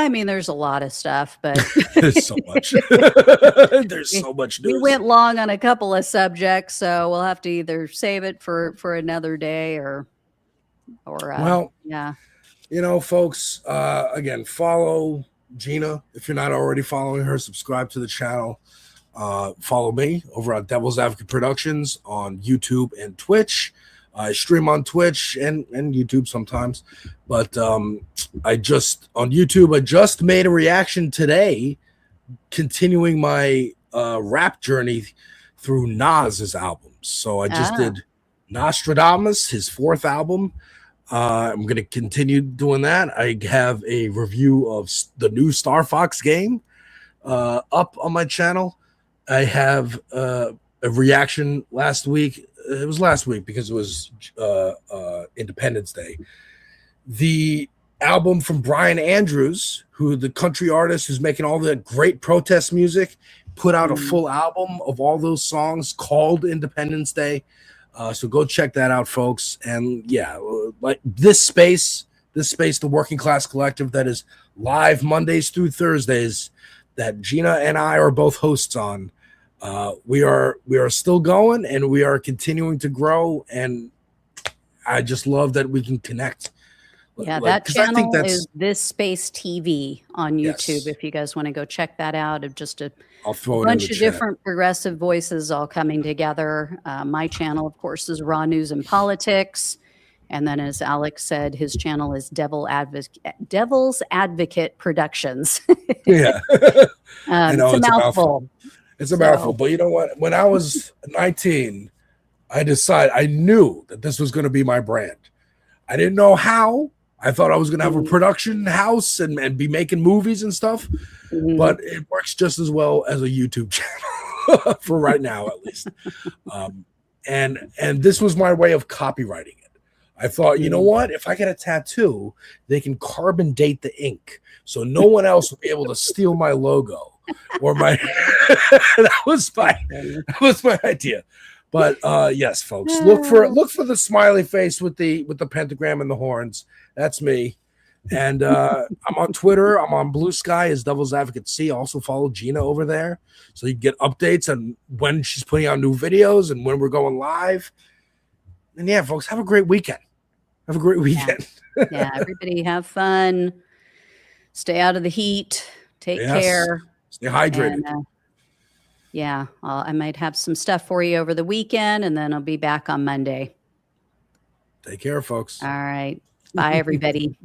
I mean, there's a lot of stuff, but There's so much. There's so much news. We went long on a couple of subjects, so we'll have to either save it for another day or yeah. Folks, again, follow Gina if you're not already following her. Subscribe to the channel. Follow me over on Devil's Advocate Productions on YouTube and Twitch. I stream on Twitch and YouTube sometimes, but on YouTube, I just made a reaction today, continuing my rap journey through Nas's albums. So I just did Nostradamus, his 4th album. I'm going to continue doing that. I have a review of the new Star Fox game up on my channel. I have a reaction last week it was last week because it was Independence Day. The album from Brian Andrews, who the country artist who's making all the great protest music, put out a full album of all those songs called Independence Day. So go check that out, folks. And yeah, like this space, the Working Class Collective, that is live Mondays through Thursdays, that Gina and I are both hosts on. We are still going, and we are continuing to grow. And I just love that we can connect. Yeah, that channel is This Space TV on YouTube. If you guys want to go check that out, of just a bunch of different progressive voices all coming together. My channel, of course, is Raw News and Politics. And then, as Alex said, his channel is Devil's Advocate Productions. Yeah. It's a mouthful. It's a mouthful. But you know what? When I was 19, I knew that this was going to be my brand. I didn't know how. I thought I was going to have a production house and be making movies and stuff, but it works just as well as a YouTube channel for right now, at least. And this was my way of copywriting it. I thought, you know what? If I get a tattoo, they can carbon date the ink, so no one else will be able to steal my logo or my. that was my idea. But yes, folks, look for the smiley face with the pentagram and the horns. That's me. And I'm on Twitter. I'm on Blue Sky as Devil's Advocate C. Also follow Gina over there, so you get updates on when she's putting out new videos and when we're going live. And yeah, folks, have a great weekend. Have a great weekend. Yeah, everybody have fun. Stay out of the heat. Take care. Stay hydrated. And, yeah, I might have some stuff for you over the weekend, and then I'll be back on Monday. Take care, folks. All right. Bye, everybody.